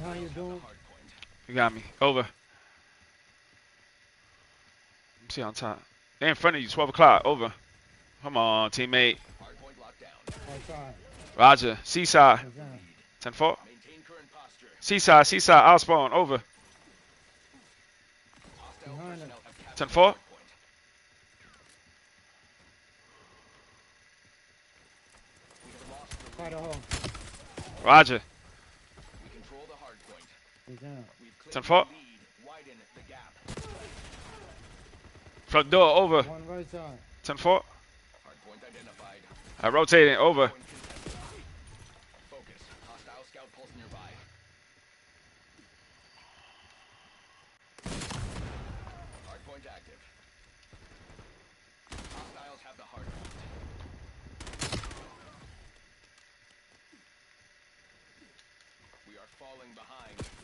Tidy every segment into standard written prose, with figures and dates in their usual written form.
Behind you, doing? You got me. Over. Let me see on top. They're in front of you. 12 o'clock. Over. Come on, teammate. Roger. Seaside. 10-4. Seaside. Seaside. I'll spawn. Over. 10-4. Roger. 10-4. Front door. Over. 10-4. I rotating. Over.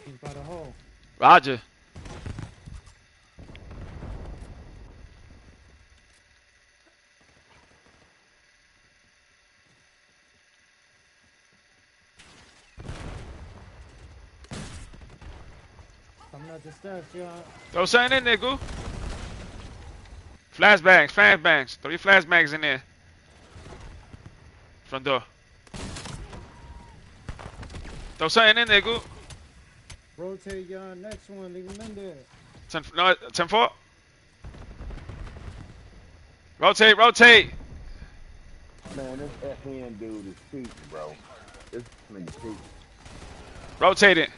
He's by the hole. Roger. Coming up the steps, y'all. Throw something in there, Goo. Flashbangs, flashbangs. 3 flashbangs in there. Front door. Throw something in there, Goo. Rotate, y'all. Next one. Leave him in there. 10-4. Rotate, rotate. Man, this FN dude is cheating, bro. This nigga cheating. Rotate it.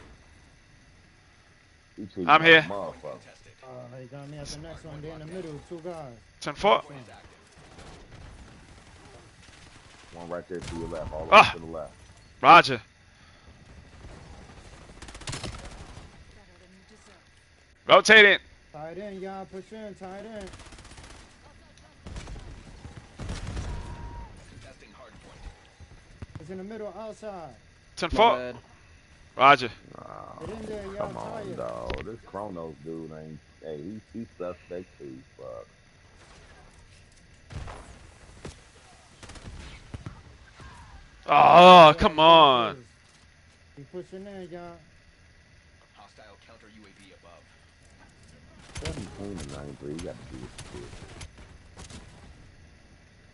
I'm here. He got me at the next one. They're in the middle. 2 guys. 10-4. One right there to your left. All the way to the left. Roger. Rotate it. Tie it in, y'all. Push in. Tie it in. It's in the middle, outside. 10-4. Roger. Get in there, y'all. Come on, dog. This Chronos dude ain't. Hey, he's suspect too. Fuck. Oh, come on. He pushing in, y'all. Hostile counter UAV above. 17 to 93. You got to do this.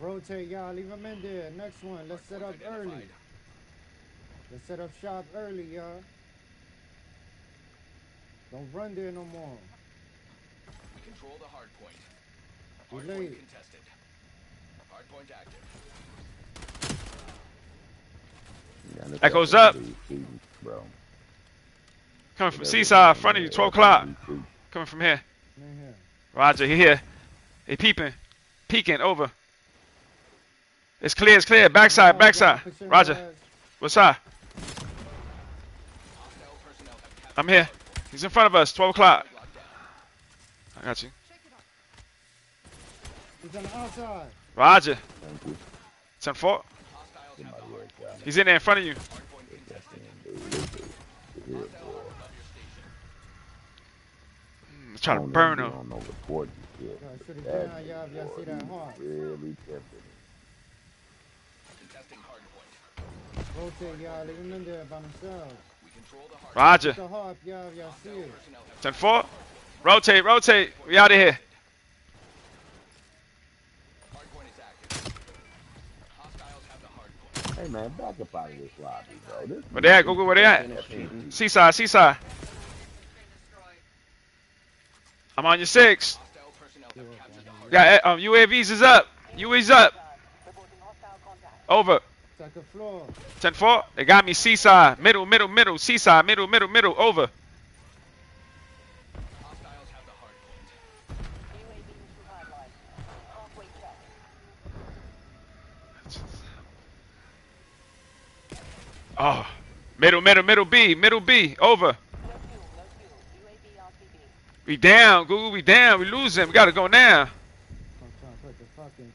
Rotate, y'all. Leave him in there. Next one. Let's set up early. Let's set up shop early, y'all. Don't run there no more. We control the hard point. Hard point contested. Hard point active. Yeah, Echoes up. Bro. Coming from Seaside, front of you, 12 o'clock. Coming from here. Roger, he here. He peeping. Peeking, over. It's clear, it's clear. Backside, backside. Roger. What side? I'm here. He's in front of us, 12 o'clock. I got you. He's on the outside. Roger. 10-4. He's in there in front of you. Trying to burn him. Really Rotate, y'all. Leave him in there by themselves. Roger. 10-4. Rotate, rotate. We out of here. Hey man, back up out of this lobby, bro. Where they at? Go, where they at? Seaside, Seaside. I'm on your 6. Yeah, UAVs is up. UAVs up. Over. 10-4. They got me Seaside. Middle, middle, middle. Seaside, middle, middle, middle. Over. Oh. Middle, middle, middle B. Middle B. Over. We down, Google. We down. We losing. We got to go now.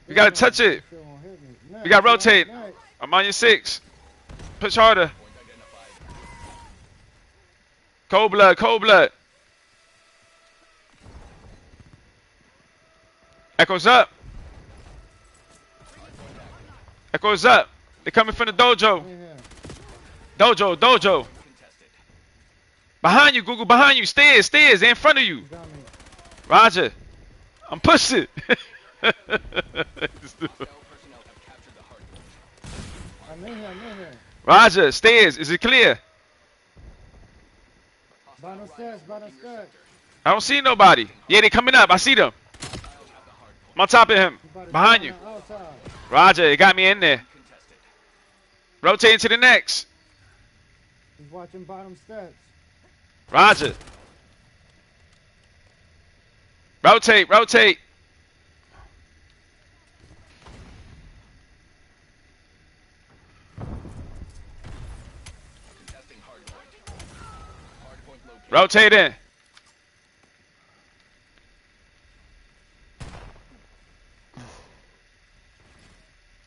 We got to touch it. We got to rotate. I'm on your 6. Push harder. Cold blood, cold blood. Echoes up. Echoes up. They're coming from the dojo. Dojo, dojo. Behind you, Google. Behind you. Stairs. Stairs. They're in front of you. He's on me. Roger. I'm pushing. Hostile personnel have captured the hard point. I'm in here. I'm in here. Roger. Stairs. Is it clear? Hostile Bottom rhinos steps. Bottom working your steps. sector. I don't see nobody. Yeah, they coming up. I see them. Hostiles have the hard I'm on top of him. He's about to Behind jump you. on the outside. Roger. It got me in there. point. Contested. Rotate to the next. He's watching bottom steps. Roger. Rotate. Rotate. Contesting hard point. Hard point located. Rotate in.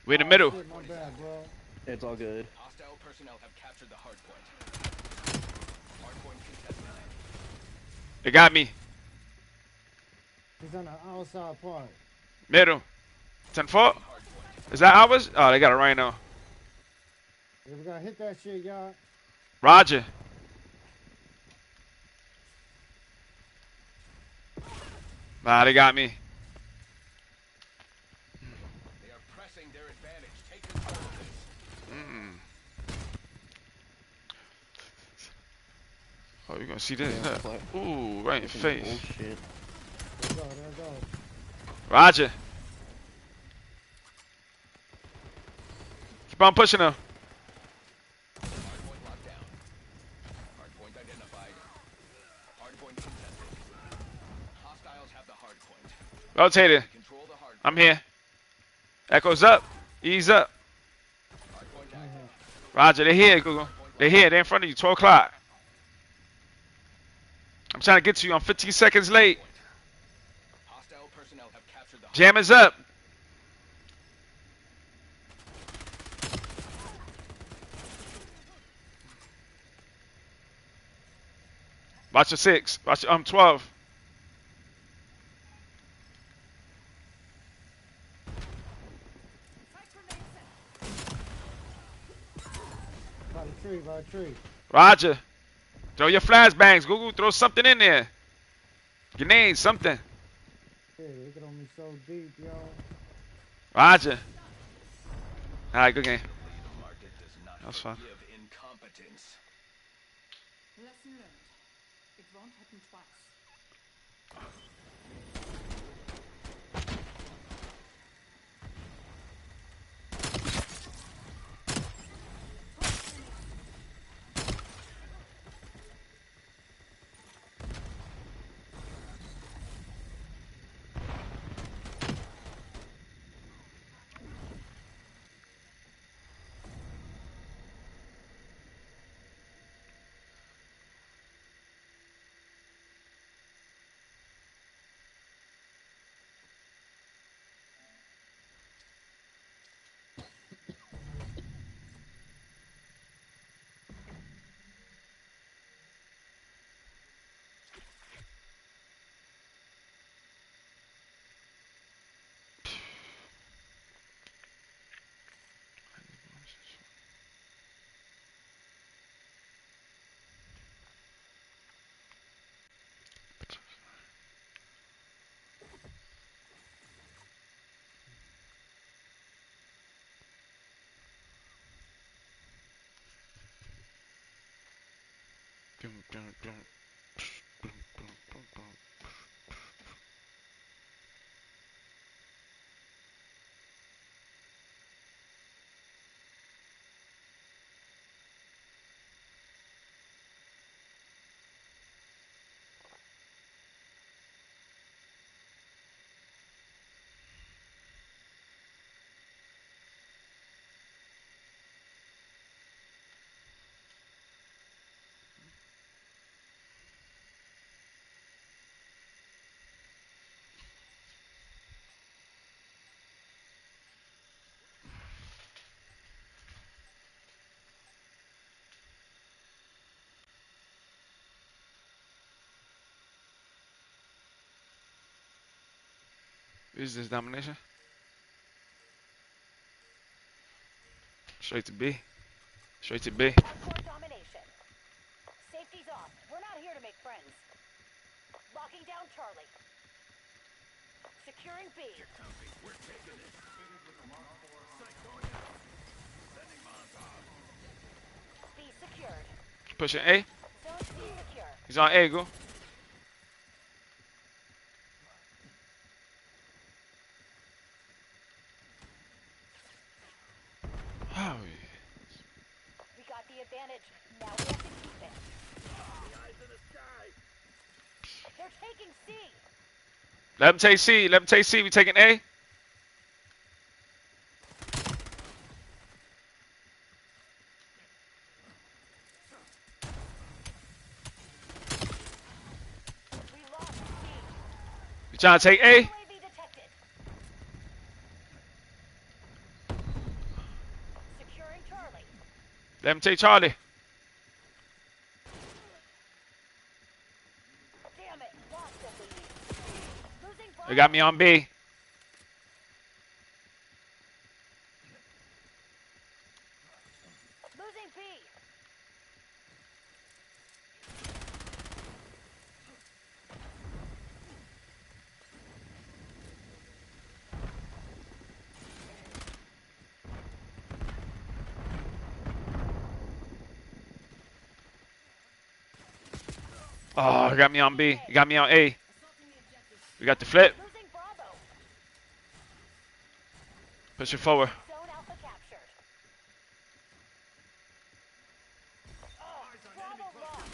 We in the middle. Shit, my bad, bro. It's all good. Hostile personnel have captured the hard point. Hard point contested. It got me. He's on the outside part. Middle. 10-4. Hard point. Is that ours? Oh, they got a rhino. Yeah, we gotta hit that shit, y'all. Roger. Nah, they got me. They are pressing their advantage. Take control of this. Oh, you're gonna see this. Yeah, play. Ooh, right in your face. Bullshit. There we go. There we go. Roger. Keep on pushing them. Hard point locked down. Hard point identified. Hard point contested. Hostiles have the hard point. Rotate it. Control the hard point. I'm here. Echoes up. Ease up. Hard point active. Roger, they're here, Google. They're here. They're in front of you. 12 o'clock. I'm trying to get to you. I'm 15 seconds late. Hostile personnel have captured the hard Jam is up. Watch your 6. Watch your 12. By the tree, by the tree. Roger. Throw your flashbangs, Google. Throw something in there. Grenades, something. Yeah, they get on me so deep, yo. Roger. All right, good game. The market does not That's fine. forgive incompetence. Lesson learned. It won't happen twice. Is this domination? Straight to B. Straight to B. That's more domination. Safety's off. We're not friends. Locking down Charlie. Securing B. B secured. Pushing A. Zone C secure. He's on A, go. Oh, We got the advantage. Now we have to keep it. They're taking C. let him take C. Let him take C. We taking A. We lost C. You trying to take A? UAV detected. Securing Charlie. Let him take Charlie. Damn it. Lost the lead. Losing They got me on B. Losing B. Oh, he got me on B. He got me on A. We got the flip. Losing Bravo. Push it forward. Zone Alpha captured. Oh, Bravo lost.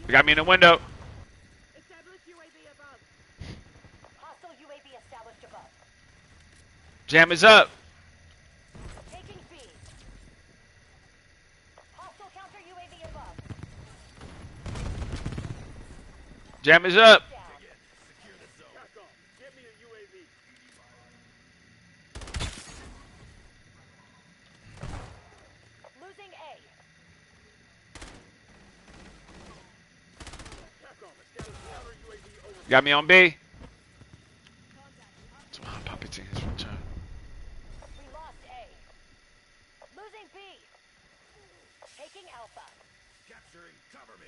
They got me in the window. Hostile UAV established above. Jam is up. Taking B. Hostile counter UAV above. Jam is up. Down. Losing A. Got me on B. Poppy team is return. We lost A. Losing B. Taking Alpha. Capturing. Cover me.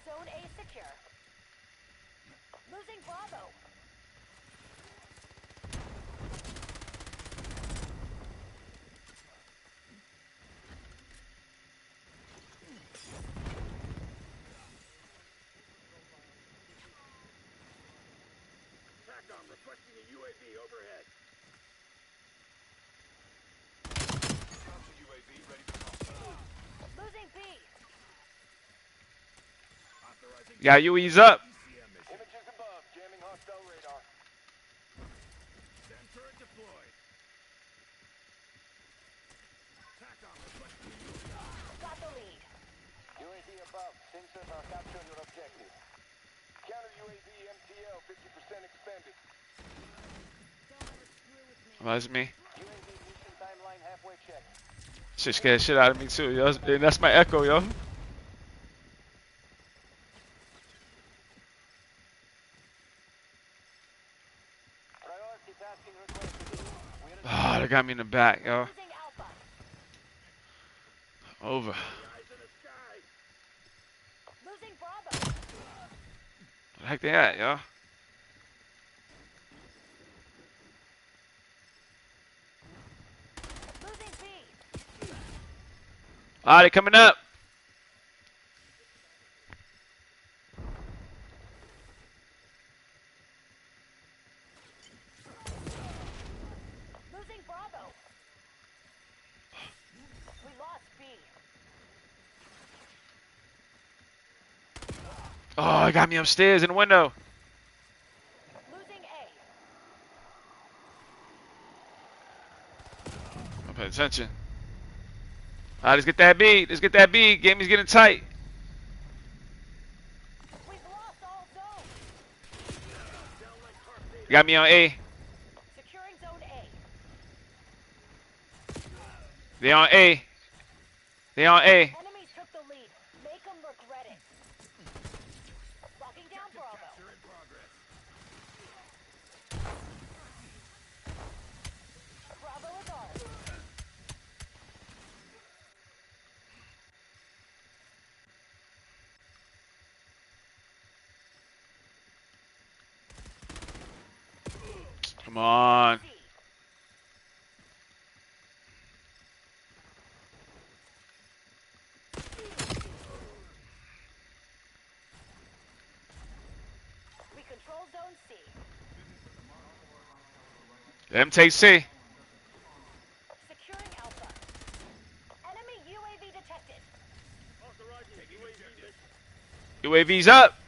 Zone A secure. Losing Bravo. TACOM requesting a UAV overhead. Counter UAV ready for call. Losing B. Authorizing Got UE's up. ECM mission. Images above. Jamming hostile radar. Sensor deployed. TACOM requesting a UAV. Got the lead. UAV above. Sensors are capturing your objective. Counter UAV MTL 50% expended. That's me. UAV mission timeline halfway checked. Shit scared the shit out of me too, yo. And that's my echo, yo. Priority tasking requested. Oh, they got me in the back, yo. Losing Alpha. Over. Eyes in the sky. Losing Bravo. Where the heck they at, yo? Losing B. Ah, they coming up. Losing Bravo. We lost B. Oh, they got me upstairs in the window. Losing A. I'm paying attention. All right, let's get that B. Let's get that B. Game is getting tight. We've lost all zones. You got me on A. Securing Zone A. They on A. They on A. Enemies took the lead. Make them regret it. Locking down Bravo. Capture in progress. Bravo is ours. Come on. C. We control zone C. Let him take C. Securing Alpha. Enemy UAV detected. UAV's up.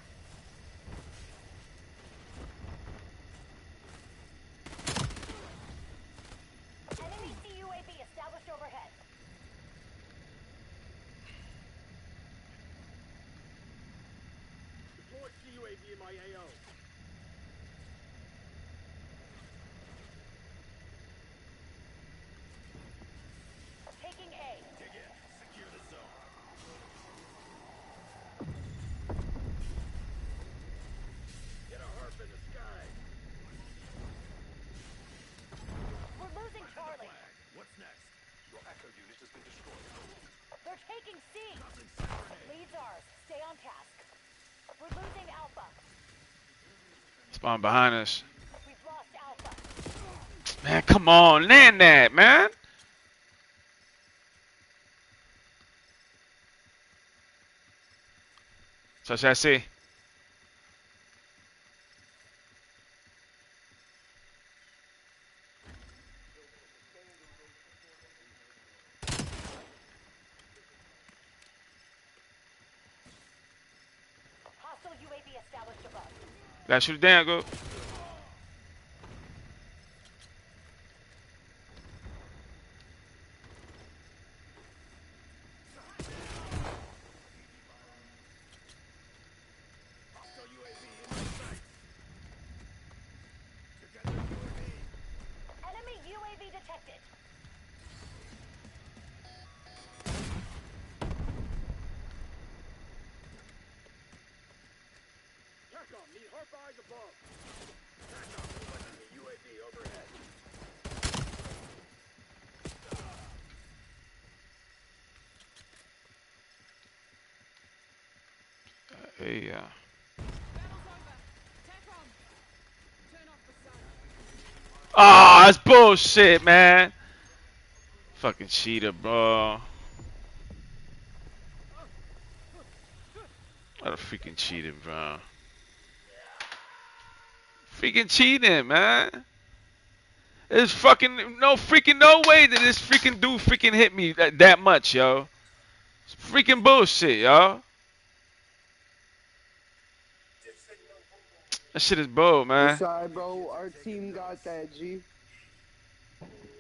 Enemy CUAV established overhead. Deploy CUAV in my AO. Taking A. T.G.E. Secure the zone. Get a harp in the sky. We're losing Charlie. What's next? Your echo unit has been destroyed. They're taking C. Lead's ours. Stay on task. We're losing Alpha. Spawn behind us. We've lost Alpha. Man, come on. Land that, man. Touch that C. Hostile UAV established above. Gotta shoot it down, go. Hostile UAV in my sight. Together UAV. Enemy UAV detected. TACOM, need harp eyes above. TACOM, enemy UAV overhead. Hey, Battle's over. TACOM. Turn off the sun. Oh, that's bullshit, man. Fucking cheater, bro. What a freaking cheater, bro. Freaking cheating, man. There's fucking no way that this freaking dude freaking hit me that much, yo. It's freaking bullshit, yo. That shit is bull, man. It's alright, bro. Our team got that, G.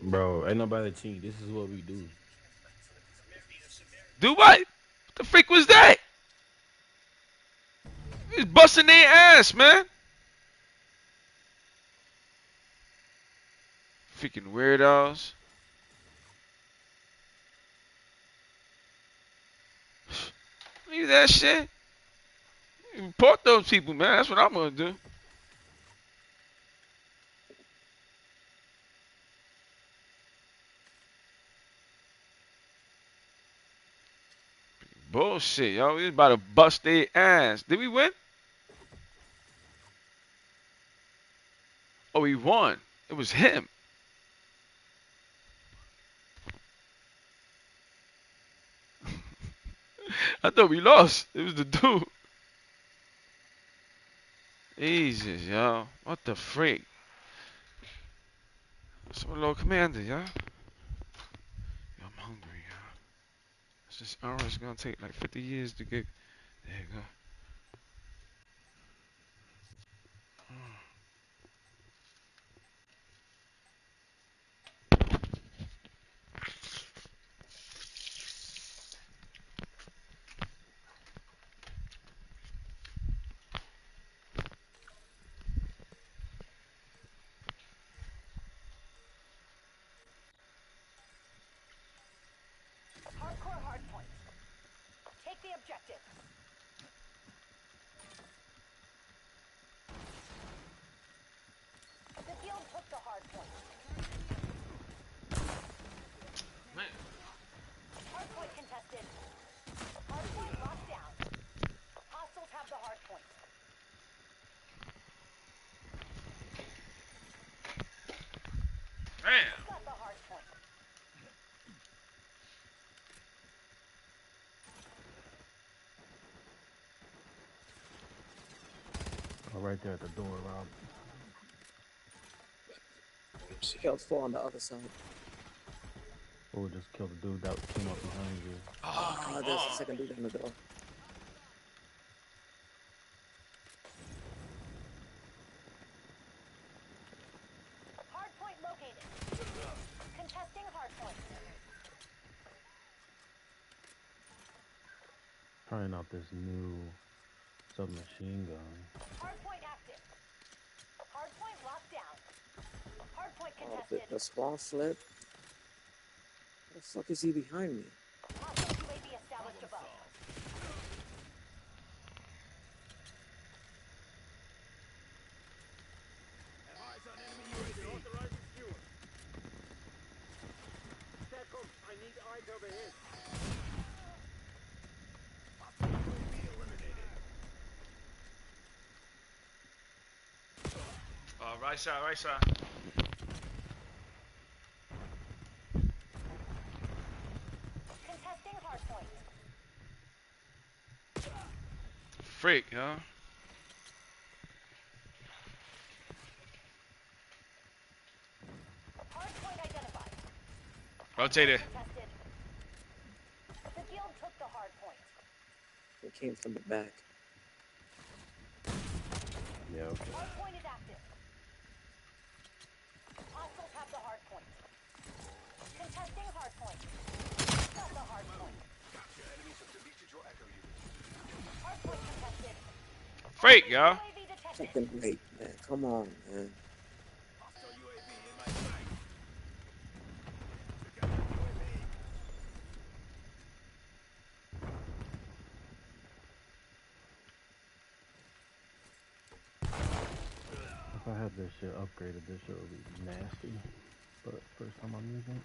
Bro, ain't nobody cheat. This is what we do. Do what? What the freak was that? He's busting their ass, man. Freaking weirdos. Leave that shit. Report those people, man. That's what I'm gonna do. Bullshit, yo. We was about to bust their ass. Did we win? Oh, we won. It was him. I thought we lost. It was the dude. Jesus, yo. What the freak? Some low commander, yo. Yo, I'm hungry, yo. This hour is gonna take like 50 years to get. There you go. Hardcore hardpoint. Take the objective. The field took the hardpoint. Hardpoint contested. Hardpoint locked down. Hostiles have the hardpoint. Damn. Got the hard point. Oh, right there at the door, Rob. She killed 4 on the other side. Or just kill the dude that came up behind you. Oh, come There's on. a second dude on the door. Hard point located. Contesting hard point. Trying out this new submachine gun. Hard point active. Hard point locked down. Hard point Oh, contested. the spawn flip. What the fuck is he behind me? Hostile UAV established above. Right side, right side. Contesting hard point. Freak, yo. Hard point identified. Rotated. Contested. The guild took the hard point. It came from the back. Yeah, okay. Hard point is active. Hostiles have the hard point. Contesting hard point. Got the hard point. Capture enemies have deleted your echo unit. Hard point contested. Freak, yo. UAV detected. Fucking great, man. Come on, man. Hostile UAV in my sight. If I had this shit upgraded, this shit would be nasty. But first time I'm using it.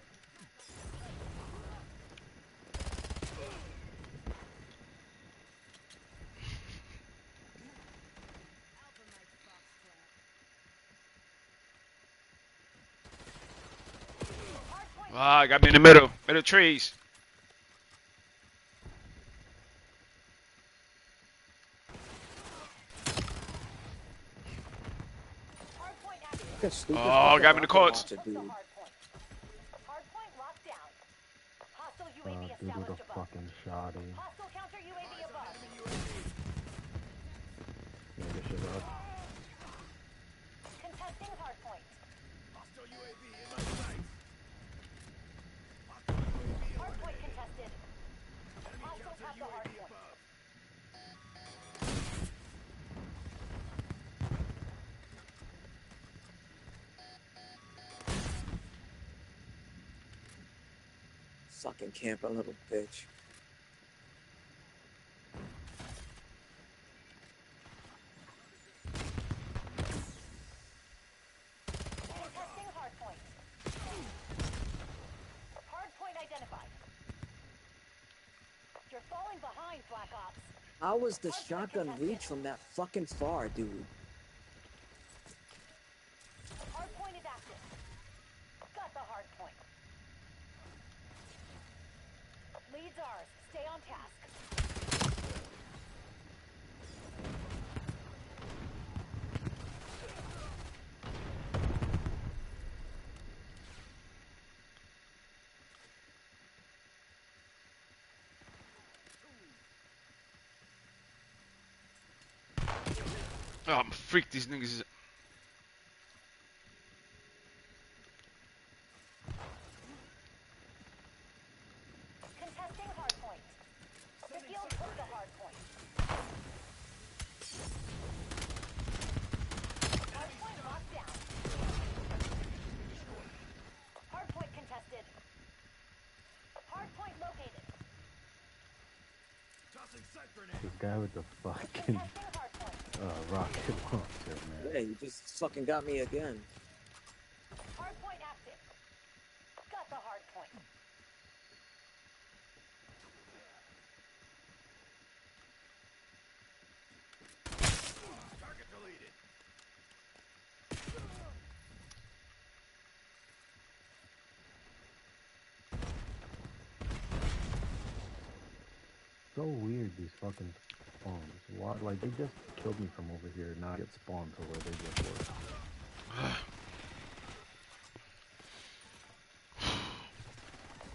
Ah, got me in the middle. Middle trees. Hard point active. Look at stupid Oh, fucking got me in the rocket courts. launcher, The dude. hard point. Hard point locked down. Hostile UAV Dude with a established above. fucking shoddy. Hostile counter UAV above. Yeah, this shit up. Contesting hard point. Hostile UAV in my sight. Hard point contested. Hostiles have the hard point. Fucking camper little bitch. Contesting hard point. Hard point identified. You're falling behind, Black Ops. How was the shotgun reach from that fucking far, dude? Hard point is active. Got the hard point. Lead's ours. Stay on task. Oh, I'm freak. These niggas is. Contesting hard point. The guild took the hard point. Hard point locked down. Hard point contested. Hard point located. Tossing sight grenade. This guy with the fucking Contesting hard point. rocket launcher, man. Yeah, you just fucking got me again. Hard point active. Got the hard point. Target deleted. so weird, these fucking spawns. Why, like, they just killed me from over here, now I get spawned to where they just were.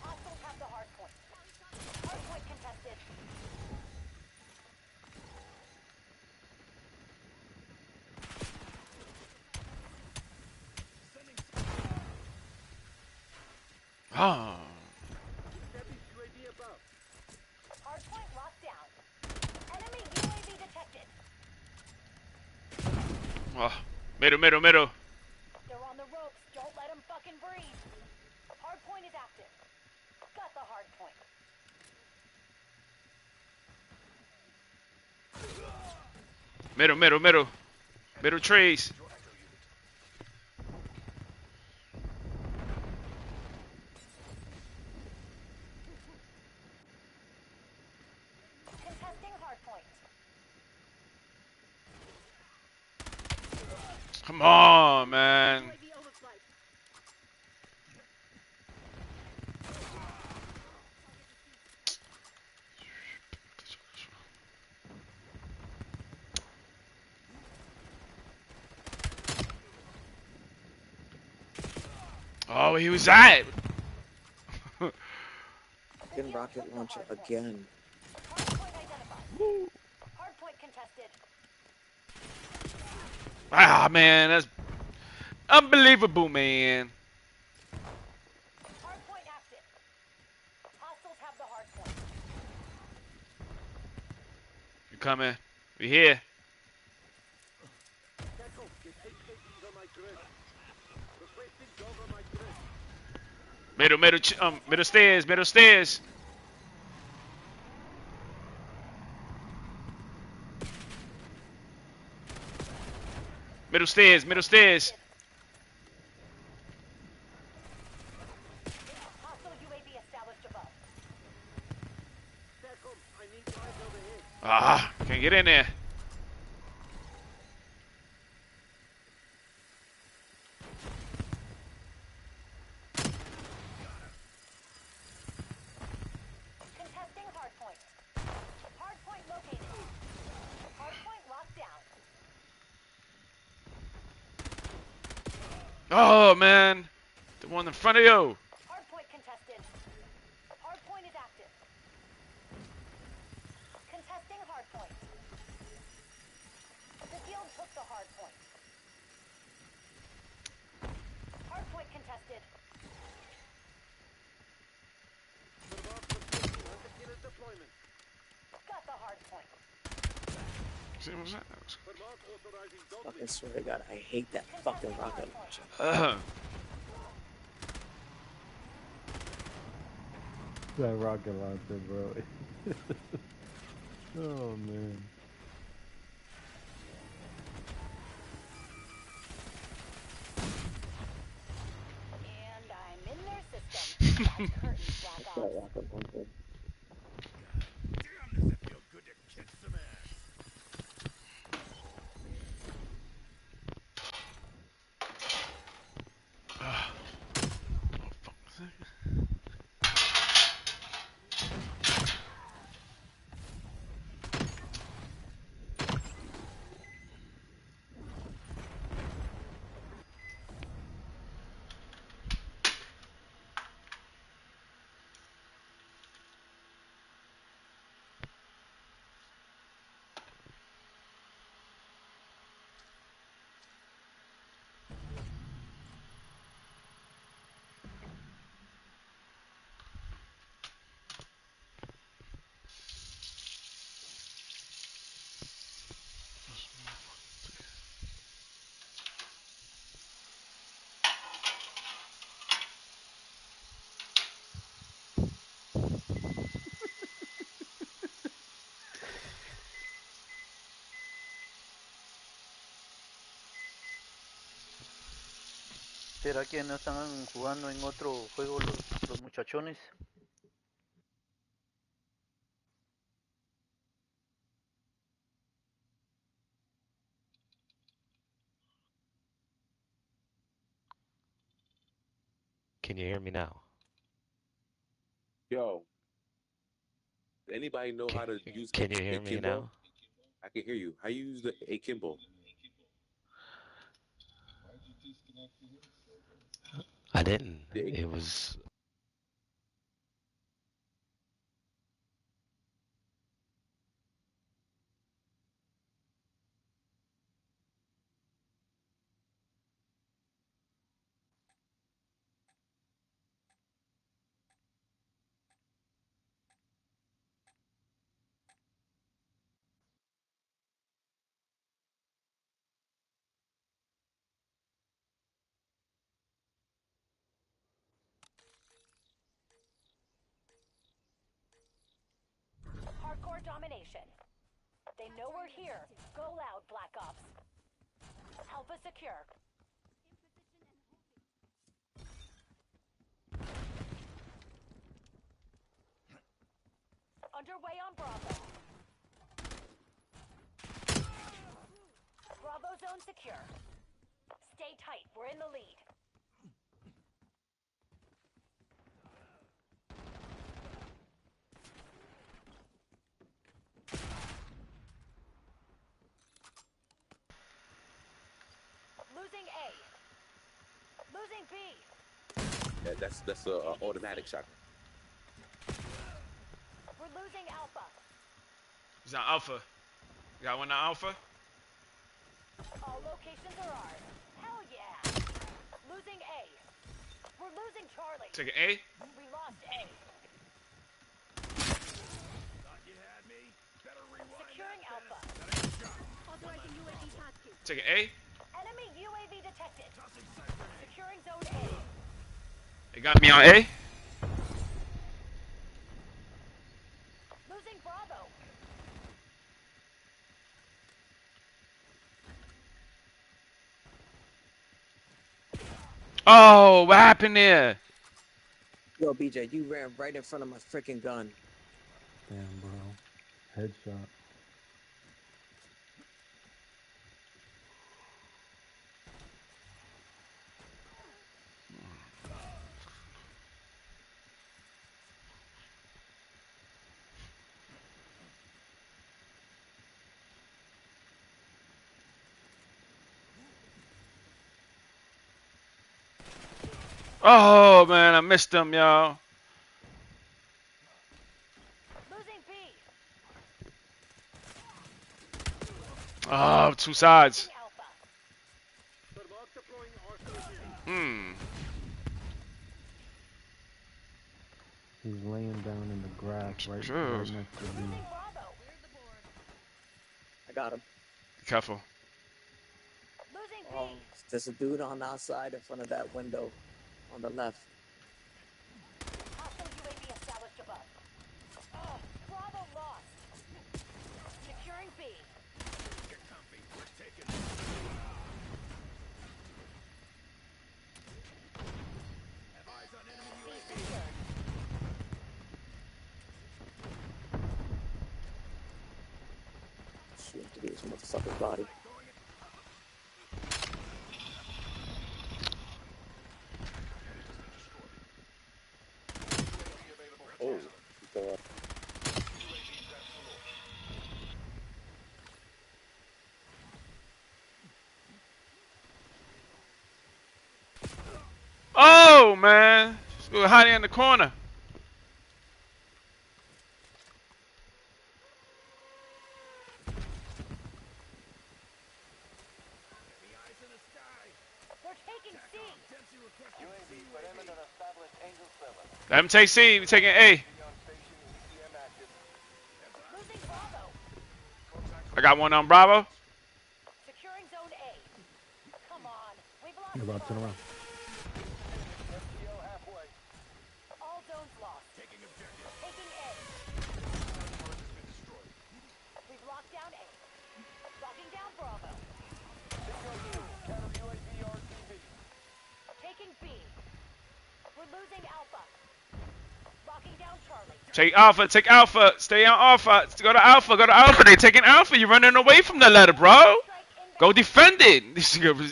Hostiles have the hard point. Hard point contested. Oh. Hard point locked down. Enemy UAV detected. Oh. Middle, middle, middle. They're on the ropes. Don't let them fucking breathe. Hard point is active. Got the hard point. Middle, middle, middle. Middle trees. Contesting hard point. Come on, man. UAV overflight. Oh, he was at. Fucking rocket launcher again. Hard point identified. Hard point contested. Ah, man, that's unbelievable, man. Hard point active. Hostiles have the hard point. You coming? We here. Middle, middle, middle stairs, middle stairs. Middle stairs, middle stairs. Hostile UAV established above. Ah, can't get in there. Contesting hard point. Hard point located. Hard point locked down. Oh, man. The one in front of you. Hard point contested. Hard point is active. Contesting hard point. The field took the hard point. Hard point contested. Got the hard point. See what was that? Fucking swear to God, I hate that fucking rocket launcher. That rocket launcher, bro. Oh, man. And I'm in their system. Curtains, Black That Ops. rocket launcher. ¿Será que no están jugando en otro juego los muchachones? Can you hear me now? Yo, Anybody know how to use Can you hear me akimbo? now? I can hear you. How you use the akimbo? I didn't. The, It was. Hardcore domination. They know we're here. Go loud, Black Ops. Alpha secure. Underway on Bravo. Bravo zone secure. Stay tight. We're in the lead. Losing A. Losing B. yeah, that's a automatic shot. We're losing Alpha. He's on Alpha. You got one on Alpha? All locations are ours. Hell yeah. Losing A. We're losing Charlie. Take an A. We lost A. Securing Alpha. Authorizing UAV tasking. Take an A. Enemy UAV detected. Securing zone A. They got me on A. Losing Bravo. Oh, what happened there? Yo, BJ, you ran right in front of my freaking gun. Damn, bro. Headshot. Oh, man, I missed them, y'all. Losing B. Oh, two sides. Alpha. Hmm. He's laying down in the grass right Sure. next to me. Losing Bravo. I got him. Be careful. Losing B. Oh, there's a dude on the outside in front of that window on the left. Hostile UAV established above. Oh, Bravo lost. Securing B. Get comfy. We're taking. Have eyes on enemy B UAV. secured. Shoot to this motherfucker's body. Oh, Oh, man. We were hiding in the corner. We're taking C. UAV perimeter established Angel 7. Let him take C. We taking A. On station, ECM active. Losing Bravo. I got one on Bravo. Securing zone A. Come on. We've lost You're about to turn around. MTL halfway. all zones lost. Taking objective. Taking A. We've locked down A. Locking down Bravo. Signal you. Counter UAV RTV. Taking B. We're losing Alpha. Locking down Charlie. Take Alpha. Take Alpha. Stay on Alpha. Go to Alpha. Go to Alpha. They taking Alpha. You're running away from the letter, bro. Go defend it.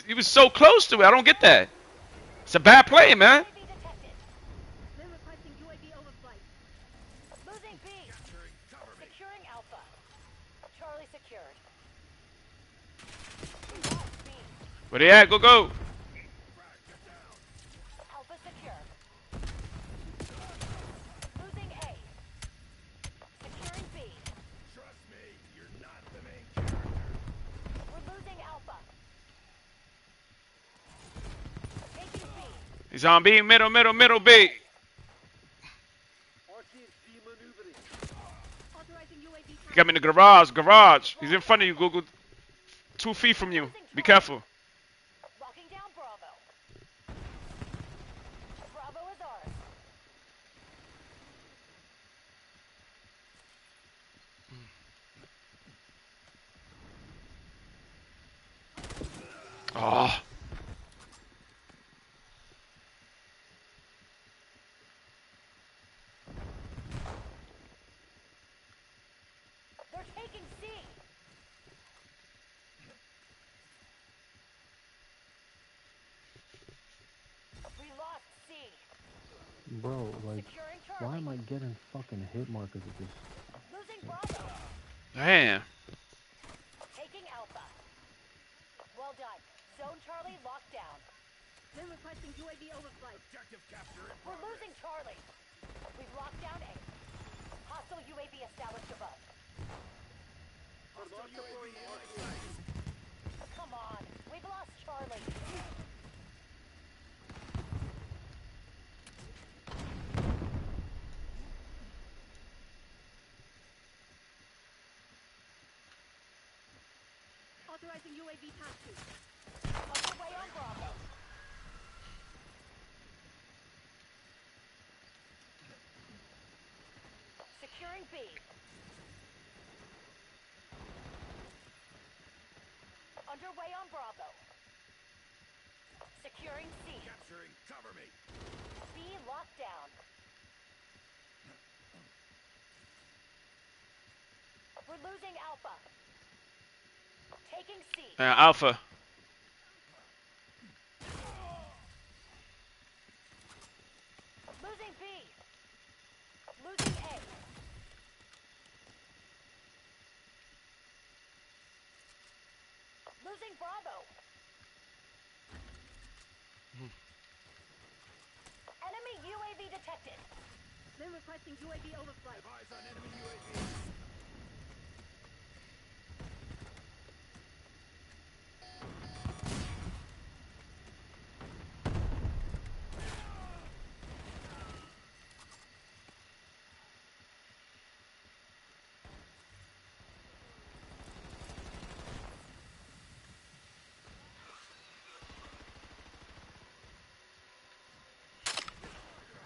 He was so close to it. I don't get that. It's a bad play, man. UAV detected. They're requesting UAV overflight. Losing B. secured. We lost B. Where they at? Go, go. Alpha secure. Losing A. Securing B. Trust me, you're not the main character. We're losing Alpha. Taking B. He's on B. Middle, middle, middle B. RTXD maneuvering. Authorizing UAV He got me in the garage. Garage. He's in front of you, Google. 2 feet from you. Be careful. Locking down Bravo. Bravo is ours. Oh. They're taking C. We lost C. Bro, like, Securing why am Charlie. I getting fucking hit markers at this? Losing Bravo. Damn. Taking Alpha. Well done. Zone Charlie locked down. Then requesting UAV overflight. Objective capture in We're losing Charlie. We've locked down A. Hostile UAV established above. Hostile UAV in my sight. Come on. We've lost Charlie. Authorizing UAV taxi. Underway on Bravo. Securing B. Underway on Bravo. Securing C. Capturing, cover me. B locked down. We're losing Alpha. Taking C. Alpha. Losing B. Losing A. Losing Bravo. Enemy UAV detected. Then requesting UAV overflight. Have eyes on enemy UAV.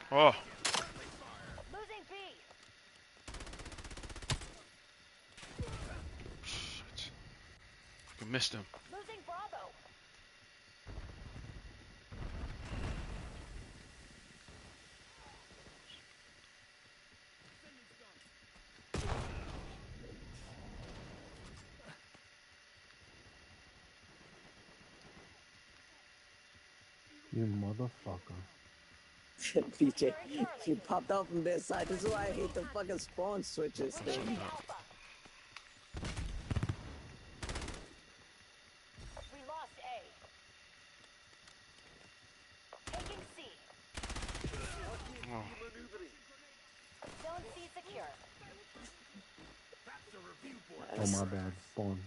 Oh. Losing B. Shit. I missed him. Losing Bravo. You motherfucker. BJ, you popped out from their side. This is why I hate the fucking spawn switches thing. Losing Alpha. We lost A. Taking C. Oh. Maneuvering. Zone C secure. That's a review board. Oh, my bad. Spawn.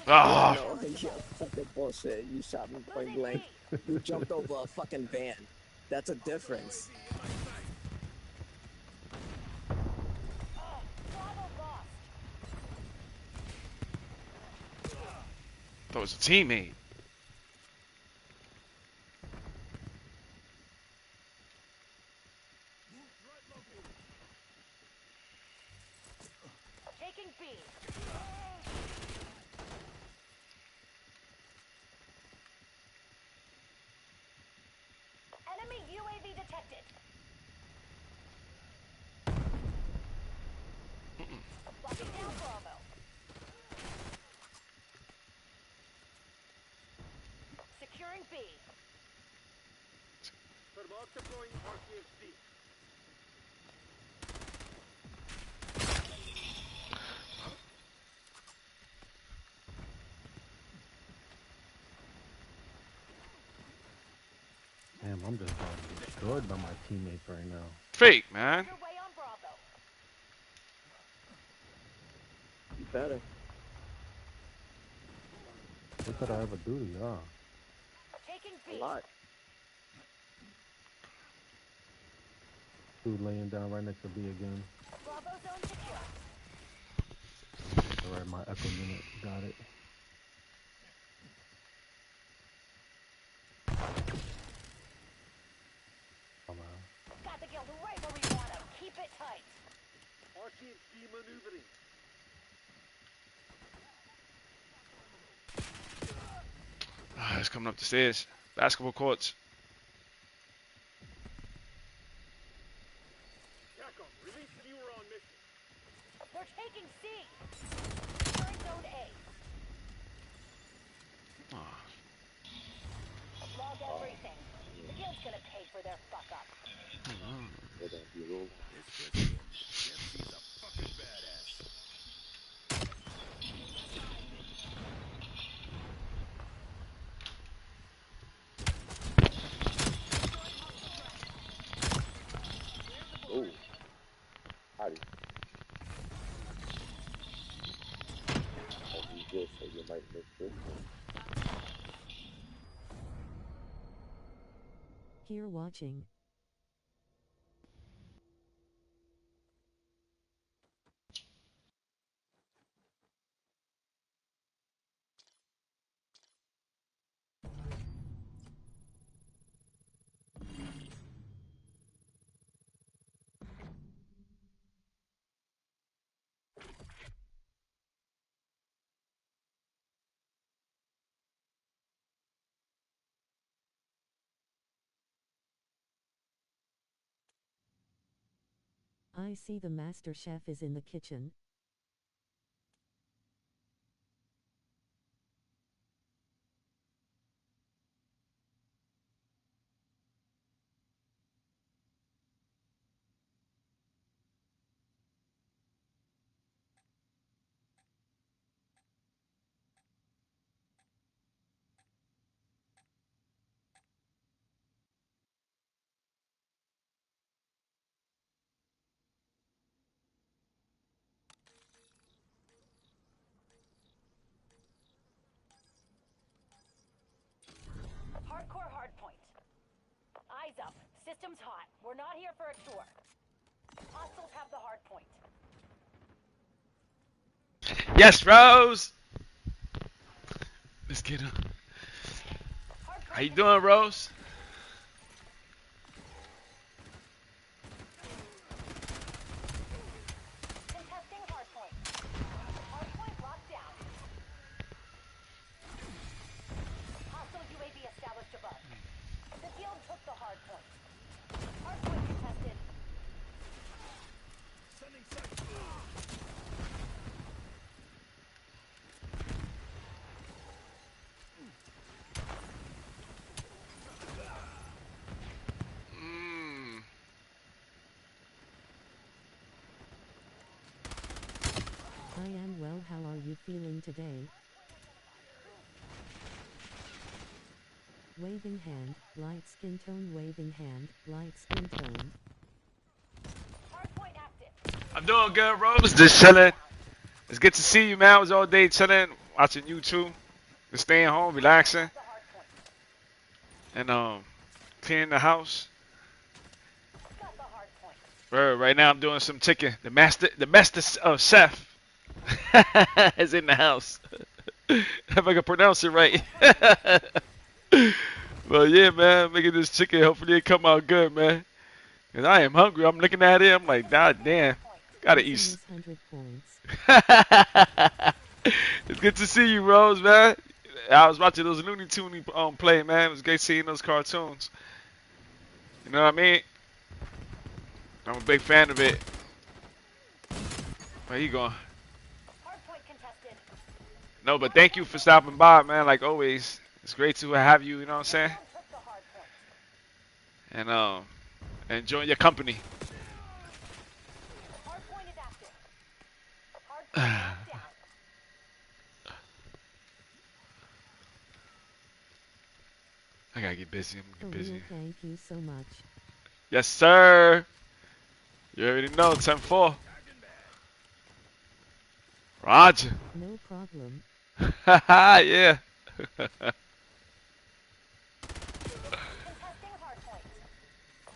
Ah. No, yeah, fucking bullshit. You shot me point blank. You jumped over a fucking van. That's a difference. Bravo lost. That was a teammate. Taking B. Enemy UAV detected. Locking down Bravo. Securing B. Remote deploying RTXD. Damn, I'm just getting destroyed by my teammates right now. Fake, man. Underway on Bravo. You better. What could I ever do to y'all? Taking A B. lot. Dude laying down right next to B again. Bravo zone secure. Alright, my echo unit got it. Oh, man. Got the guild right where we want him. Keep it tight. RTHD maneuvering. It's coming up the stairs. Basketball courts. TACOM, release viewer on mission. They're taking C. Securing zone A. Oh. Log everything. The guild's gonna pay for their fuck up. They're gonna be a little. Oh, howdy. Oh, you good, so you might miss this one. Here watching. I see the master chef is in the kitchen. Hardcore hardpoint. Eyes up. System's hot. We're not here for a tour. Hostiles have the hardpoint. Yes, Rose. Let's get her. How you doing, Rose? Contesting hardpoint. Hardpoint locked down. Hostile UAV established above. The guild took the hardpoint. Hardpoint contested. Sending sight. Mm. I am well. How are you feeling today? Waving hand, light skin tone. Waving hand, light skin tone. Hardpoint active. I'm doing good, Rose. Just chilling. It's good to see you, man. I was all day chilling, watching YouTube, just staying home, relaxing, and cleaning the house. Got the hardpoint. Right now I'm doing some chicken. The master of chef is in the house. If I can pronounce it right. But yeah, man, making this chicken. Hopefully it come out good, man. Cause I am hungry. I'm looking at it. I'm like, God damn, gotta eat. 100 points. It's good to see you, Rose, man. I was watching those Looney Tunes play, man. It was great seeing those cartoons. You know what I mean? I'm a big fan of it. Where you going? Hardpoint contested. No, but thank you for stopping by, man. Like always, it's great to have you. You know what I'm saying? Took the hardpoint. And enjoying your company. Hardpoint is active. Hardpoint locked down. I gotta get busy. I'm gonna get busy. Thank you so much. Yes, sir. You already know. 10-4. Roger. No problem. Haha, yeah.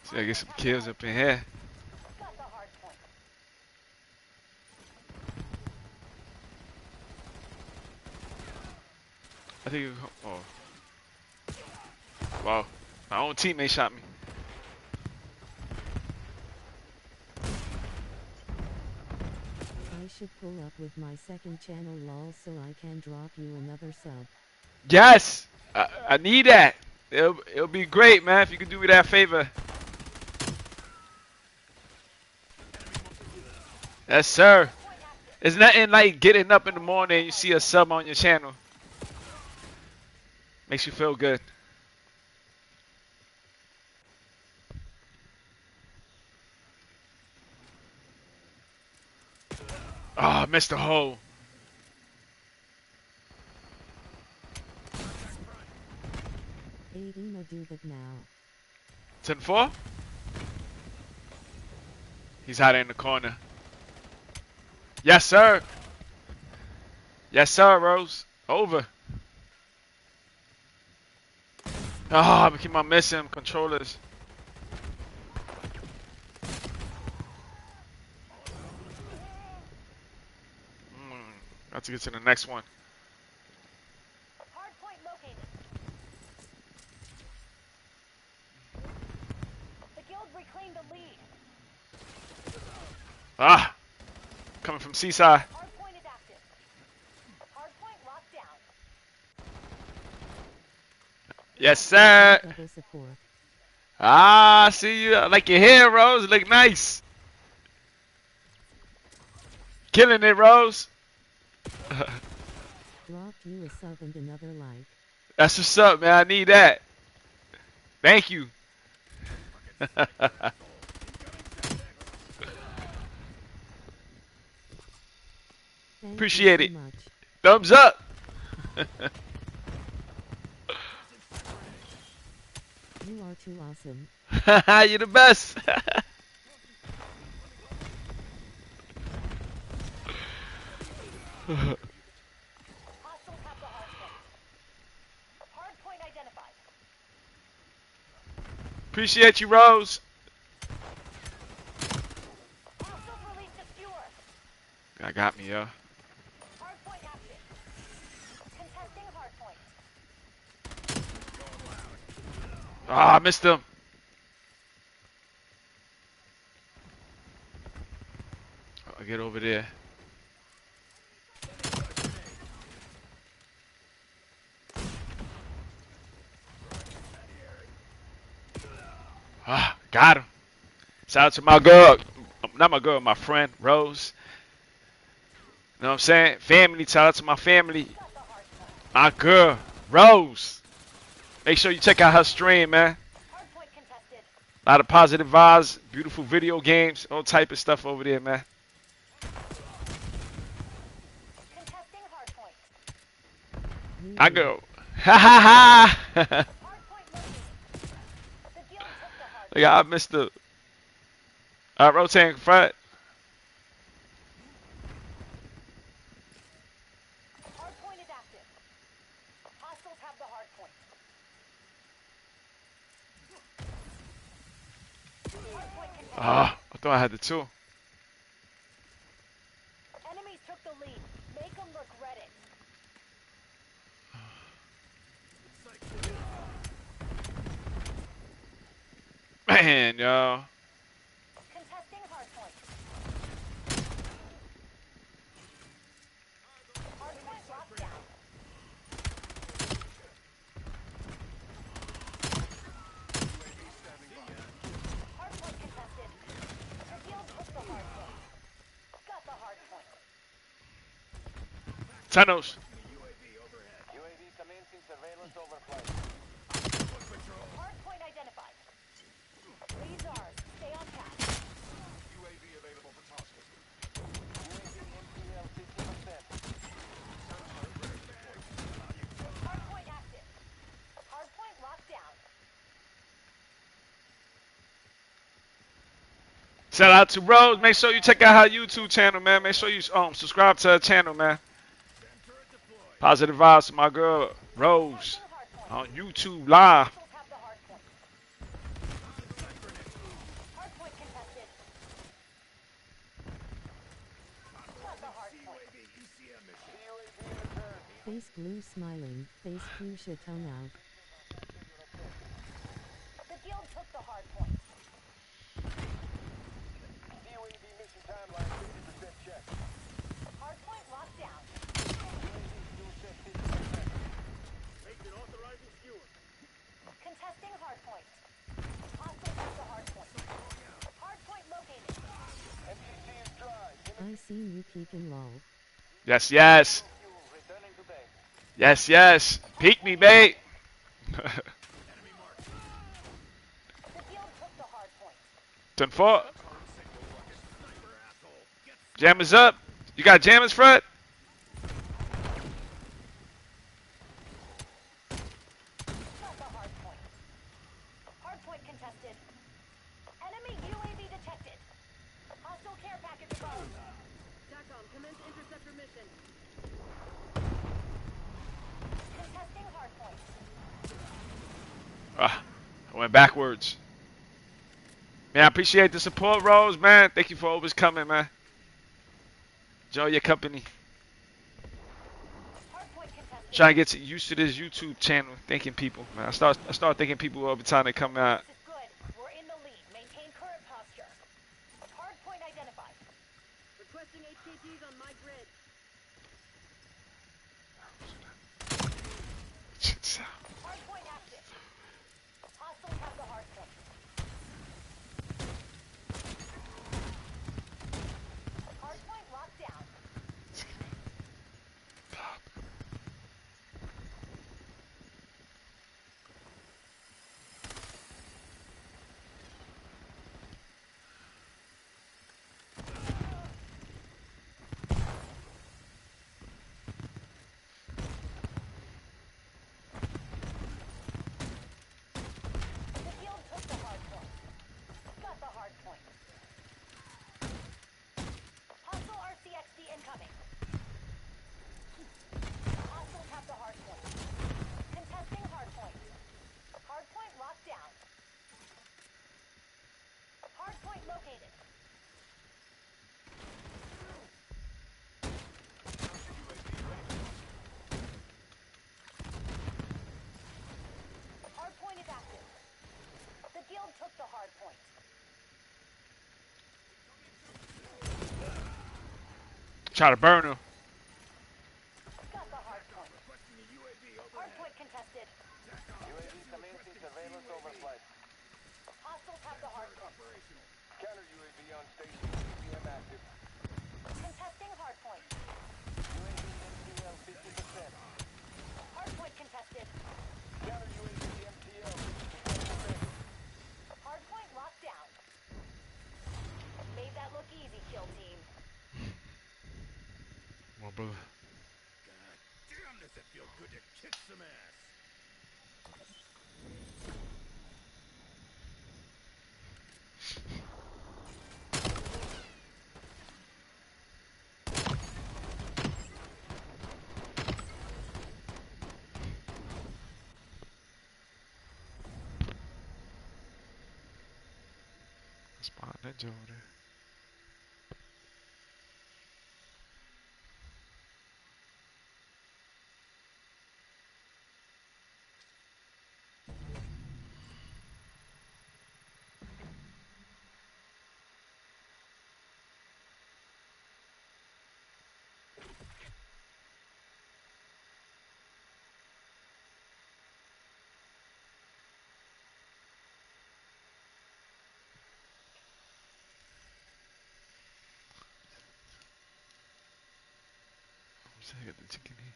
See, I get some kills up in here. I think. Oh. Wow. My own teammate shot me. I should pull up with my second channel lol so I can drop you another sub. Yes! I need that. It'll be great, man, if you could do me that favor. Yes, sir. It's nothing like getting up in the morning and you see a sub on your channel. Makes you feel good. Oh, I missed the hole. Aidima do that now. 10-4? He's hiding in the corner. Yes, sir. Yes, sir, Rose. Over. Oh, I keep on missing controllers. Got to get to the next one. Hardpoint located. The guild reclaimed the lead. Ah! Coming from Seaside. Hardpoint is active. Hardpoint locked down. Yes, sir. Ah, see you. I like your hair, Rose. Look nice. Killing it, Rose. Dropped you a sub and another like. That's what's up, man. I need that. Thank you. Appreciate it. Thumbs up. You are too awesome. You're the best. Hostiles have the hardpoint. Hardpoint identified. Appreciate you, Rose. Hostiles released a skewer. That got me, yo. Hardpoint active. Contesting hardpoint. Ah, I missed him. I'll get over there. Ah, got him. Shout out to my girl. Not my girl, my friend, Rose. You know what I'm saying? Family. Shout out to my family. My girl, Rose. Make sure you check out her stream, man. A lot of positive vibes, beautiful video games, all type of stuff over there, man. I go. Ha ha ha. Look, I missed the. Rotating front. Hardpoint is active. Hostiles have the hardpoint. Ah, I thought I had the two. Enemies took the lead. Make them regret it. Man, yo. Contesting hardpoint. Hardpoint locked down. Hardpoint contested. The guild took the hardpoint. Got the hardpoint. Tunnels. UAV commencing surveillance overflight. Hardpoint identified. Leads ours. Stay on task. UAV available for tasking. UAV MTL 50%. Hardpoint active. Hardpoint locked down. Shout out to Rose. Make sure you check out her YouTube channel, man. Make sure you subscribe to her channel, man. Positive vibes to my girl Rose on YouTube live. Face blue smiling, face fuchsia tongue out. The guild took the hard point. UAV mission timeline 50% check. Hard point locked down. UAV fuel check 50%. Agent authorizing skewer. Contesting hard point. Hostile at the hard point. Hard point located. MCC is dry. I seen you peeking lol. Yes, yes. Fuel returning to base. Yes, yes. Peek me, babe. The guild took the hard point. 10-4. Jammers up. You got jammers, Fred? Got the hard point. Hard point contested. Enemy UAV detected. Hostile care package above. TACOM, commence interceptor mission. Contesting hard point. I went backwards. Man, I appreciate the support, Rose, man. Thank you for always coming, man. Enjoy your company. Hard point contested. Trying to get used to this YouTube channel, thanking people, man. I start thanking people all the time they come out. This is good. We're in the lead. Maintain current posture. Hard point identified. Requesting HKTs on my grid. Hard point active. Hostiles have the hard point. Hard point locked down. The guild took the hard point. Got the hard point. Hostile RCXD incoming. Hostiles have the hard point. Contesting hard point. Hard point locked down. Hard point located. Hard point is active. The guild took the hard point. Try to burn her. Got the hard point. Hard point contested. UAV commencing surveillance overflight. Hostiles have the hard point. Counter UAV on station. CPM active. Contesting hard point. UAV MTL 50%. Hard point contested. Counter UAV MTL 50%. Hard point locked down. Made that look easy, kill team. Come on, brother. Damn, does it feel good to kick some ass. Spot ninja over there. I got the chicken here.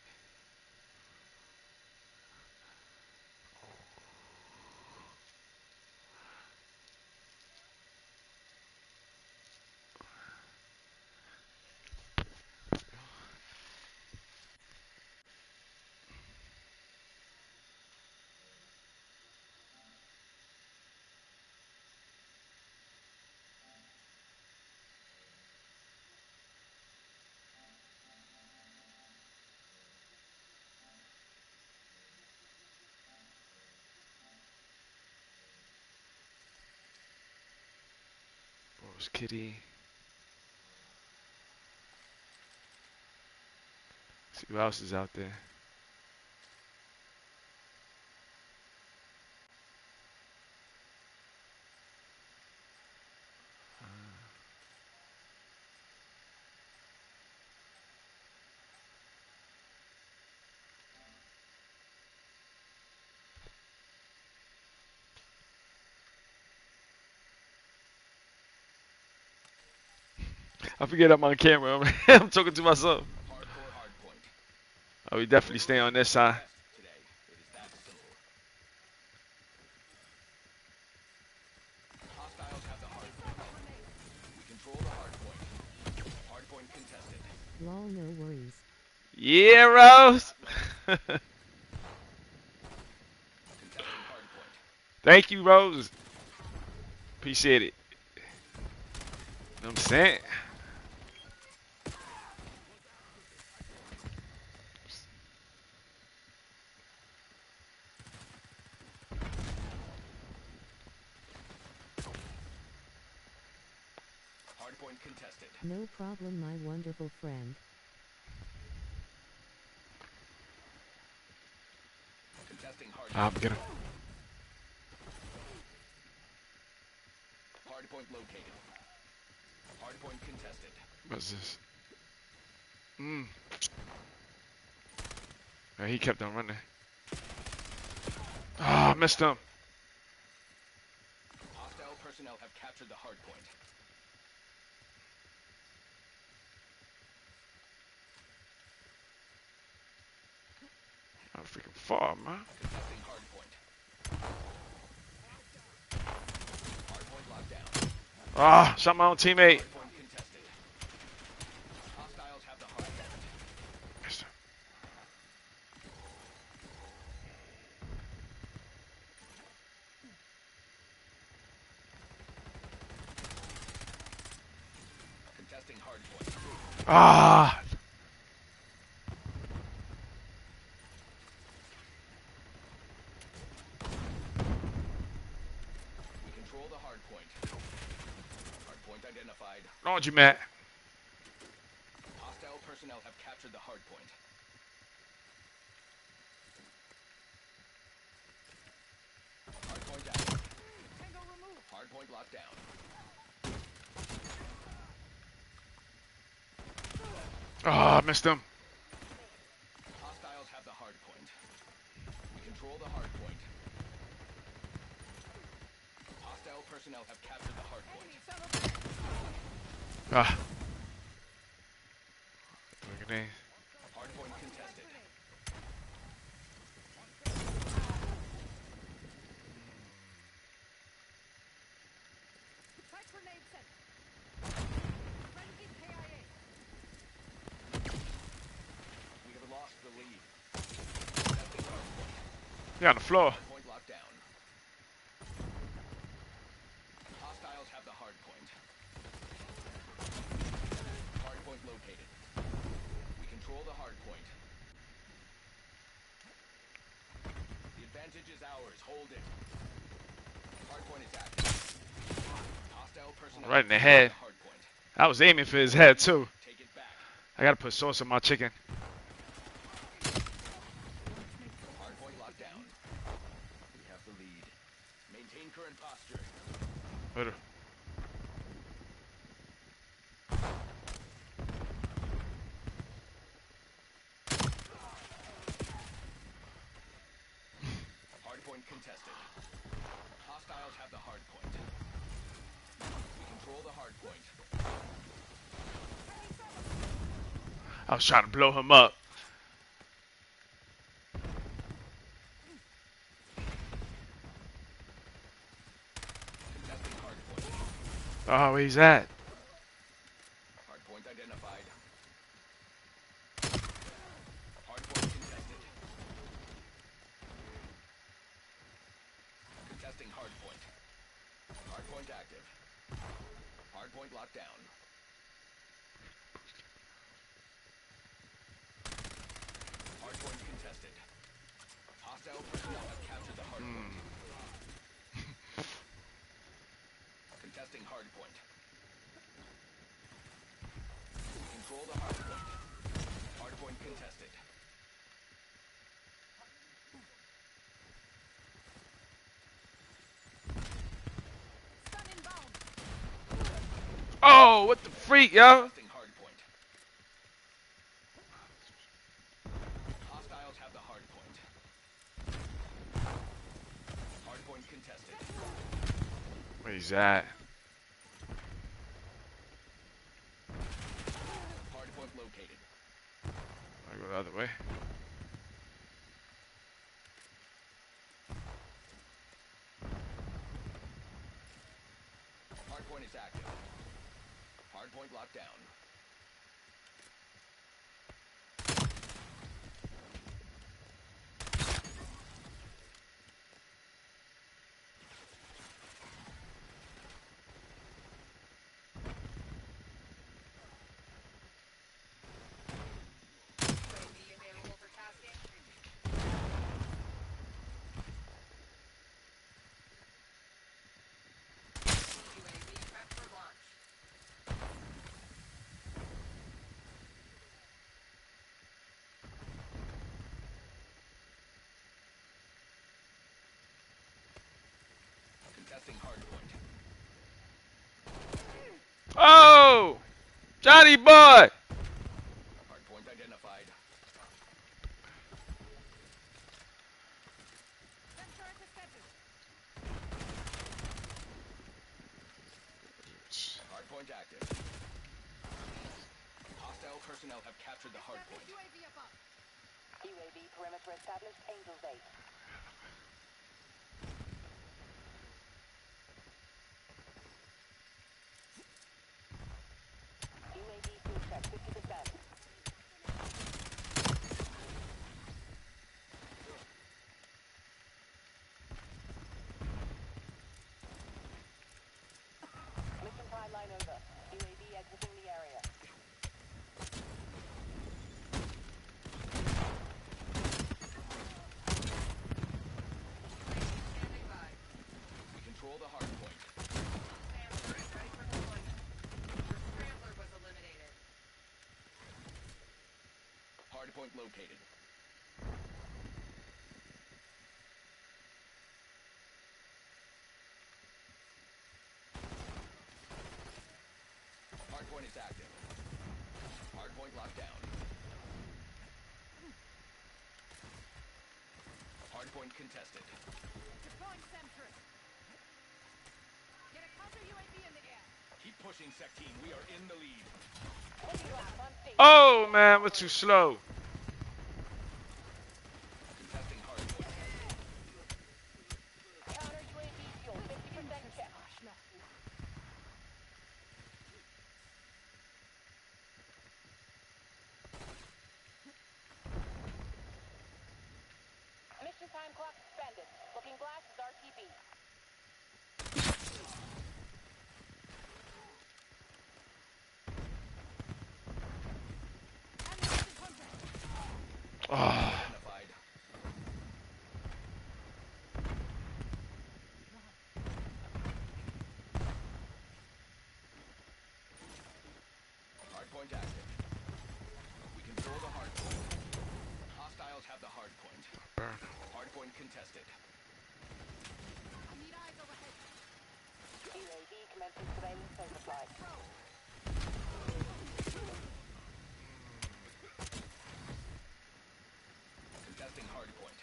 Who's Kitty? See who else is out there. I forget I'm on camera. I'm talking to myself. Hardcore hardpoint. Oh, we definitely stay on this side. Today, it is that simple. Hostiles have the hardpoint. We control the hardpoint. Hardpoint contested. Lol, no worries. Yeah, Rose. Contesting hardpoint. Thank you, Rose. Appreciate it. You know what I'm saying? Hardpoint contested. No problem, my wonderful friend. Contesting I'm hardpoint. gonna. Hardpoint located. Hardpoint contested. What's this? Oh, he kept on running. Ah, oh, missed him. Hostile personnel have captured the hardpoint. I'm freaking far, man. Contesting hardpoint. Hardpoint locked down. Ah, shot my own teammate. Hardpoint contested. Hostiles have the hardpoint. Missed him. Contesting hardpoint. Ah. We control the hardpoint. Hardpoint identified. Laundry mat. Hostile personnel have captured the hardpoint. Hardpoint active. Tango removed. Hardpoint locked down. Ah, missed him. Hostiles have the hardpoint. We control the hardpoint. Hostile personnel have captured the hardpoint. Enemy center. Ah. Grenade. Hardpoint contested. Site grenade sent. Friendly KIA. We have lost the lead. Contesting hardpoint. Yeah, on the floor. Hardpoint locked down. Hostiles have the hardpoint. Hardpoint located. We control the hardpoint. The advantage is ours. Hold it. Hardpoint is active. Hostile personnel Right in the have head. the hardpoint. I was aiming for his head too. Take it back. I gotta put sauce on my chicken. Hardpoint locked down. We have the lead. Maintain current posture. Wait. Hardpoint contested. Hostiles have the hardpoint. We control the hardpoint. I was trying to blow him up. Contesting hardpoint. Oh, where he's at? Hardpoint identified. Hardpoint contested. Contesting hardpoint. Hardpoint active. Hardpoint locked down. Hardpoint contested. Hostile personnel have captured the hardpoint. Contesting hardpoint. control the hard point. Hard point contested. Stun inbound. Oh, what the freak, yo? Contesting hard point. Hostiles have the hard point. Hard point contested. Where he's at? Hard point located. I go the other way. Hard point is active. Hard point locked down. Contesting hard point. Oh! Johnny boy! Hard point identified. Sensor intercepted. Hard point active. Hostile personnel have captured the hard point. UAV above. UAV perimeter established. Angels 8. UAV fuel check 50%. Mission timeline over. UAV exiting the area. We control the hard point. Hard point located. Hard point is active. Hard point locked down. Hard point contested. Deploying sentry. Get a counter UAV in the air. Keep pushing, Sec-Team. We are in the lead. Oh, man, we're too slow. Contesting hard point. Counter UAV fuel 50% check. Mission time clock suspended. Looking glass is RTB. Oh. Identified. Hard point active. We control the hard point. Hostiles have the hard point. Hard point contested. I need eyes overhead. UAV commencing surveillance overflight. Contesting hard point.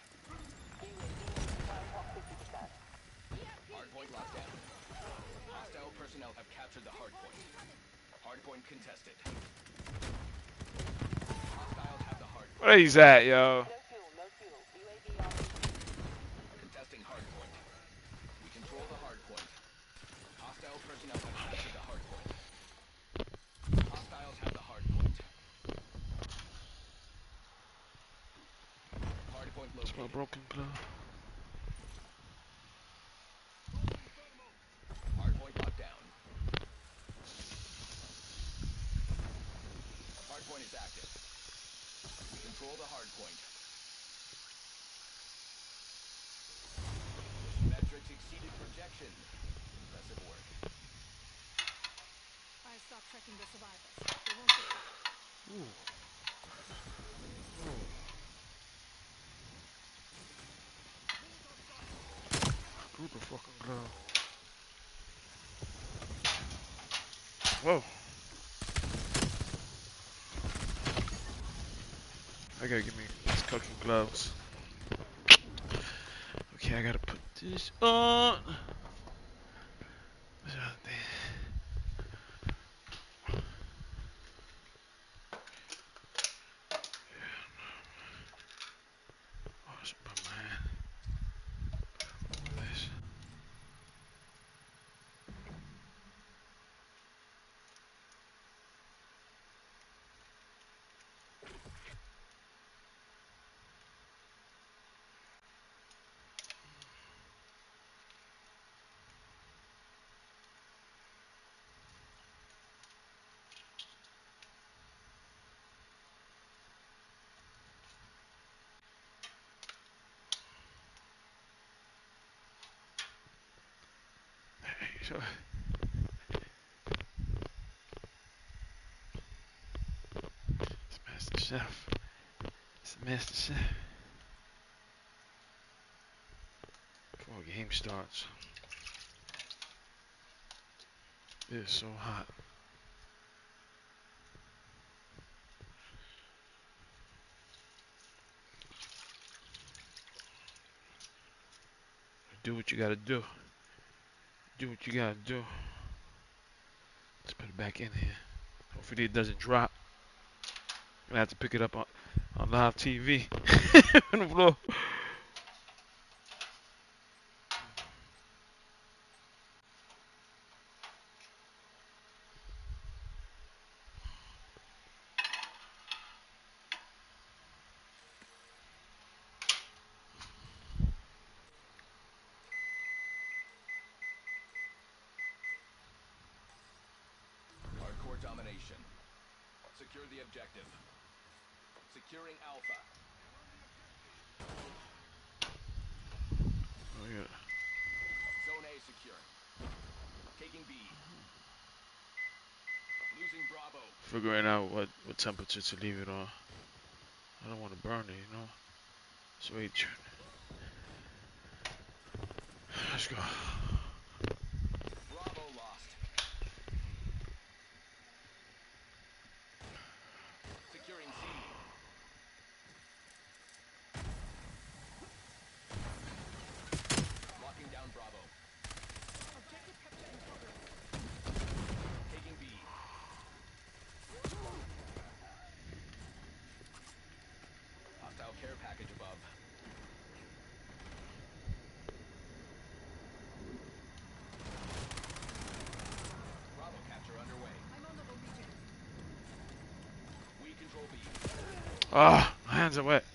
UAV time clock 50%. Hard point locked down. Hostile personnel have captured the hard point. Hard point contested. Hostiles have the hard point. Where he's at, yo? No fuel, no fuel. UAV on. Contesting hard point. We control the hard point. Hostile personnel have captured the hard point. Hostiles have the hard point. Hard point It's my located. broken glove. Hard point locked down. Hard point is active. We control the hard point. Metrics exceeded projection. Impressive work. I stopped tracking the survivors. They won't survive. Ooh. Screw the fucking glove. Whoa. I gotta give me these cooking gloves. Okay, I gotta put this on. What's out there? Oh, it's by my hand. Over this. Hey, so it's Master Chef. It's the Master Chef. Before the game starts. It is so hot. Do what you gotta do. Do what you gotta do. Let's put it back in here. Hopefully it doesn't drop. I'm gonna have to pick it up on live TV. On the floor. Hardcore domination. Secure the objective. Securing Alpha. Oh yeah. Zone A secure. Taking B. Losing Bravo. Figuring out what temperature to leave it on. I don't want to burn it, you know. So wait. Let's go. Bravo lost. Securing C. Locking down Bravo. Objective capture in progress. Taking B. Hostile care package above. Bravo capture underway. I'm on the low region. We control B. Ah, my hands are wet.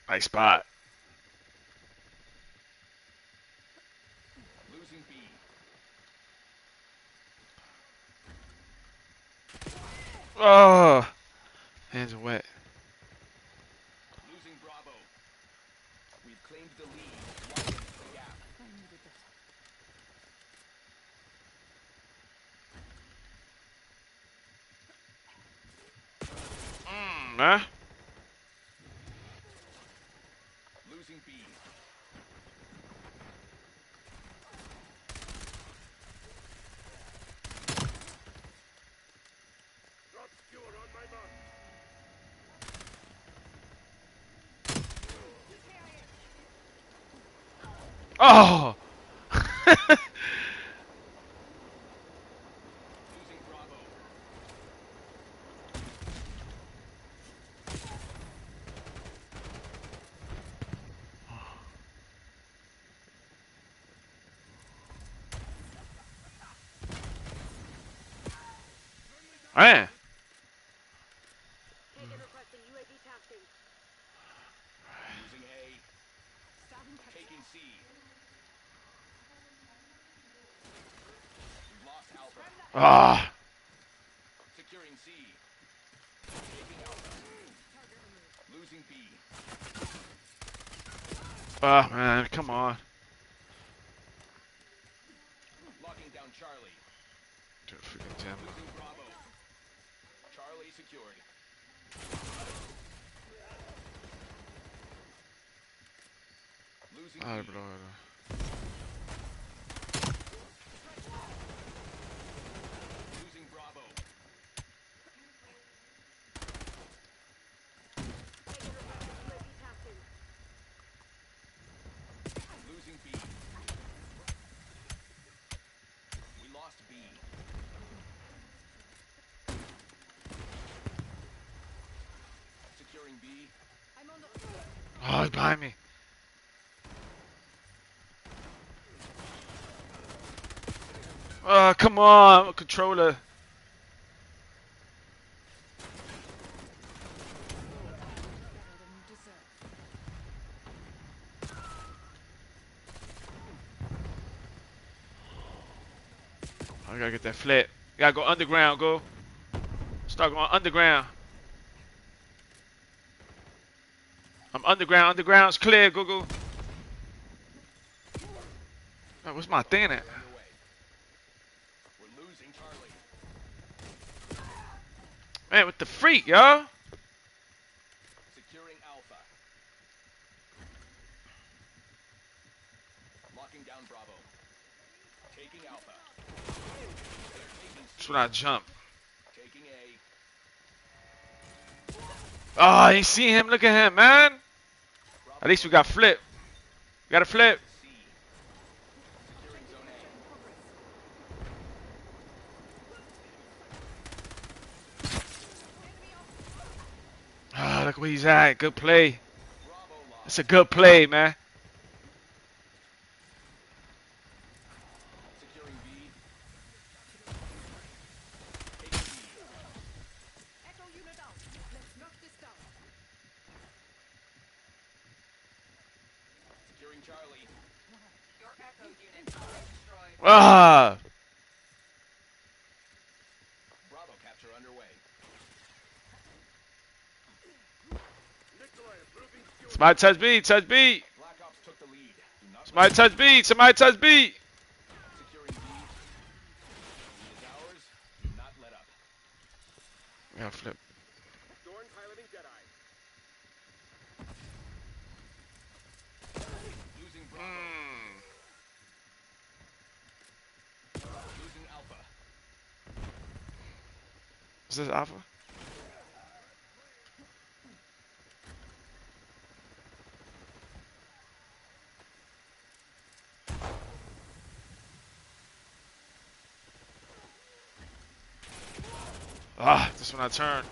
Nice spot. Losing B. Oh, hands are wet. Losing Bravo. We've claimed the lead. Widening the gap. I needed that. Nah. Losing B. Drop skewer on my mark. Oh. Losing Bravo. Man. Taken requesting UAV tasking. Losing A. Starting capture. Taking C. We've lost Alpha. Ah. Securing C. Taking Alpha. Losing B. Oh man, come on. Locking down Charlie. Dude, freaking damn. Losing Bravo. Charlie secured. Losing Ay, B. bro. Losing Bravo. Losing B. We lost B. Securing B. I'm on the. Oh, he's behind me. Oh, come on. I'm a controller. I gotta get that flip. Gotta go underground, go. Start going underground. I'm underground. Underground's clear, Google. Oh, what's my thing at? We're losing Charlie. Man, what the freak, yo? Securing Alpha. Locking down Bravo. Taking Alpha. They're taking C. That's when I jump. Taking A. Oh, I ain't see him. Look at him, man. At least we got flip. We got a flip. C. Securing Zone A. Ah, look where he's at. Good play. Bravo lost. That's a good play, man. Securing B. Taking B. Echo unit out. Let's knock this down. Securing Charlie. Your Echo unit destroyed. Ah. Bravo capture underway. Somebody touch B. Touch B. Black Ops took the lead. Do not Somebody touch B. Somebody touch B. Securing B. Lead is ours. Do not let up. Yeah, flip. Dorn piloting Jedi. Losing Bravo. Losing Alpha. Is this Alpha? Ah, this when I turn.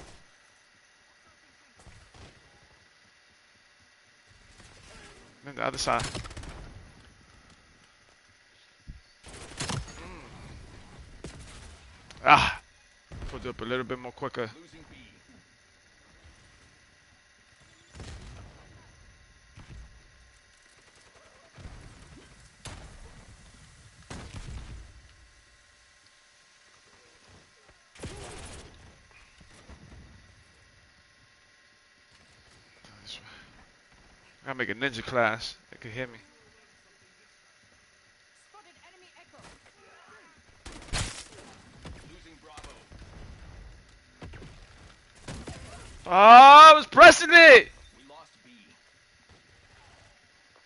Then the other side. Ah, put it up a little bit more quicker. Losing B. I gotta make a ninja class that could hit me. Spotted enemy Echo. Losing Bravo. Oh, I was pressing it. We lost B.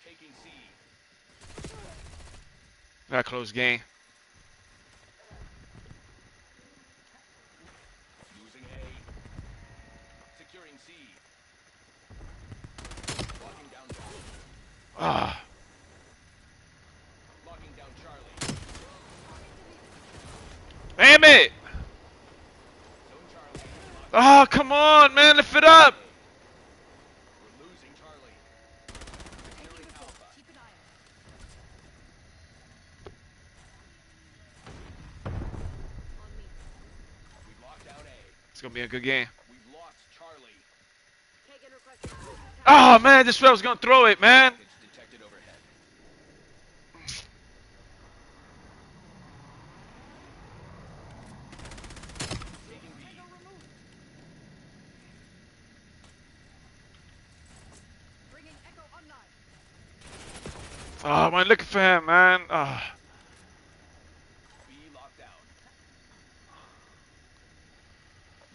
Taking C. Got a close game. Losing A. Securing C. Locking down Bravo. Ah. Locking down Charlie. Damn it. Zone Charlie. Oh, come on, man. Lift it up. We're losing Charlie. Securing Alpha. Keep an eye on me. We've locked down A. It's gonna be a good game. We've lost Charlie. Kagan requesting. Oh, man. This way I was gonna throw it, man. It's detected overhead. Oh, I'm looking for him, man. Oh. B locked down.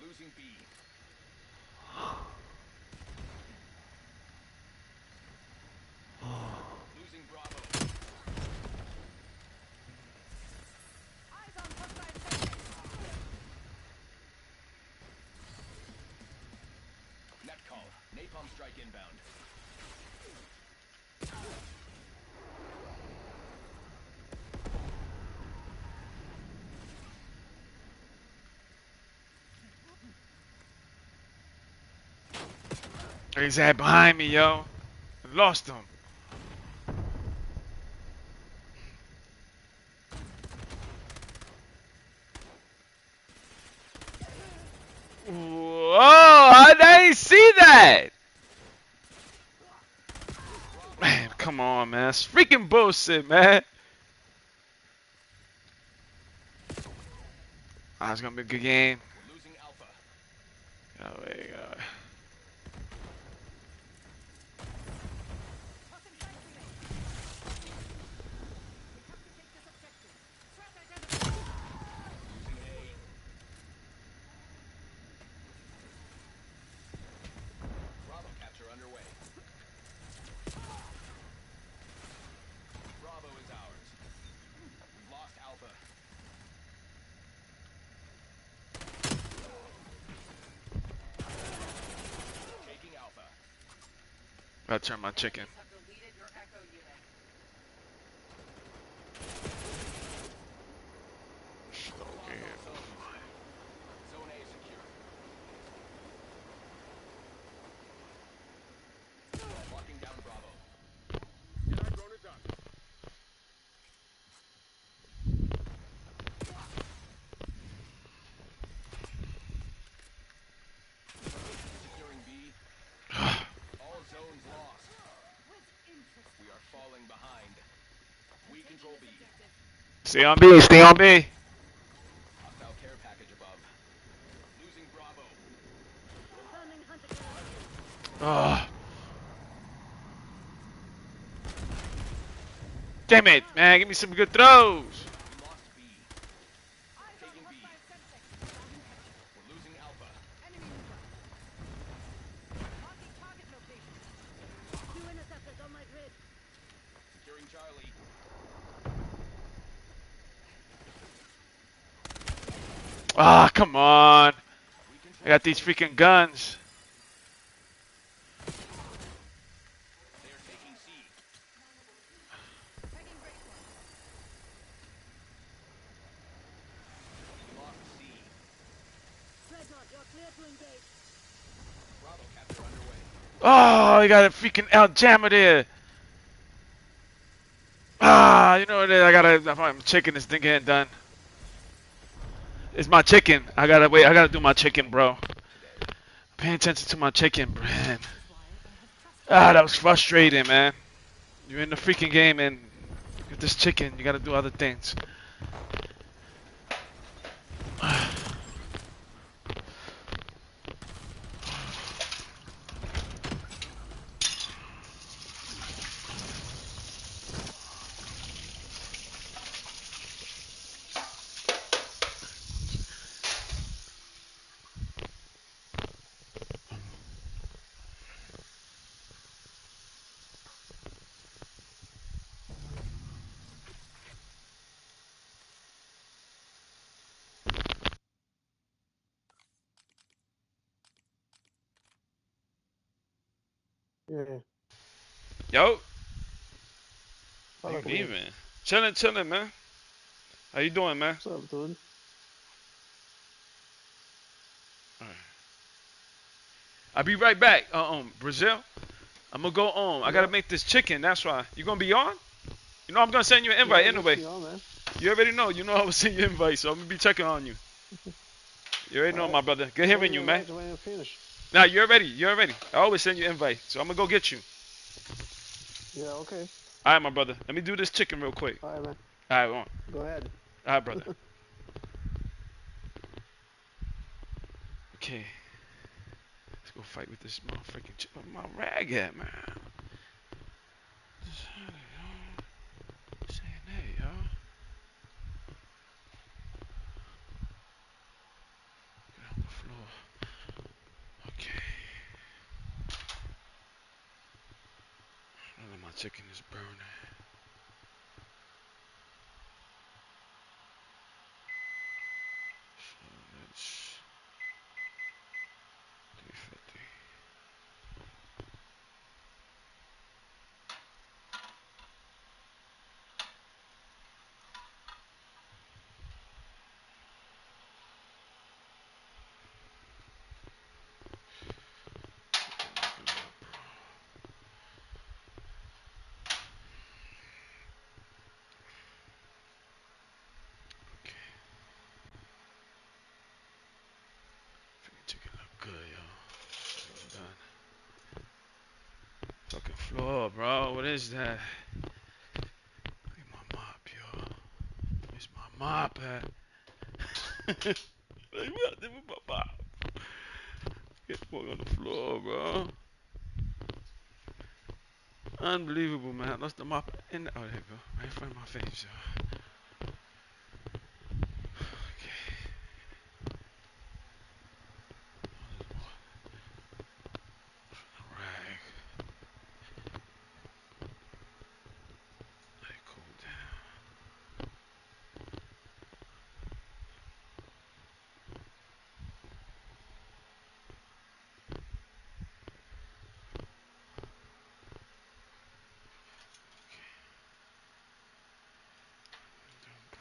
Losing B. Losing Bravo. Eyes on hostile sentry. Net call. Napalm strike inbound. He's at behind me, yo. Lost him. Whoa, I didn't see that. Man, come on, man. It's freaking bullshit, man. Oh, it's gonna be a good game. We're losing Alpha. Oh, there you go. Tossing fire grenade. We have to take this objective. Threat identified. Losing A. Bravo capture underway. Bravo is ours. We've lost Alpha. Taking Alpha. Gotta turn my chicken. Have deleted your echo unit. Zone A secure. Locking down Bravo. Sky drone is up. Securing B. All zones lost. With interest. We are falling behind. We control B. Stay on B, stay on B. Hostile care package above. Losing Bravo. Confirming hunter killer. Oh. Damn it, man. Give me some good throws. We lost B. Eyes on Taking B. hostile sentry. We're losing Alpha. Enemy mover. Marking target location. Two interceptors on my grid. Securing Charlie. Ah, come on. We I control got these freaking guns. They are taking C. Taking break point. We lost C. Dreadnought, you're clear to engage. Bravo capture underway. Oh, you got a freaking El Jammer there. Ah, you know what it is? I'm chicken this thing getting done. It's my chicken. I gotta wait. I gotta do my chicken, bro. Paying attention to my chicken, man. Ah, that was frustrating, man. You're in the freaking game and with this chicken, you gotta do other things. Yeah. Yo, Fala ain't comigo. leaving. Chilling, man. How you doing, man? What's up, dude? Alright. I'll be right back. Brazil. I'm gonna go on. I gotta make this chicken. That's why. You gonna be on? You know I'm gonna send you an invite Yeah, anyway. just be on, man. You already know. You know I will send you an invite, so I'm gonna be checking on you. You already know, my brother. Good hearing you, man. When you finish. Nah, you're ready. You're ready. I always send you an invite, so I'm gonna go get you. Yeah, okay. All right, my brother. Let me do this chicken real quick. All right, man. All right, on. Go ahead. All right, brother. Okay. Let's go fight with this motherfucking chicken. Where my rag at, man? chicken is burning. So let's 350. Chicken look good, yo. Done. Fucking floor, bro. What is that? Look at my mop, yo. Where's my mop at? Like, what with my mop? Get the fuck on the floor, bro. Unbelievable, man. I lost the mop in the. Oh, there you go. Right in front of my face, yo. Okay. Rag. Let it cool down.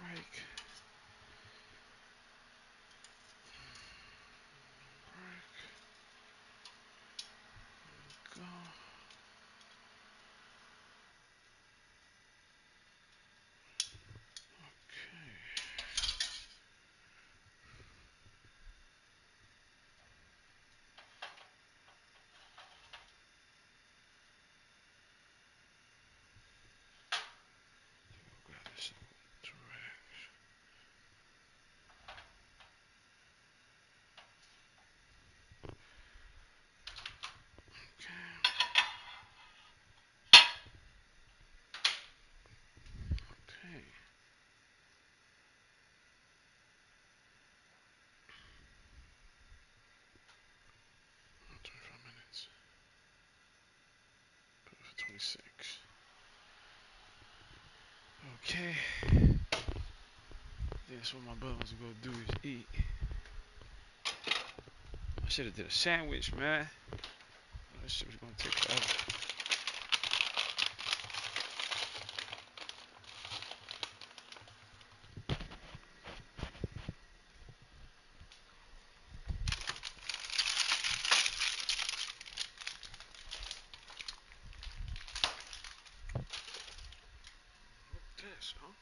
Break. Break. Go. Okay. Grab this drag. Okay. Okay. 25 minutes. Put it for 26. Okay. That's what my brother wants to go do is eat. I should have did a sandwich, man. This shit was gonna take forever. This, huh?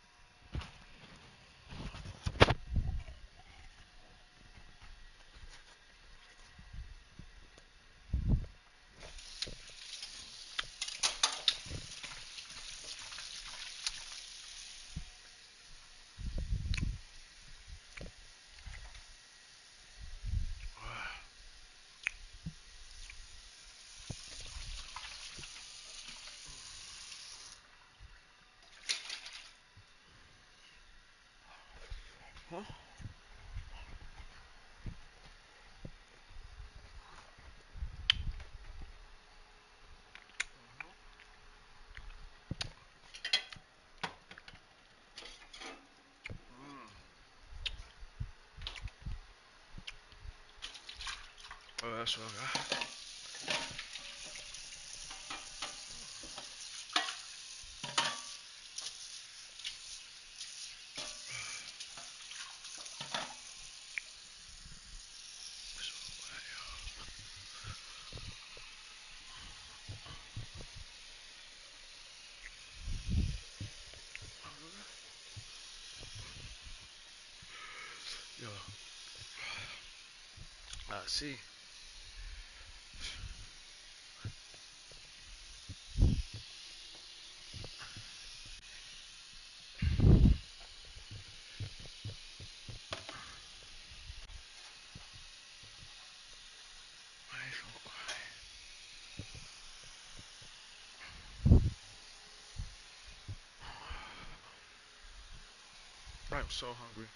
Huh? Oh, that's what I got. Yo. I see. I am so hungry.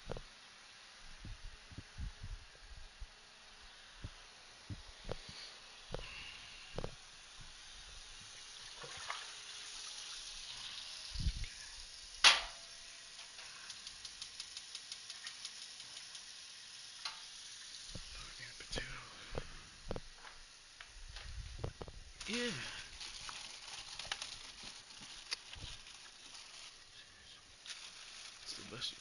Yeah. It's the best.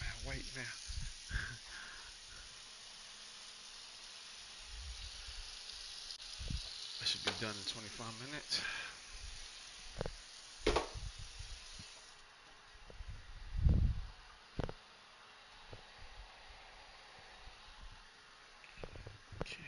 Man, wait now. I should be done in 25 minutes. Okay.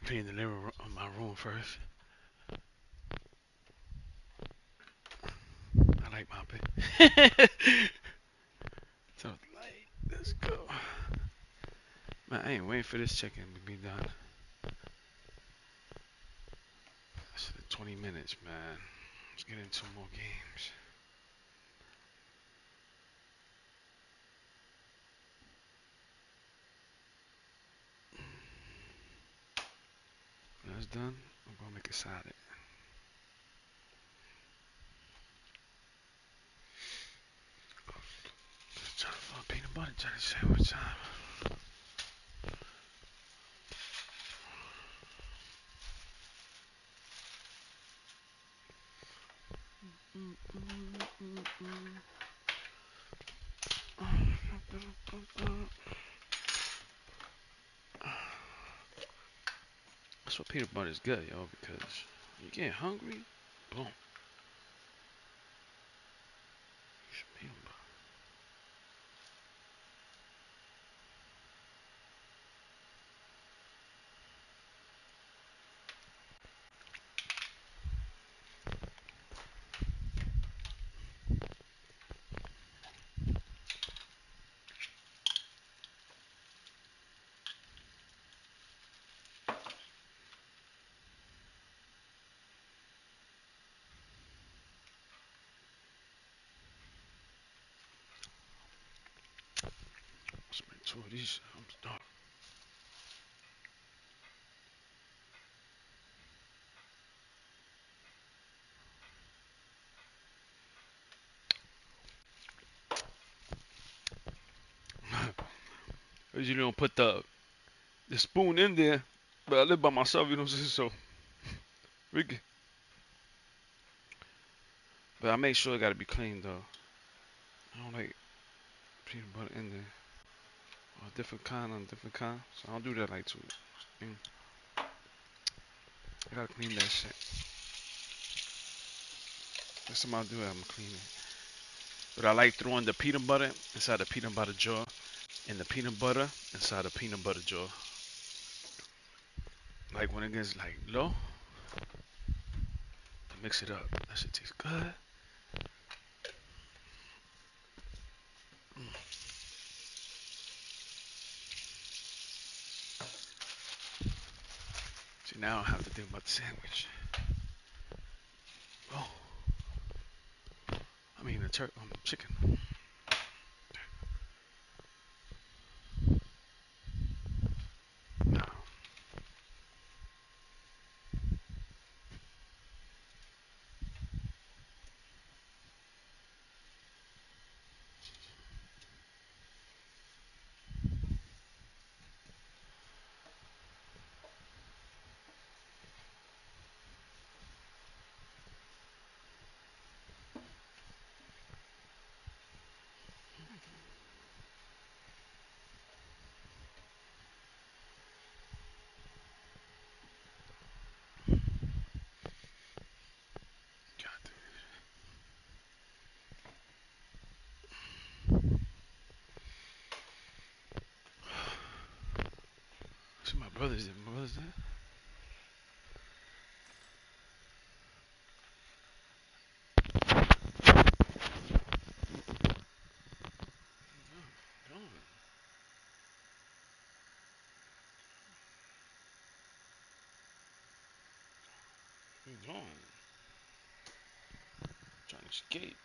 Clean the living room, my room first. I like mopping. So, like, let's go. Man, I ain't waiting for this check-in to be done. That's 20 minutes, man. Let's get into more games. When that's done, I'm gonna make a salad. Trying to find peanut butter jelly sandwich time. That's what peanut butter is good, yo, because you get hungry, boom. Some peanut butter. Let's make two of these. I'm starving. I usually don't put the spoon in there, but I live by myself, you know what I'm saying? So we can But I make sure it gotta be clean though. I don't like peanut butter in there. Or different kind on different kind. So I don't do that like too. I gotta clean that shit. Next time I do it, I'm gonna clean it. But I like throwing the peanut butter inside the peanut butter jar and the peanut butter inside the peanut butter jar. Like when it gets like low, to mix it up. That shit tastes good. See, now I have to think about the sandwich. Oh, I mean the chicken. No. God, see my brother's there. My brother's there. What you doing? Trying to escape.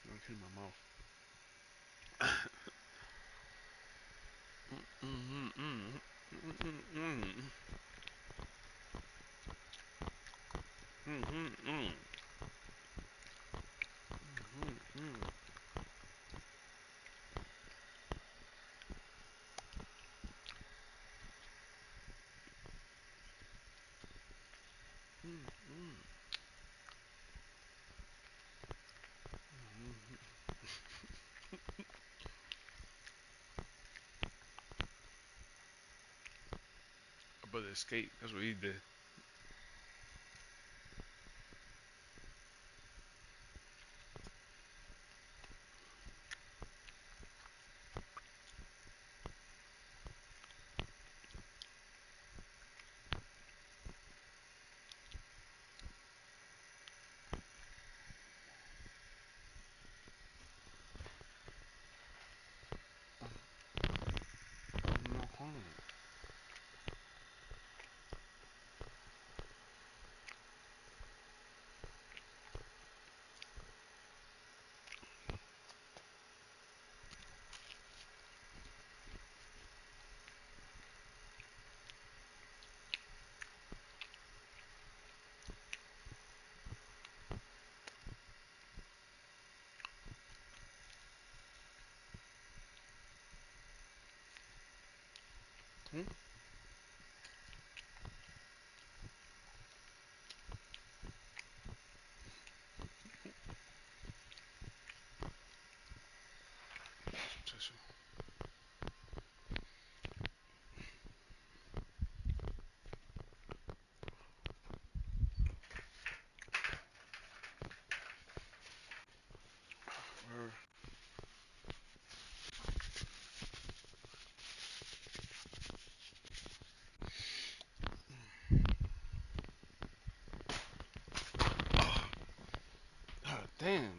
I'm kidding my mouth. My brother escaped. That's what he did.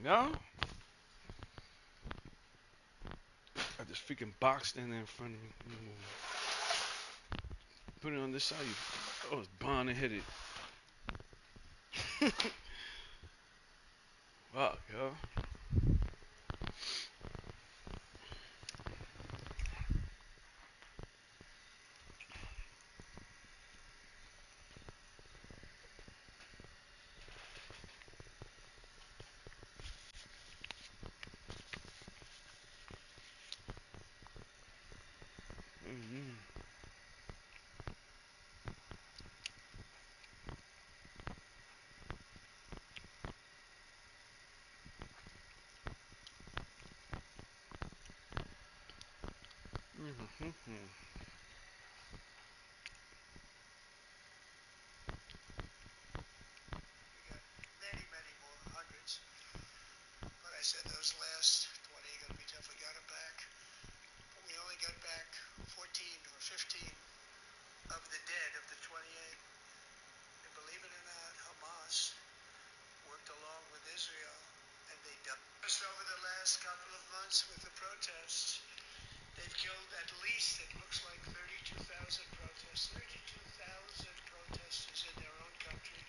yo. I just freaking boxed in there in front of me. Put it on this side. I was bound to hit it. Fuck, yo. Mm-hmm. Mm-hmm. Many, many more hundreds. But I said those last 20 are going to be tough. We got them back. But we only got back 14 or 15 of the dead of the 28. And believe it or not, Hamas worked along with Israel, and they done just over the last couple of months with the protests. They've killed at least, it looks like 32,000 protests. 32,000 protesters in their own country.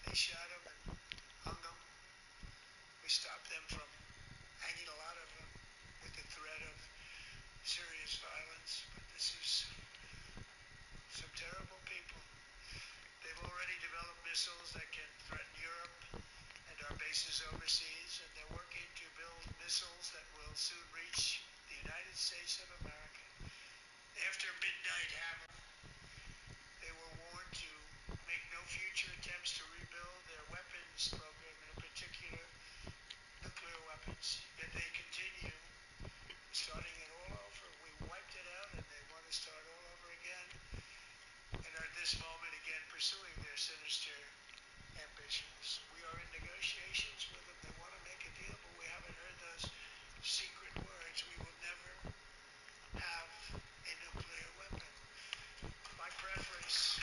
They shot them and hung them. We stopped them from hanging a lot of them with the threat of serious violence. But this is some terrible people. They've already developed missiles that can threaten Europe and our bases overseas, and they're working to build missiles that will soon reach the United States of America. After midnight hammer, they were warned to make no future attempts to rebuild their weapons program, and in particular nuclear weapons. Yet they continue starting it all over. We wiped it out and they want to start all over again, and are at this moment again pursuing their sinister ambitions. We are in negotiations with them. They want to make a deal, but we haven't heard those secret words. We will never have a nuclear weapon. My preference.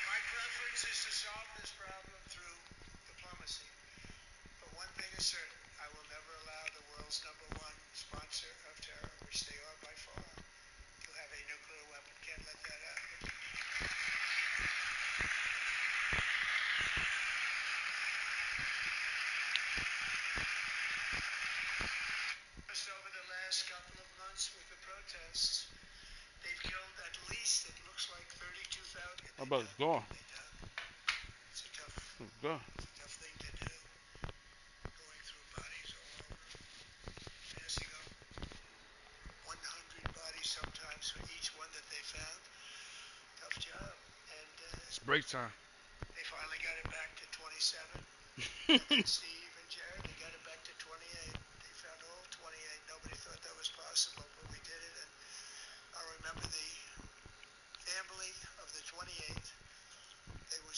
My preference is to solve this problem through diplomacy. But one thing is certain, I will never allow the world's #1 sponsor of terror, which they are by far, to have a nuclear weapon. Can't let that happen. Just over the last couple of months with the protests, they've killed at least, it looks like 32,000. How about it's gone? It's a tough, Go. it's a tough thing to do. Going through bodies all over, passing them 100 bodies sometimes for each one that they found. Tough job. And It's break time. they finally got it back to 27. And then Steve and Jared, they got it back to 28. They found all 28. Nobody thought that was possible, but we did it. And I remember the family of the 28th. They were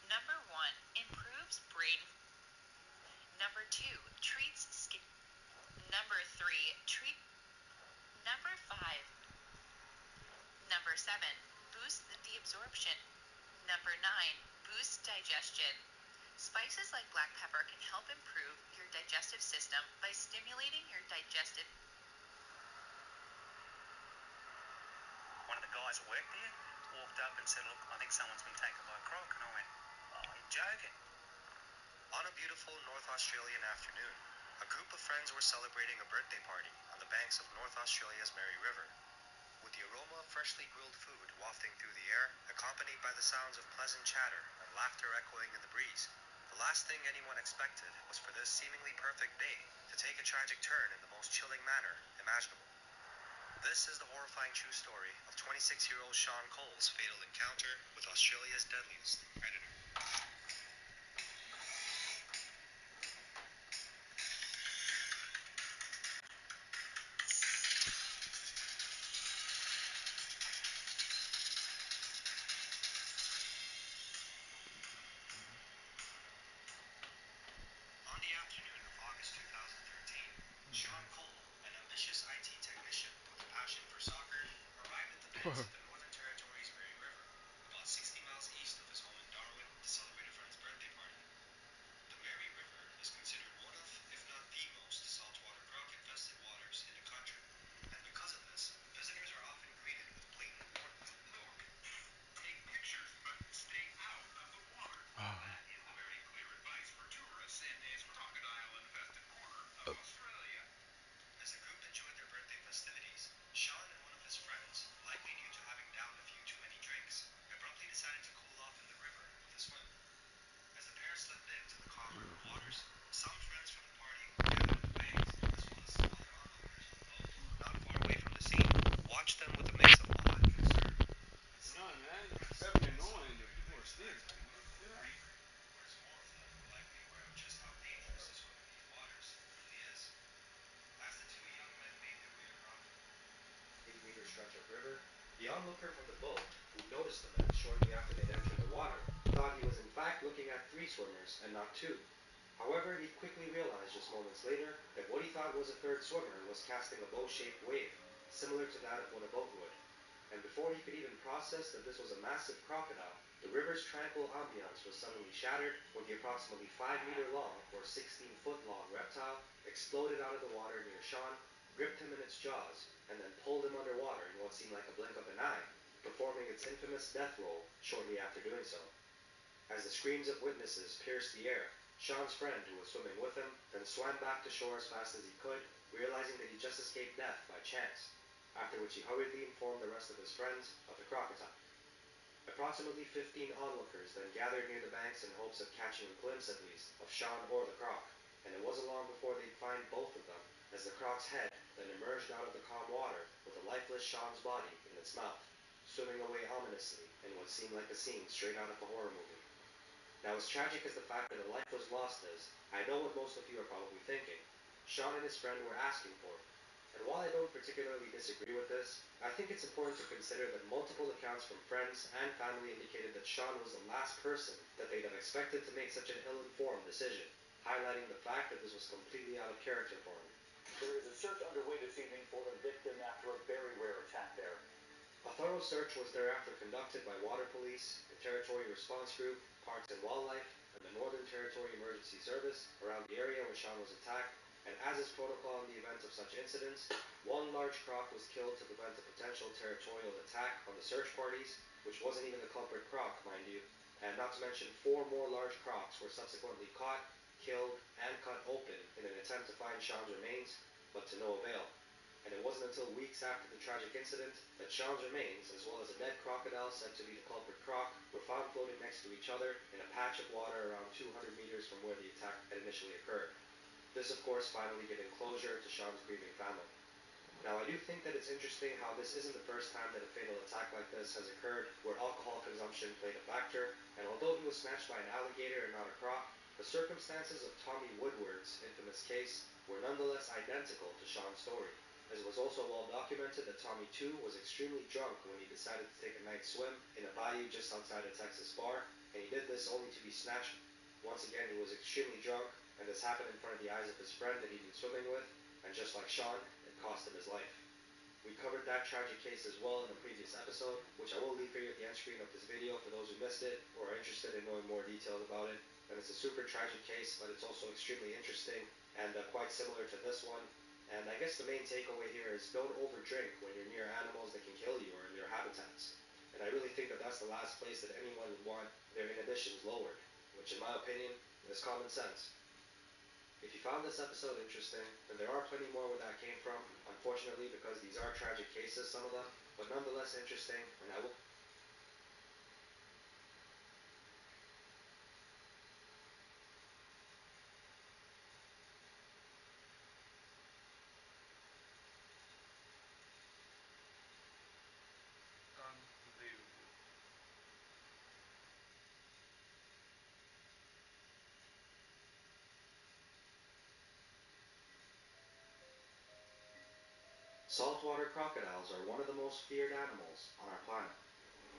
Number 1, improves brain. Number 2, treats skin. Number 3, treat. Number 5. Number 7, boosts the absorption. Number 9, boosts digestion. Spices like black pepper can help improve your digestive system by stimulating your digestive. One of the guys that worked there walked up and said, "Look, I think someone's been taken by a croc." And I went, "Oh, you're joking." On a beautiful North Australian afternoon, a group of friends were celebrating a birthday party on the banks of North Australia's Mary River. With the aroma freshly grilled food wafting through the air, accompanied by the sounds of pleasant chatter and laughter echoing in the breeze. The last thing anyone expected was for this seemingly perfect day to take a tragic turn in the most chilling manner imaginable. This is the horrifying true story of 26-year-old Sean Cole's fatal encounter with Australia's deadliest predator. On the afternoon of August 2013, Sean Cole, an ambitious IT technician with a passion for soccer, arrived at the banks of the Northern Territory's Mary River, about 60 miles east of his home in Darwin, to celebrate a friend's birthday party. The Mary River is considered one of, if not the most, saltwater croc-infested waters in the country, and because of this, visitors are often greeted with blatant warnings. Look, take pictures, but stay out of the water. That is the very clear advice for tourists in this crocodile-infested corner of Australia. As the group enjoyed their birthday festivities, Sean and one of his friends, likely due to having downed a few too many drinks, abruptly decided to cool off in the river with a swim. As the pair slipped into the calm river waters, some friends from the party who gathered at the banks, as well as some other onlookers who lived not far away from the scene, watched them with a mix of awe and concern. No, man, it's definitely annoying that people are sneaking. Whereas more of them were likely aware of just how dangerous to swim in these waters really is. As the two young men made their way around the 80-meter stretch of river, the onlooker from the boat, who noticed the men shortly after they'd entered the water, thought he was in fact looking at 3 swimmers and not 2. However, he quickly realized just moments later that what he thought was a 3rd swimmer was casting a bow-shaped wave, similar to that of what a boat would. And before he could even process that this was a massive crocodile, the river's tranquil ambiance was suddenly shattered when the approximately 5-meter long or 16-foot long reptile exploded out of the water near Sean, gripped him in its jaws, and then pulled him underwater in what seemed like a blink of an eye, performing its infamous death roll shortly after doing so. As the screams of witnesses pierced the air, Sean's friend, who was swimming with him, then swam back to shore as fast as he could, realizing that he just escaped death by chance, after which he hurriedly informed the rest of his friends of the crocodile. Approximately 15 onlookers then gathered near the banks in hopes of catching a glimpse, at least, of Sean or the croc, and it wasn't long before they'd find both of them, as the croc's head then emerged out of the calm water with the lifeless Sean's body in its mouth, swimming away ominously in what seemed like a scene straight out of a horror movie. Now, as tragic as the fact that a life was lost is, I know what most of you are probably thinking. Sean and his friend were asking for it. And while I don't particularly disagree with this, I think it's important to consider that multiple accounts from friends and family indicated that Sean was the last person that they'd have expected to make such an ill-informed decision, highlighting the fact that this was completely out of character for him. There is a search underway this evening for a victim after a very rare attack there. A thorough search was thereafter conducted by Water Police, the Territory Response Group, Parks and Wildlife, and the Northern Territory Emergency Service around the area where Sean was attacked, and as is protocol in the event of such incidents, one large croc was killed to prevent a potential territorial attack on the search parties, which wasn't even the culprit croc, mind you, and not to mention 4 more large crocs were subsequently caught, killed, and cut open in an attempt to find Sean's remains, but to no avail. And it wasn't until weeks after the tragic incident that Sean's remains, as well as a dead crocodile said to be the culprit croc, were found floating next to each other in a patch of water around 200 meters from where the attack had initially occurred. This, of course, finally giving closure to Sean's grieving family. Now, I do think that it's interesting how this isn't the first time that a fatal attack like this has occurred where alcohol consumption played a factor, and although he was snatched by an alligator and not a croc, the circumstances of Tommy Woodward's infamous case were nonetheless identical to Sean's story, as it was also well documented that Tommy too was extremely drunk when he decided to take a night swim in a bayou just outside a Texas bar, and he did this only to be snatched. Once again, he was extremely drunk, and this happened in front of the eyes of his friend that he'd been swimming with, and just like Sean, it cost him his life. We covered that tragic case as well in the previous episode, which I will leave for you at the end screen of this video for those who missed it or are interested in knowing more details about it. And it's a super tragic case, but it's also extremely interesting and quite similar to this one. And I guess the main takeaway here is don't overdrink when you're near animals that can kill you or in their habitats. And I really think that that's the last place that anyone would want their inhibitions lowered, which in my opinion is common sense. If you found this episode interesting, then there are plenty more where that came from, unfortunately, because these are tragic cases, some of them, but nonetheless interesting, and I will Saltwater crocodiles are one of the most feared animals on our planet.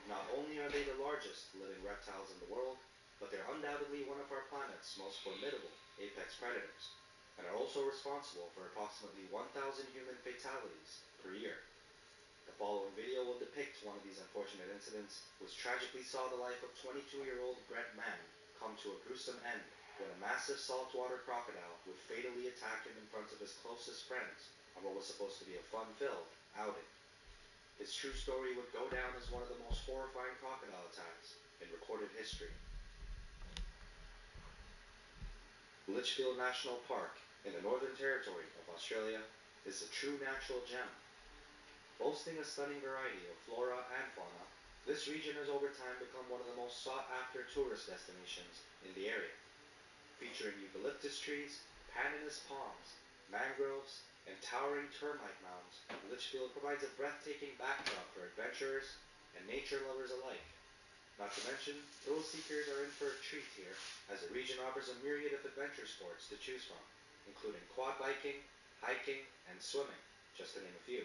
Not only are they the largest living reptiles in the world, but they're undoubtedly one of our planet's most formidable apex predators, and are also responsible for approximately 1,000 human fatalities per year. The following video will depict one of these unfortunate incidents, which tragically saw the life of 22-year-old Brett Mann come to a gruesome end when a massive saltwater crocodile would fatally attack him in front of his closest friends on what was supposed to be a fun-filled outing. His true story would go down as one of the most horrifying crocodile attacks in recorded history. Litchfield National Park in the Northern Territory of Australia is a true natural gem. Boasting a stunning variety of flora and fauna, this region has over time become one of the most sought-after tourist destinations in the area. Featuring eucalyptus trees, pandanus palms, mangroves, and towering termite mounds, Litchfield provides a breathtaking backdrop for adventurers and nature lovers alike. Not to mention, thrill seekers are in for a treat here, as the region offers a myriad of adventure sports to choose from, including quad biking, hiking, and swimming, just to name a few.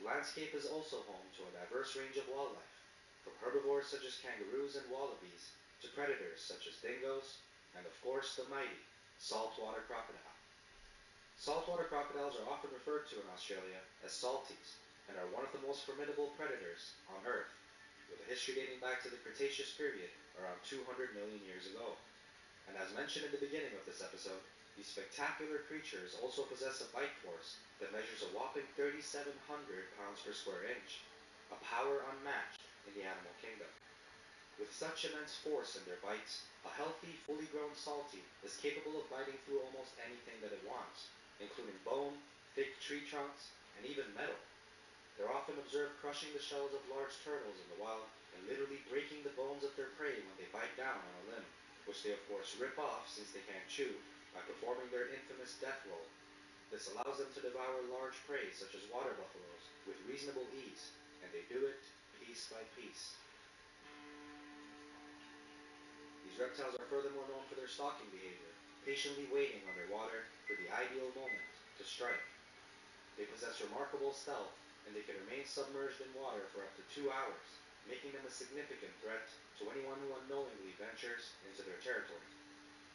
The landscape is also home to a diverse range of wildlife, from herbivores such as kangaroos and wallabies to predators such as dingoes, and of course the mighty saltwater crocodile. Saltwater crocodiles are often referred to in Australia as salties, and are one of the most formidable predators on Earth, with a history dating back to the Cretaceous period around 200 million years ago. And as mentioned in the beginning of this episode, these spectacular creatures also possess a bite force that measures a whopping 3,700 pounds per square inch, a power unmatched in the animal kingdom. With such immense force in their bites, a healthy, fully grown salty is capable of biting through almost anything that it wants, including bone, thick tree trunks, and even metal. They're often observed crushing the shells of large turtles in the wild and literally breaking the bones of their prey when they bite down on a limb, which they of course rip off since they can't chew, by performing their infamous death roll. This allows them to devour large prey such as water buffaloes with reasonable ease, and they do it piece by piece. These reptiles are furthermore known for their stalking behavior, patiently waiting underwater for the ideal moment to strike. They possess remarkable stealth, and they can remain submerged in water for up to 2 hours, making them a significant threat to anyone who unknowingly ventures into their territory.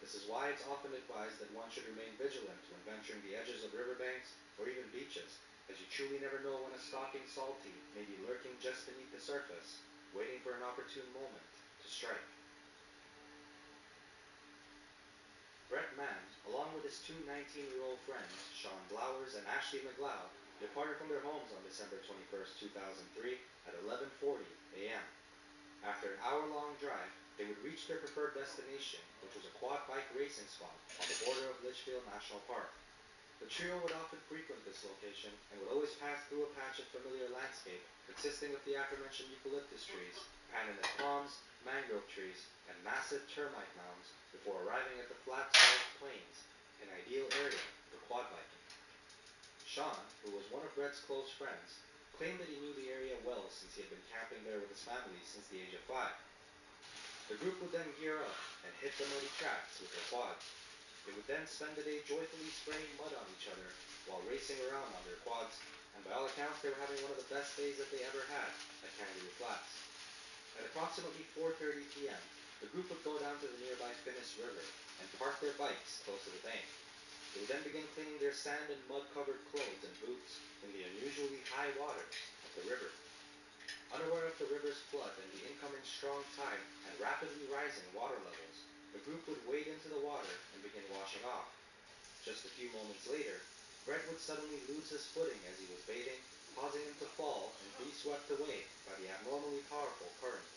This is why it's often advised that one should remain vigilant when venturing the edges of riverbanks or even beaches, as you truly never know when a stalking salty may be lurking just beneath the surface, waiting for an opportune moment to strike. Brett Mann, along with his two 19-year-old friends, Sean Blowers and Ashley McLeod, departed from their homes on December 21st, 2003 at 11:40 a.m. After an hour-long drive, they would reach their preferred destination, which was a quad bike racing spot on the border of Litchfield National Park. The trio would often frequent this location and would always pass through a patch of familiar landscape consisting of the aforementioned eucalyptus trees, pandanus palms, mangrove trees, and massive termite mounds before arriving at the flat-salt plains, an ideal area for quad biking. Sean, who was one of Brett's close friends, claimed that he knew the area well since he had been camping there with his family since the age of 5. The group would then gear up and hit the muddy tracks with their quads. They would then spend the day joyfully spraying mud on each other while racing around on their quads, and by all accounts they were having one of the best days that they ever had at Kangaroo Flats. At approximately 4:30 p.m., the group would go down to the nearby Finnis River and park their bikes close to the bank. They would then begin cleaning their sand and mud-covered clothes and boots in the unusually high waters of the river. Unaware of the river's flood and the incoming strong tide and rapidly rising water levels, the group would wade into the water and begin washing off. Just a few moments later, Brett would suddenly lose his footing as he was bathing, causing him to fall and be swept away by the abnormally powerful current.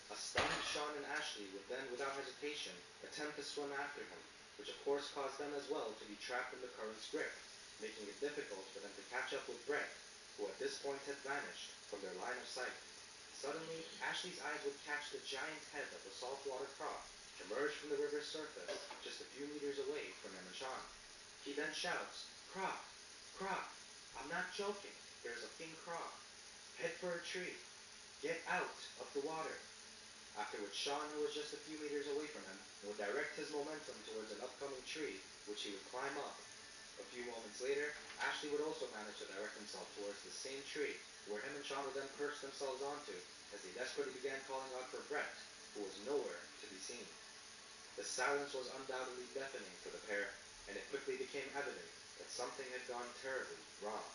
A stunned Sean and Ashley would then, without hesitation, attempt to swim after him. which of course caused them as well to be trapped in the current's grip, making it difficult for them to catch up with Brett, who at this point had vanished from their line of sight. Suddenly, Ashley's eyes would catch the giant head of a saltwater croc emerge from the river's surface just a few meters away from him and Sean. He then shouts, "Croc! Croc! I'm not joking. There's a king croc. Head for a tree. Get out of the water." After which Sean, who was just a few meters away from him, would direct his momentum towards an upcoming tree, which he would climb up. A few moments later, Ashley would also manage to direct himself towards the same tree, where him and Sean would then perch themselves onto, as they desperately began calling out for Brett, who was nowhere to be seen. The silence was undoubtedly deafening for the pair, and it quickly became evident that something had gone terribly wrong.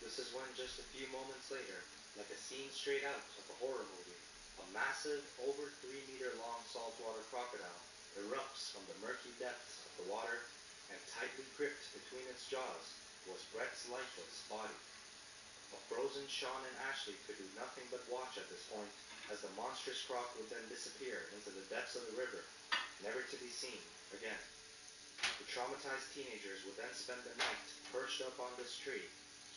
This is when, just a few moments later, like a scene straight out of a horror movie, a massive, over 3-meter long saltwater crocodile erupts from the murky depths of the water, and tightly gripped between its jaws was Brett's lifeless body. A frozen Sean and Ashley could do nothing but watch at this point, as the monstrous croc would then disappear into the depths of the river, never to be seen again. The traumatized teenagers would then spend the night perched up on this tree,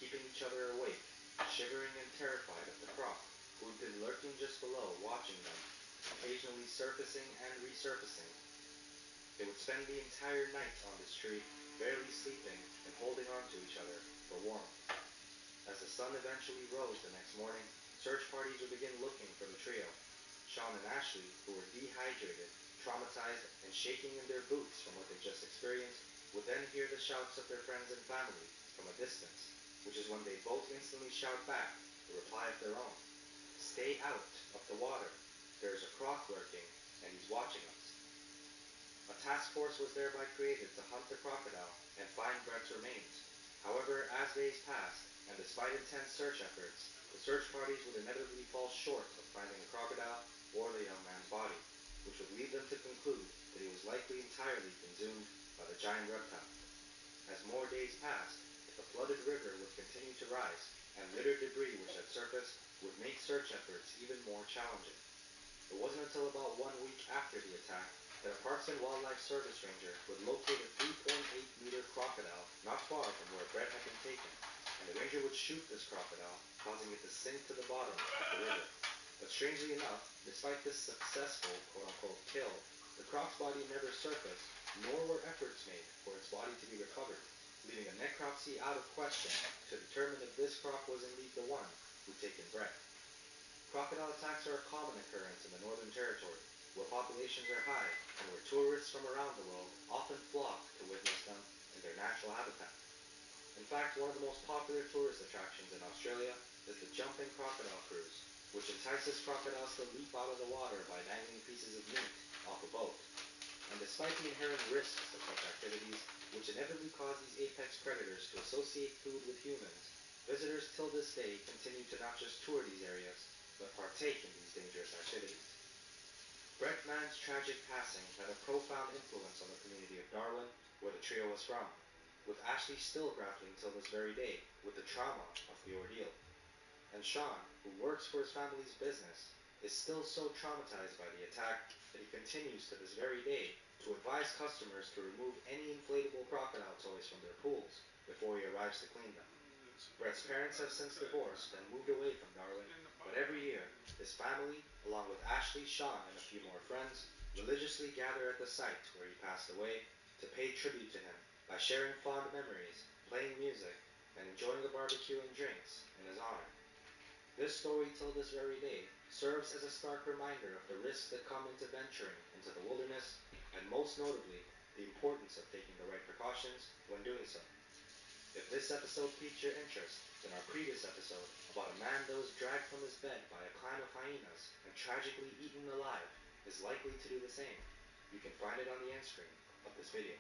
keeping each other awake, shivering and terrified of the croc, who had been lurking just below watching them, occasionally surfacing and resurfacing. They would spend the entire night on this tree, barely sleeping and holding on to each other for warmth. As the sun eventually rose the next morning, search parties would begin looking for the trio. Sean and Ashley, who were dehydrated, traumatized, and shaking in their boots from what they just experienced, would then hear the shouts of their friends and family from a distance, which is when they both instantly shout back a reply of their own. "Stay out of the water. There is a croc lurking, and he's watching us." A task force was thereby created to hunt the crocodile and find Brett's remains. However, as days passed, and despite intense search efforts, the search parties would inevitably fall short of finding the crocodile or the young man's body, which would lead them to conclude that he was likely entirely consumed by the giant reptile. As more days passed, the flooded river would continue to rise, and littered debris which had surfaced would make search efforts even more challenging. It wasn't until about 1 week after the attack that a Parks and Wildlife Service ranger would locate a 3.8-meter crocodile not far from where Brett had been taken, and the ranger would shoot this crocodile, causing it to sink to the bottom of the river. But strangely enough, despite this successful quote-unquote kill, the croc's body never surfaced, nor were efforts made for its body to be recovered, leaving a necropsy out of question to determine if this croc was indeed the one who'd taken Brett. Crocodile attacks are a common occurrence in the Northern Territory, where populations are high and where tourists from around the world often flock to witness them in their natural habitat. In fact, one of the most popular tourist attractions in Australia is the jumping crocodile cruise, which entices crocodiles to leap out of the water by dangling pieces of meat off a boat. And despite the inherent risks of such activities, which inevitably cause these apex predators to associate food with humans, visitors till this day continue to not just tour these areas, but partake in these dangerous activities. Brett Mann's tragic passing had a profound influence on the community of Darwin, where the trio was from, with Ashley still grappling till this very day with the trauma of the ordeal. And Sean, who works for his family's business, is still so traumatized by the attack that he continues to this very day to advise customers to remove any inflatable crocodile toys from their pools before he arrives to clean them. Brett's parents have since divorced and moved away from Darwin, but every year, his family, along with Ashley, Sean, and a few more friends, religiously gather at the site where he passed away to pay tribute to him by sharing fond memories, playing music, and enjoying a barbecue and drinks in his honor. This story till this very day serves as a stark reminder of the risks that come into venturing into the wilderness, and most notably, the importance of taking the right precautions when doing so. If this episode piqued your interest, then our previous episode about a man that was dragged from his bed by a clan of hyenas and tragically eaten alive is likely to do the same. You can find it on the end screen of this video.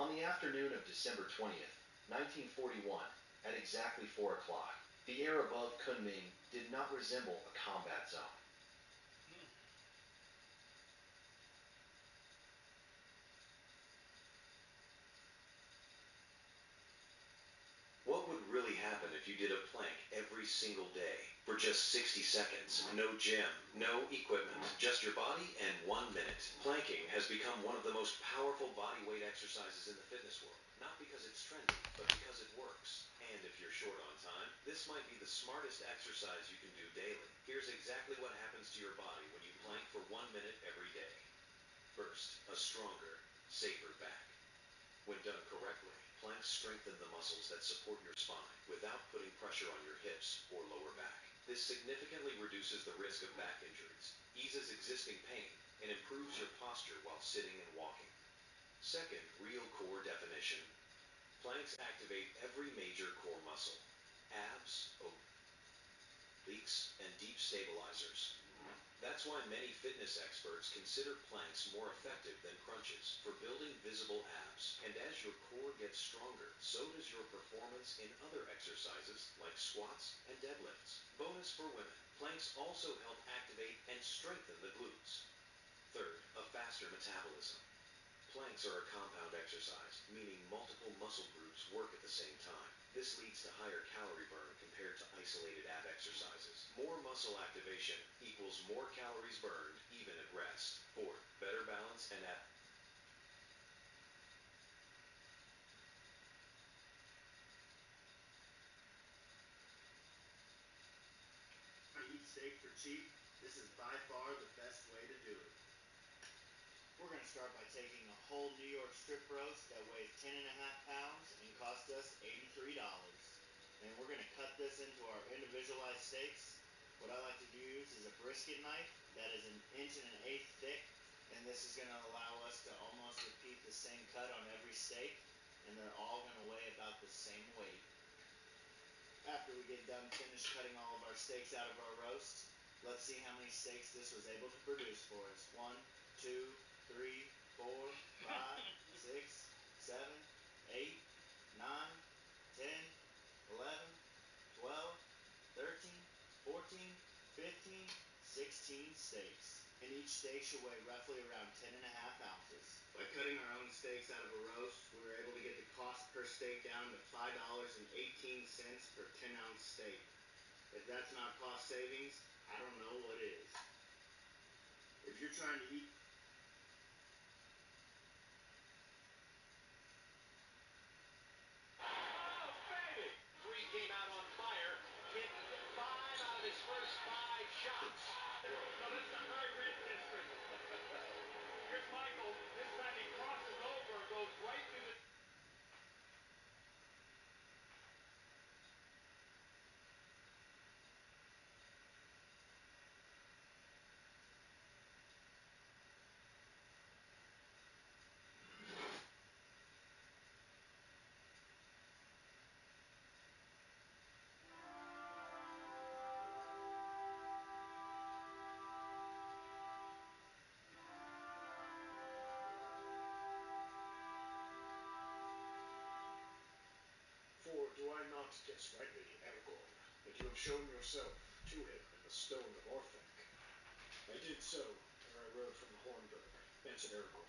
On the afternoon of December 20th, 1941, at exactly 4 o'clock, the air above Kunming did not resemble a combat zone. What would really happen if you did a plank every single day for just 60 seconds? No gym, no equipment, just your body and 1 minute. Planking has become one of the most powerful body weight exercises in the fitness world. Not because it's trendy, but because it works. And if you're short on time, this might be the smartest exercise you can do daily. Here's exactly what happens to your body when you plank for 1 minute every day. First, a stronger, safer back. When done correctly, planks strengthen the muscles that support your spine without putting pressure on your hips or lower back. This significantly reduces the risk of back injuries, eases existing pain, and improves your posture while sitting and walking. Second, real core definition. Planks activate every major core muscle: abs, obliques, and deep stabilizers. That's why many fitness experts consider planks more effective than crunches for building visible abs. And as your core gets stronger, so does your performance in other exercises like squats and deadlifts. Bonus for women, planks also help activate and strengthen the glutes. Third, a faster metabolism. Planks are a compound exercise, meaning multiple muscle groups work at the same time. This leads to higher calorie burn compared to isolated ab exercises. More muscle activation equals more calories burned, even at rest. Fourth, better balance and eat steak for cheap, this is by far the best way to do it. We're going to start by taking a whole New York strip roast that weighs 10.5 pounds and cost us $83. And we're going to cut this into our individualized steaks. What I like to use is a brisket knife that is 1.125 inches thick, and this is going to allow us to almost repeat the same cut on every steak, and they're all going to weigh about the same weight. After we get done finished cutting all of our steaks out of our roast, let's see how many steaks this was able to produce for us. 1, 2, 3, 4, 5, 6, 7, 8, 9, 10, 11, 12, 13, 14, 15, 16 steaks. And each steak should weigh roughly around 10.5 ounces. By cutting our own steaks out of a roast, we were able to get the cost per steak down to $5.18 per 10-ounce steak. If that's not cost savings, I don't know what is. If you're trying to eat came out on fire, hit 5 out of his first 5 shots. No, this is a very red district. Here's Michael. This time he crosses over, goes right through the... For do I not guess rightly, Aragorn, that you have shown yourself to him in the Stone of Orthanc? I did so ere I rode from the Hornburg, answered Aragorn.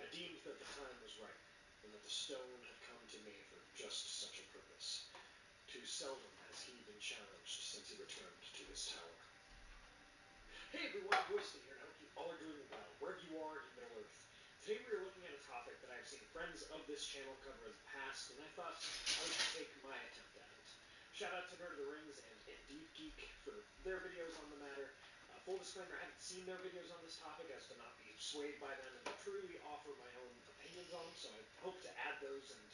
I deemed that the time was ripe, and that the stone had come to me for just such a purpose. Too seldom has he been challenged since he returned to his tower. Hey everyone, Voicely here, and I hope you all are doing well, wherever you are in Middle-earth. Today we are looking at a topic that I've seen friends of this channel cover in the past, and I thought I would take my attempt at it. Shout out to Nerd of the Rings and Indeed Geek for their videos on the matter. Full disclaimer, I haven't seen their videos on this topic as to not be swayed by them and to truly offer my own opinions on them, so I hope to add those and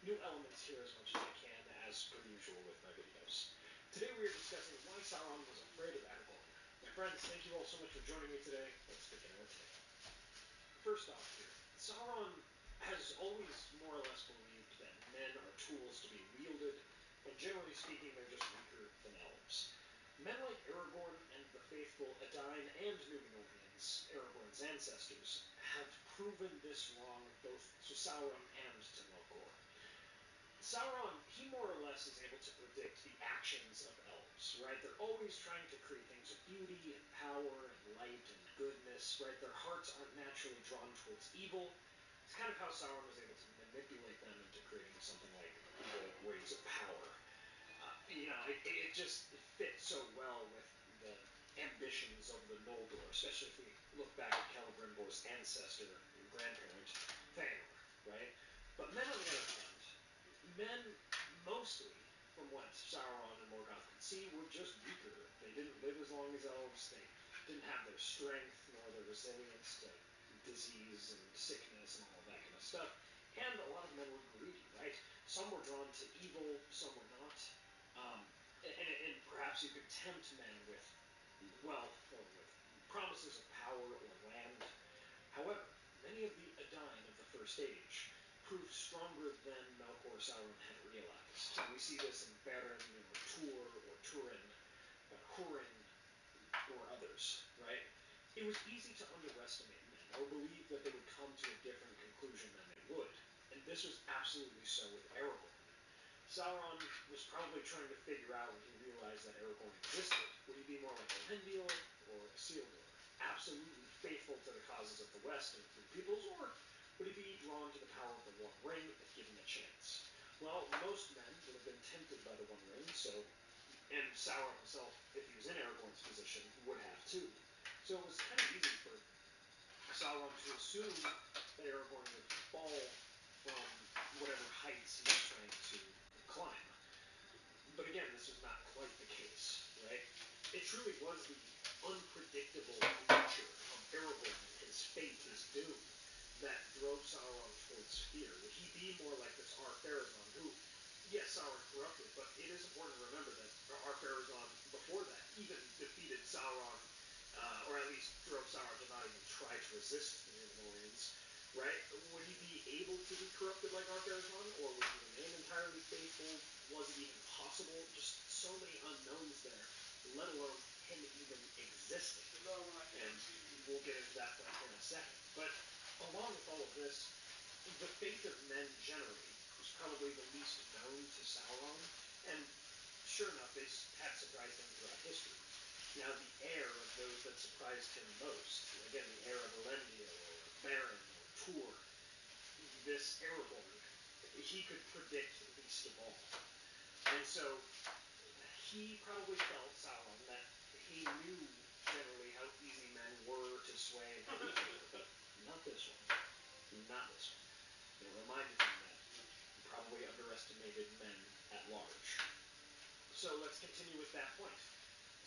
new elements here as much as I can, as per usual with my videos. Today we are discussing why Sauron was afraid of Aragorn. My friends, thank you all so much for joining me today. Let's begin our tale. First off here, Sauron has always more or less believed that men are tools to be wielded, and generally speaking, they're just weaker than elves. Men like Aragorn and the faithful Edain and Númenóreans, Aragorn's ancestors, have proven this wrong both to Sauron and to Melkor. Sauron, he more or less is able to predict the actions of elves, right? They're always trying to create things of beauty and power and light and goodness, right? Their hearts aren't naturally drawn towards evil. It's kind of how Sauron was able to manipulate them into creating something like the Rings of Power. It just fit so well with the ambitions of the Noldor, especially if we look back at Celebrimbor's ancestor and grandparent, Feanor, right? But men, on the other hand, men mostly, from what Sauron and Morgoth could see, were just weaker. They didn't live as long as elves. They didn't have their strength nor their resilience to disease and sickness and all of that kind of stuff. And a lot of men were greedy, right? Some were drawn to evil, some were not. And perhaps you could tempt men with wealth or with promises of power or land. However, many of the Edain of the First Age proved stronger than Melkor Sauron had realized. And we see this in Beren, or Tur, or Turin, Hurin, or others, right? It was easy to underestimate men, or believe that they would come to a different conclusion than they would. And this was absolutely so with Aragorn. Sauron was probably trying to figure out when he realized that Aragorn existed. Would he be more like Elendil or Isildur? Absolutely faithful to the causes of the West and the Free Peoples, or would he be drawn to the power of the One Ring if given a chance? Well, most men would have been tempted by the One Ring, and Sauron himself, if he was in Aragorn's position, would have too. So it was kind of easy for Sauron to assume that Aragorn would fall from whatever heights he was trying to climb. But again, this was not quite the case, right? It truly was the unpredictable nature of Aragorn and his fate, his doom, that drove Sauron towards fear. Would he be more like this Ar-Pharazôn, who, yes, Sauron corrupted, but it is important to remember that Ar-Pharazôn, before that, even defeated Sauron, or at least drove Sauron to not even try to resist the Numenoreans, right? Would he be able to be corrupted like Ar-Pharazôn, or would he remain entirely faithful? Was it even possible? Just so many unknowns there, let alone him even existing. And we'll get into that point here in a second. But along with all of this, the fate of men generally was probably the least known to Sauron, and sure enough, they had surprised him throughout history. Now, the heir of those that surprised him most, again, the heir of Elendil, or Beren, or Tur, this Aragorn, he could predict least of all. And so, he probably felt, Sauron, that he knew generally how easy men were to sway and how weak they were, but not this one. Not this one. It reminded him that he probably underestimated men at large. So let's continue with that point.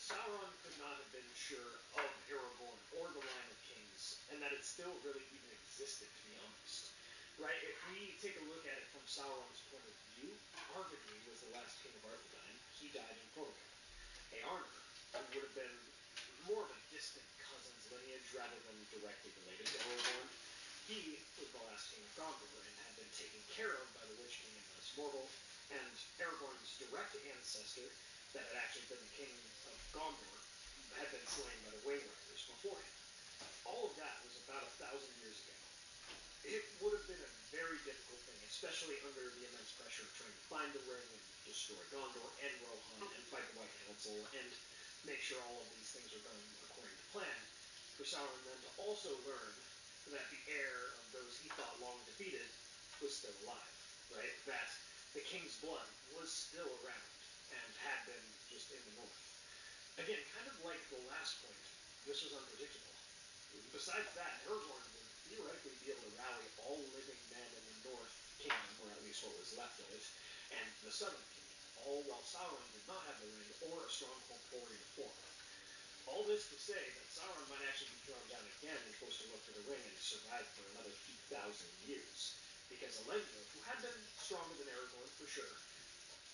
Sauron could not have been sure of Aragorn or the line of kings, and that it still really even existed, to be honest. Right? If we take a look at it from Sauron's point of view, Arvedui was the last king of Arthedain. He died in Crotaca. Eärnur, who would have been more of a distant cousin's lineage rather than directly related to Aragorn, he was the last king of Gondor and had been taken care of by the Witch King in Minas Morgul, and Aragorn's direct ancestor, that had actually been the king of Gondor, had been slain by the Way Riders before him. All of that was about 1,000 years ago. It would have been a very difficult thing, especially under the immense pressure of trying to find the ring and destroy Gondor and Rohan and fight the White Council and make sure all of these things are going according to plan, for Sauron then to also learn that the heir of those he thought long defeated was still alive, right? That the king's blood was still around and had been just in the north. Again, kind of like the last point, this was unpredictable. Besides that, Aragorn would theoretically be able to rally all living men in the North Kingdom, or at least what was left of it, and the Southern Kingdom, all while Sauron did not have the ring or a strong corporeal form. All this to say that Sauron might actually be thrown down again and forced to look for the ring and survive for another few thousand years. Because Elendil, who had been stronger than Aragorn for sure,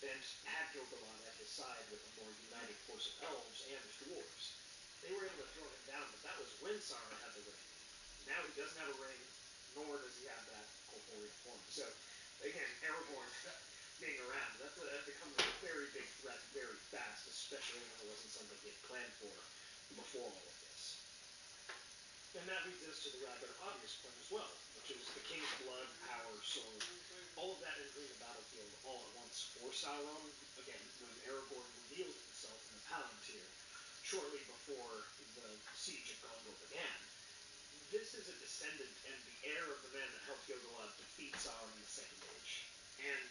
and had Gil-galad at his side with a more united force of elves and dwarves, they were able to throw him down, but that was when Sauron had the ring. Now he doesn't have a ring, nor does he have that corporeal form. So, again, Aragorn being around, that becomes a very big threat very fast, especially when it wasn't something he had planned for before all of this. And that leads us to the rather obvious point as well, which is the King's Blood, power, sword, all of that entering the battlefield all at once for Sauron, again, when Aragorn revealed himself in the Palantir, shortly before the Siege of Gondor began. This is a descendant and the heir of the man that helped Gil-galad defeat Sauron in the Second Age. And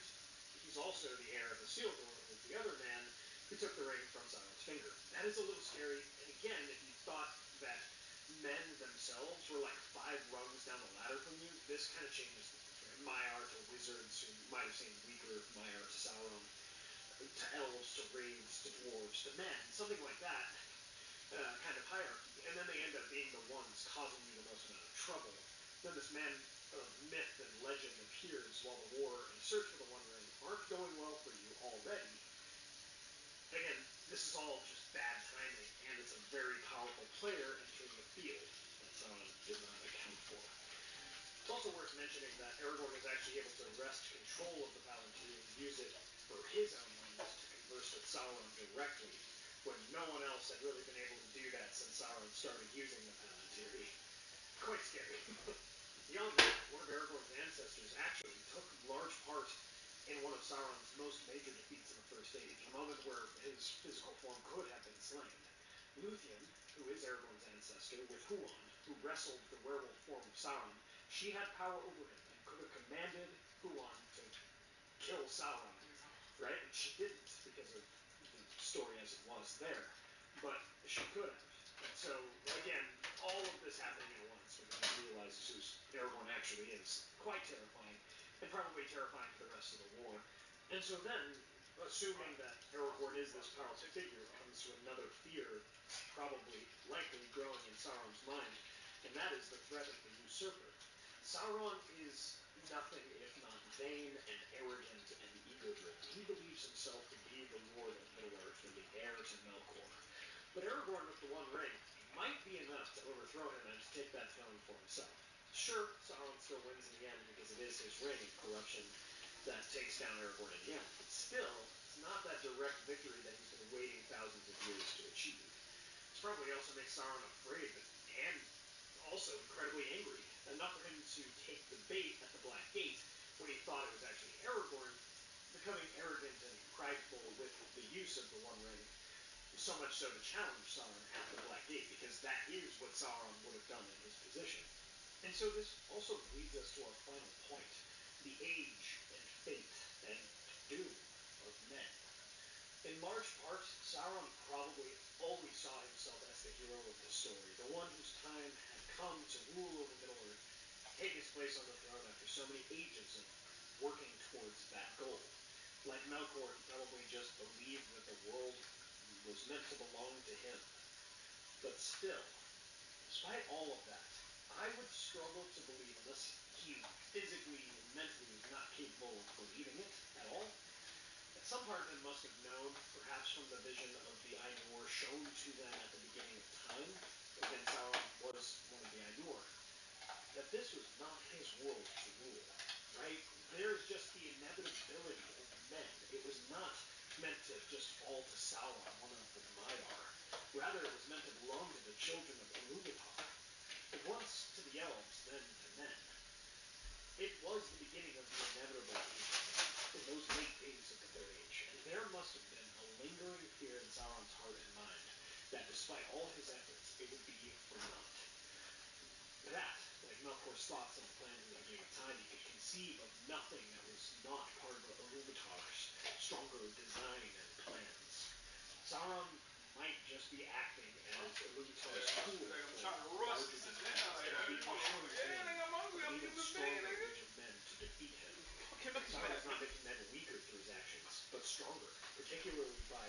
he's also the heir of Isildur, who was the other man who took the ring from Sauron's finger. That is a little scary, and again, if you thought that men themselves were like 5 rungs down the ladder from you, this kind of changes things, right? Maiar to wizards, who might have seen weaker Maiar to Sauron, to elves, to wraiths, to dwarves, to men, something like that, kind of hierarchy, and then they end up being the ones causing you the most amount of trouble. Then this man of myth and legend appears while the war and search for the One Ring aren't going well for you already. Again, this is all just bad timing, and it's a very powerful player entering the field that Sauron did not account for. It's also worth mentioning that Aragorn was actually able to wrest control of the Palantir and use it for his own ends to converse with Sauron directly, when no one else had really been able to do that since Sauron started using the Palantir. Quite scary. Beyond that, one of Aragorn's ancestors actually took large part in one of Sauron's most major defeats in the First Age, a moment where his physical form could have been slain. Luthien, who is Aragorn's ancestor, with Huan, who wrestled the werewolf form of Sauron, she had power over him and could have commanded Huan to kill Sauron, right? And she didn't because of the story as it was there, but she could have. And so, again, all of this happening at once when he realizes who Aragorn actually is, quite terrifying, and probably terrifying for the rest of the war. And so then, assuming that Aragorn is this powerful figure, comes to another fear, probably, likely growing in Sauron's mind, and that is the threat of the usurper. Sauron is nothing if not vain and arrogant and ego-driven. He believes himself to be the Lord of Middle-earth and the heir to Melkor. But Aragorn with the One Ring might be enough to overthrow him and to take that throne for himself. Sure, Sauron still wins in the end because it is his ring of corruption that takes down Aragorn in the end. But still, it's not that direct victory that he's been waiting thousands of years to achieve. This probably also makes Sauron afraid, but and also incredibly angry. Enough for him to take the bait at the Black Gate when he thought it was actually Aragorn, becoming arrogant and prideful with the use of the One Ring, so much so to challenge Sauron at the Black Gate, because that is what Sauron would have done in his position. And so this also leads us to our final point, the age and fate and doom of men. In large part, Sauron probably always saw himself as the hero of the story, the one whose time had come to rule over Middle-earth, take his place on the throne after so many ages of working towards that goal. Like Melkor, he probably just believed that the world was meant to belong to him. But still, despite all of that, I would struggle to believe, unless he physically and mentally was not capable of believing it at all, that some part of him must have known, perhaps from the vision of the Ainur shown to them at the beginning of time, again, Sauron was one of the Ainur, that this was not his world to rule, right? There is just the inevitability of men. It was not meant to just fall to Sauron, one of the Maiar. Rather, it was meant to belong to the children of Ilúvatar. Once to the elves, then to men. It was the beginning of the inevitable age in those late days of the Third Age, and there must have been a lingering fear in Sauron's heart and mind that despite all his efforts, it would be for naught. That, like Melkor's thoughts and plans in the beginning of time, he could conceive of nothing that was not part of Ilúvatar's stronger design and plans. Sauron might just be acting as Ilúvatar's tool for larger designs, and be ushering in an even stronger age of men to defeat him. Sauron is not making men weaker through his actions, but stronger, particularly by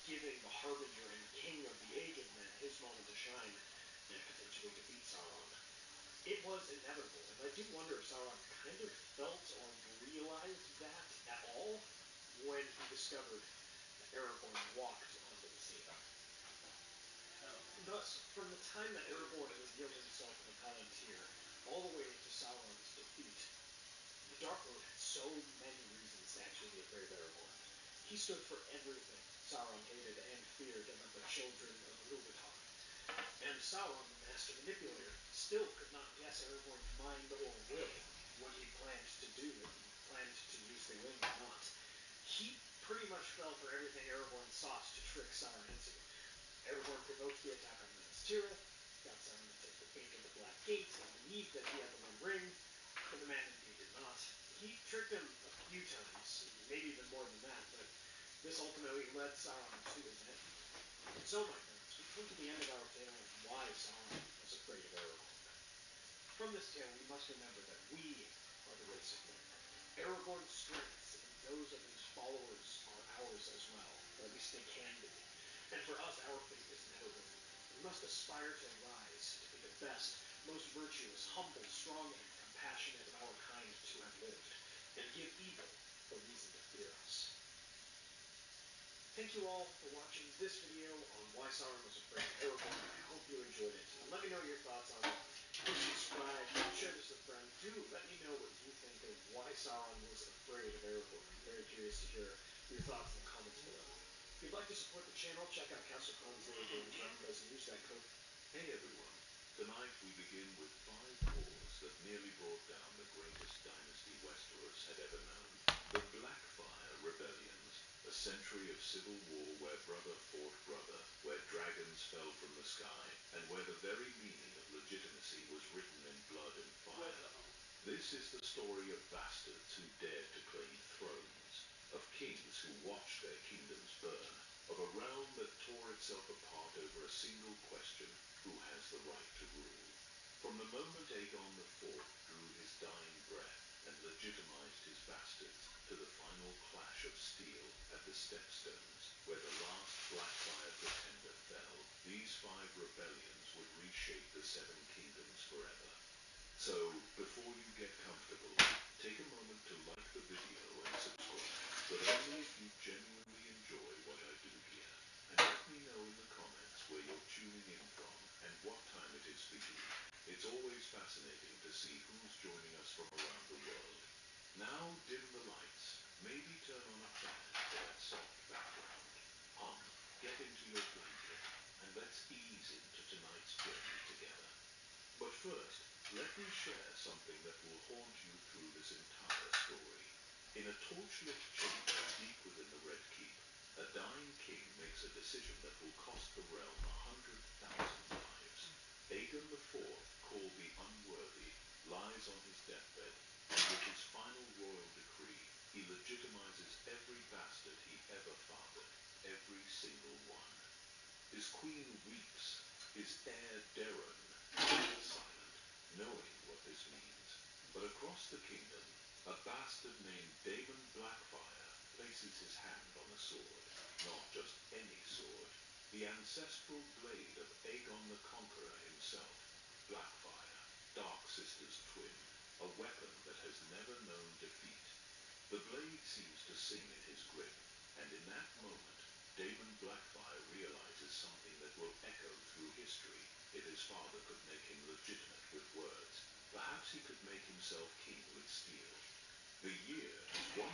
giving the Harbinger and King of the Age of Men his moment to shine and potentially defeat Sauron. It was inevitable, and I do wonder if Sauron kind of felt or realized that at all when he discovered that Aragorn walked onto the scene. Thus, from the time that Aragorn revealed himself in the Palantir, all the way to Sauron's defeat, the Dark Lord had so many reasons to actually be afraid of Aragorn. He stood for everything Sauron hated and feared about the children of Ilúvatar. And Sauron, the master manipulator, still could not guess Aragorn's mind or will, what he planned to do, if he planned to use the ring or not. He pretty much fell for everything Aragorn sought to trick Sauron into. Aragorn provoked the attack on Minas Tirith, got Sauron to take the bait of the Black Gate and believe that he had the One Ring, but the man indeed did not. He tricked him a few times, maybe even more than that, but this ultimately led Sauron to his end. So, my friends, we come to the end of our tale of why Sauron was afraid of Aragorn. From this tale, we must remember that we are the race of men. Aragorn's strengths and those of his followers are ours as well, or at least they can be. And for us, our fate is never wavering. We must aspire to rise, to be the best, most virtuous, humble, strong, and compassionate of our kind to have lived, and give evil a reason to fear us. Thank you all for watching this video on why Sauron was afraid of Aragorn. I hope you enjoyed it. Let me know your thoughts on it. Please subscribe, share this with a friend. Do let me know what you think of why Sauron was afraid of Aragorn. I'm very curious to hear your thoughts in the comments below. If you'd like to support the channel, check out Castle Con's Daily Game Merchandise and use that code. Hey everyone, tonight we begin with 5 wars that nearly brought down the greatest dynasty Westeros had ever known. The Blackfire Rebellions, a century of civil war where brother fought brother, where dragons fell from the sky, and where the very meaning of legitimacy was written in blood and fire. This is the story of bastards who dared to claim thrones, of kings who watched their kingdoms burn, of a realm that tore itself apart over a single question: who has the right to rule? From the moment Aegon IV drew his dying breath and legitimized his bastards, to the final clash of steel at the Stepstones, where the last Blackfire pretender fell, these 5 rebellions would reshape the 7 kingdoms forever. So, before you get comfortable, take a moment to like the video and subscribe, but only if you genuinely enjoy what I do here. And let me know in the comments where you're tuning in from and what time it is for you. It's always fascinating to see who's joining us from around the world. Now dim the lights, maybe turn on a fan for that soft background. Hum, get into your blanket, and let's ease into tonight's journey together. But first, let me share something that will haunt you through this entire story. In a torchlit chamber deep within the Red Keep, a dying king makes a decision that will cost the realm 100,000 lives. Aegon IV, called the Unworthy, lies on his deathbed, and with his final royal decree, he legitimizes every bastard he ever fathered, every single one. His queen weeps, his heir Daeron falls silent, knowing what this means. But across the kingdom, a bastard named Daemon Blackfire places his hand on a sword. Not just any sword, the ancestral blade of Aegon the Conqueror himself. Blackfire, Dark Sister's twin, a weapon that has never known defeat. The blade seems to sing in his grip, and in that moment, Daemon Blackfire realizes something that will echo through history if his father could make him legitimate with words. Perhaps he could make himself king with steel. The year is 196.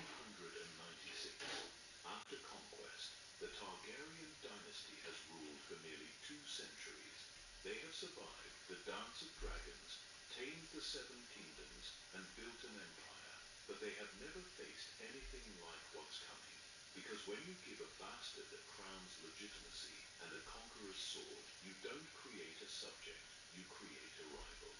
After conquest, the Targaryen dynasty has ruled for nearly 2 centuries. They have survived the Dance of Dragons, tamed the 7 kingdoms, and built an empire, but they have never faced anything like what's coming. Because when you give a bastard a crown's legitimacy and a conqueror's sword, you don't create a subject, you create a rival.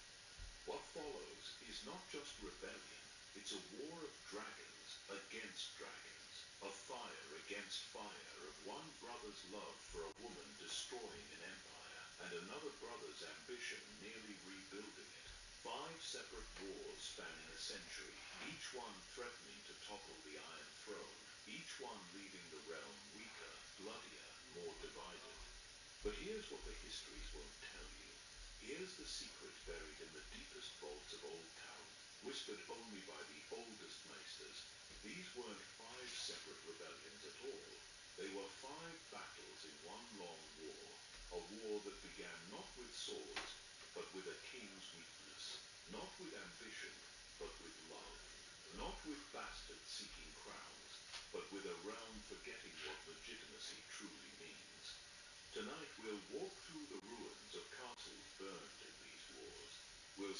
What follows is not just rebellion, it's a war of dragons against dragons, of fire against fire, of one brother's love for a woman destroying an empire, and another brother's ambition nearly rebuilding it. 5 separate wars spanning a century, each one threatening to topple the Iron Throne, each one leaving the realm weaker, bloodier, more divided. But here's what the histories won't tell you. Here's the secret buried in the deepest vaults of Old Town, whispered only by the oldest maesters. These weren't 5 separate rebellions at all. They were 5 battles in one long war, a war that began not with swords, but with a king's weakness, not with ambition, but with love, not with bastards seeking crowns, but with a realm forgetting what legitimacy truly means. Tonight we'll walk through the ruins of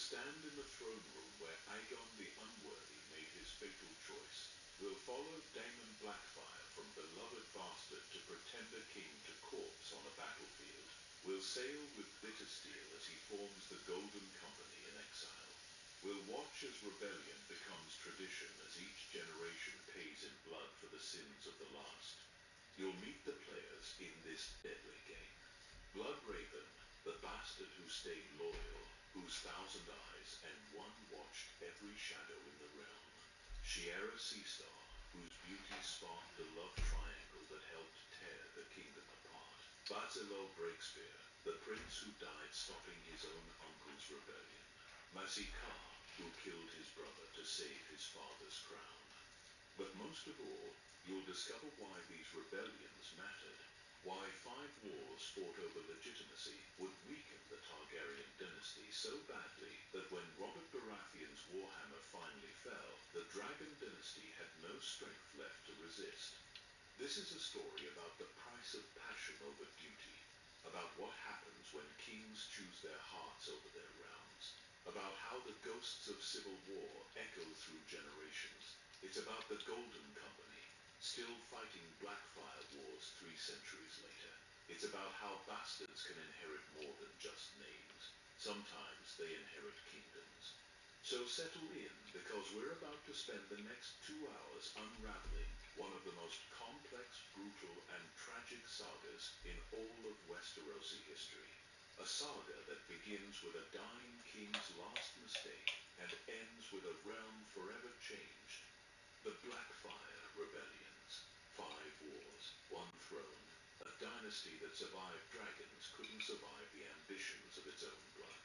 stand in the throne room where Aegon the Unworthy made his fatal choice. We'll follow Daemon Blackfire from beloved bastard to pretender king to corpse on a battlefield. We'll sail with Bittersteel as he forms the Golden Company in exile. We'll watch as rebellion becomes tradition as each generation pays in blood for the sins of the last. You'll meet the players in this deadly game. Bloodraven, the bastard who stayed loyal, whose thousand eyes and one watched every shadow in the realm. Shiera Seastar, whose beauty sparked the love triangle that helped tear the kingdom apart. Basilel Breakspear, the prince who died stopping his own uncle's rebellion. Masikar, who killed his brother to save his father's crown. But most of all, you'll discover why these rebellions mattered. Why 5 wars fought over legitimacy would weaken the Targaryen dynasty so badly that when Robert Baratheon's Warhammer finally fell, the Dragon dynasty had no strength left to resist. This is a story about the price of passion over duty, about what happens when kings choose their hearts over their realms, about how the ghosts of civil war echo through generations. It's about the Golden Company, still fighting Blackfire wars 3 centuries later. It's about how bastards can inherit more than just names. Sometimes they inherit kingdoms. So settle in, because we're about to spend the next 2 hours unraveling one of the most complex, brutal, and tragic sagas in all of Westerosi history. A saga that begins with a dying king's last mistake and ends with a realm forever changed. The Blackfire Rebellions. 5 wars, 1 throne. A dynasty that survived dragons couldn't survive the ambitions of its own blood.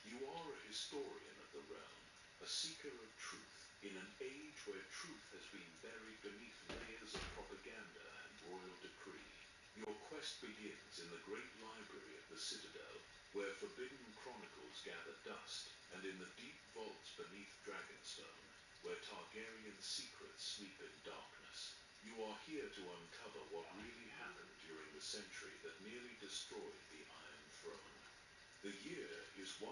You are a historian of the realm, a seeker of truth, in an age where truth has been buried beneath layers of propaganda and royal decree. Your quest begins in the great library of the Citadel, where forbidden chronicles gather dust, and in the deep vaults beneath Dragonstone, where Targaryen secrets sleep in darkness. You are here to uncover what really happened during the century that nearly destroyed the Iron Throne. The year is 172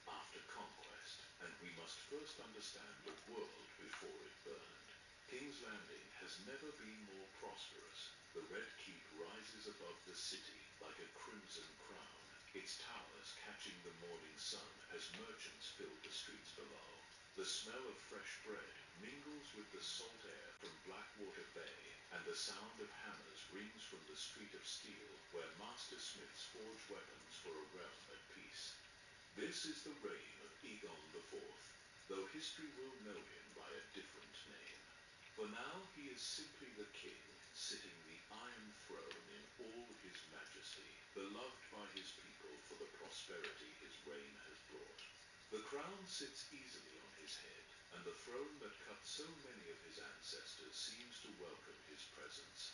after conquest, and we must first understand the world before it burned. King's Landing has never been more prosperous. The Red Keep rises above the city like a crimson crown, its towers catching the morning sun as merchants fill the streets below. The smell of fresh bread mingles with the salt air from Blackwater Bay, and the sound of hammers rings from the street of steel where master smiths forge weapons for a realm at peace. This is the reign of Aegon IV, though history will know him by a different name. For now he is simply the king, sitting the Iron Throne in all his majesty, beloved by his people for the prosperity his reign has brought. The crown sits easily on his head, and the throne that cut so many of his ancestors seems to welcome his presence.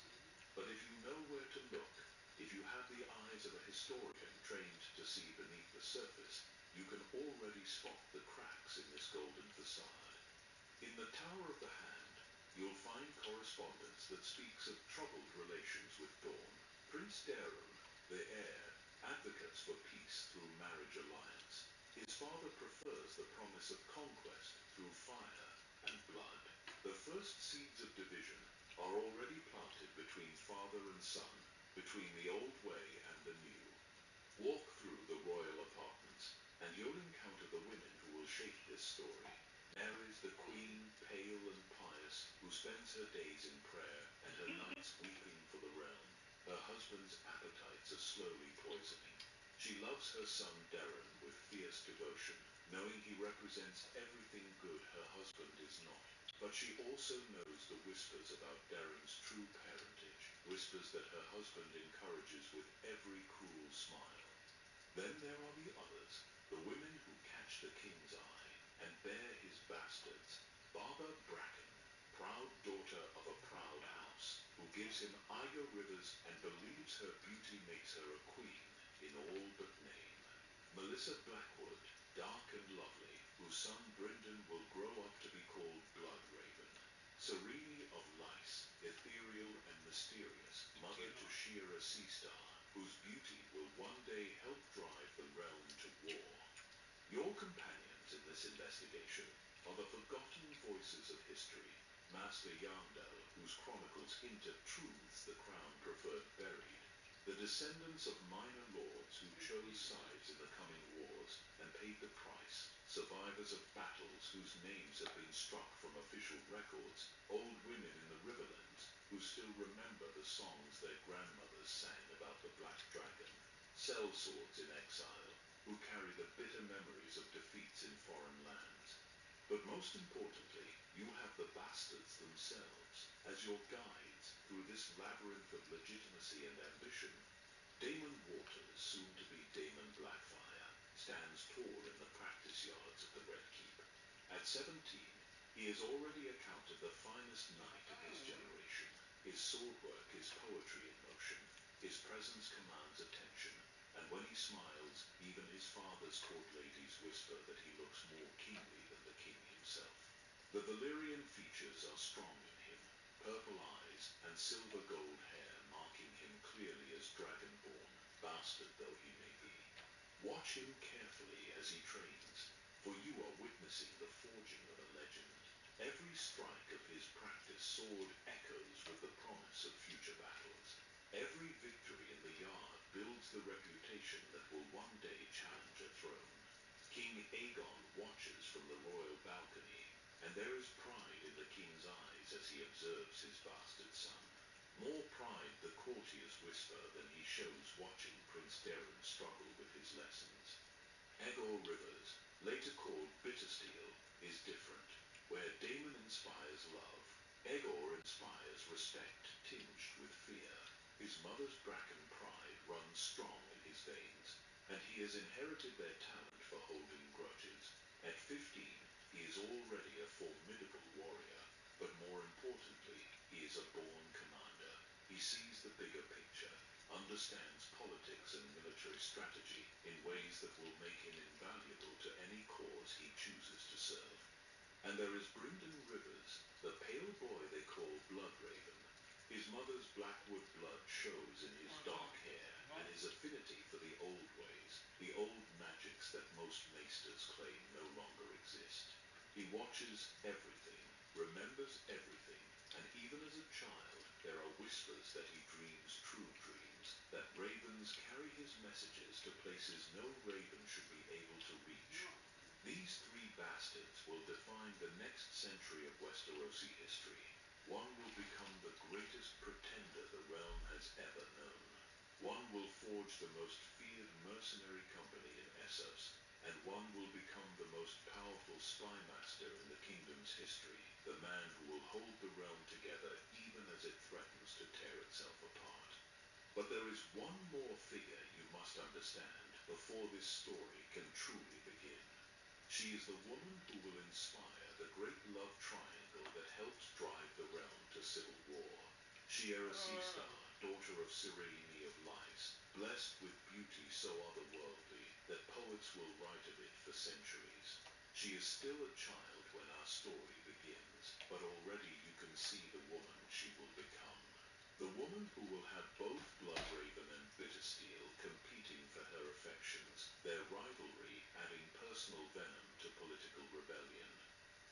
But if you know where to look, if you have the eyes of a historian trained to see beneath the surface, you can already spot the cracks in this golden facade. In the Tower of the Hand, you'll find correspondence that speaks of troubled relations with Dorne. Prince Daeron, the heir, advocates for peace through marriage alliance. His father prefers the promise of conquest through fire and blood. The first seeds of division are already planted between father and son, between the old way and the new. Walk through the royal apartments, and you'll encounter the women who will shape this story. Aerys, the queen, pale and pious, who spends her days in prayer and her nights weeping for the realm. Her husband's appetites are slowly poisoning. She loves her son Daeron with fierce devotion, knowing he represents everything good her husband is not. But she also knows the whispers about Daeron's true parentage, whispers that her husband encourages with every cruel smile. Then there are the others, the women who catch the king's eye and bear his bastards. Barbara Bracken, proud daughter of a proud house, who gives him Iger Rivers and believes her beauty makes her a queen in all but name. Melissa Blackwood, dark and lovely, whose son Brynden will grow up to be called Bloodraven. Serene of Lice, ethereal and mysterious, mother to Shiera Seastar, whose beauty will one day help drive the realm to war. investigation are the forgotten voices of history. Master Yarndel, whose chronicles hint at truths the crown preferred buried. The descendants of minor lords who chose sides in the coming wars and paid the price. Survivors of battles whose names have been struck from official records. Old women in the Riverlands who still remember the songs their grandmothers sang about the Black Dragon. Sellswords in exile who carry the bitter memories of defeats in foreign lands. But most importantly, you have the bastards themselves as your guides through this labyrinth of legitimacy and ambition. Damon Waters, soon to be Damon Blackfire, stands tall in the practice yards of the Red Keep. At 17, he is already accounted the finest knight of his generation. His swordwork is poetry in motion. His presence commands attention, and when he smiles, even his father's court ladies whisper that he looks more kingly than the king himself. The Valyrian features are strong in him, purple eyes and silver gold hair marking him clearly as dragonborn, bastard though he may be. Watch him carefully as he trains, for you are witnessing the forging of a legend. Every strike of his practice sword echoes with the promise of future battles. Every victory in the yard builds the reputation that will one day challenge a throne. King Aegon watches from the royal balcony, and there is pride in the king's eyes as he observes his bastard son. More pride, the courtiers whisper, than he shows watching Prince Darren struggle with his lessons. Aegor Rivers, later called Bittersteel, is different. Where Daemon inspires love, Aegor inspires respect tinged with fear. His mother's Bracken pride runs strong in his veins, and he has inherited their talent for holding grudges. At 15, he is already a formidable warrior, but more importantly, he is a born commander. He sees the bigger picture, understands politics and military strategy in ways that will make him invaluable to any cause he chooses to serve. And there is Brynden Rivers, the pale boy they call Bloodraven. His mother's Blackwood blood shows in his dark hair and his affinity for the old ways, the old magics that most maesters claim no longer exist. He watches everything, remembers everything, and even as a child, there are whispers that he dreams true dreams, that ravens carry his messages to places no raven should be able to reach. These three bastards will define the next century of Westerosi history. One will become the greatest pretender the realm has ever known. One will forge the most feared mercenary company in Essos, and one will become the most powerful spy master in the kingdom's history, the man who will hold the realm together even as it threatens to tear itself apart. But there is one more figure you must understand before this story can truly begin. She is the woman who will inspire the great love triangle that helped drive the realm to civil war. Shiera Seastar, daughter of Cyrene of Lys, blessed with beauty so otherworldly that poets will write of it for centuries. She is still a child when our story begins, but already you can see the woman she will become. The woman who will have both Bloodraven and Bittersteel competing for her affections, their rivalry adding personal venom to political rebellion.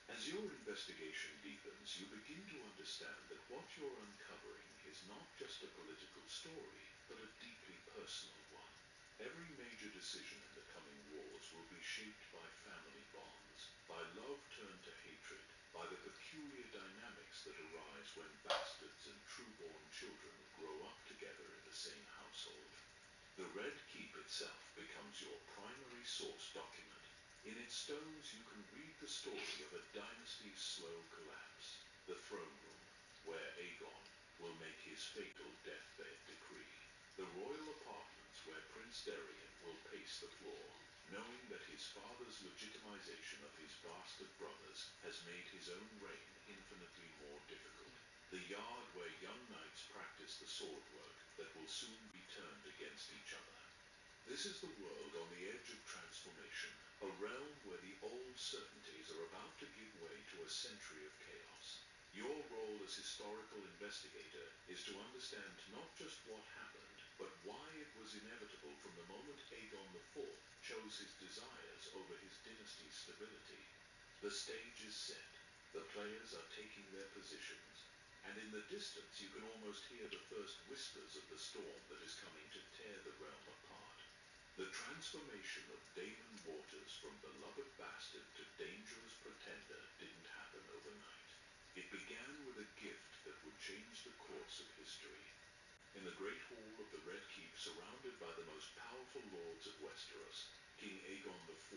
As your investigation deepens, you begin to understand that what you're uncovering is not just a political story, but a deeply personal one. Every major decision in the coming wars will be shaped by family bonds, by love turned to hatred, by the peculiar dynamics that arise when bastards and true-born children grow up together in the same household. The Red Keep itself becomes your primary source document. In its stones you can read the story of a dynasty's slow collapse, the throne room, where Aegon will make his fatal deathbed decree, the royal apartments where Prince Darien will pace the floor, knowing that his father's legitimization of his bastard brothers has made his own reign infinitely more difficult, the yard where young knights practice the sword work that will soon be turned against each other. This is the world on the edge of transformation, a realm where the old certainties are about to give way to a century of chaos. Your role as historical investigator is to understand not just what happened, but why it was inevitable from the moment Aegon IV chose his desires over his dynasty's stability. The stage is set, the players are taking their positions, and in the distance you can almost hear the first whispers of the storm that is coming to tear the realm apart. The transformation of Damon Waters from beloved bastard to dangerous pretender didn't happen overnight. It began with a gift that would change the course of history. In the great hall of the Red Keep, surrounded by the most powerful lords of Westeros, King Aegon IV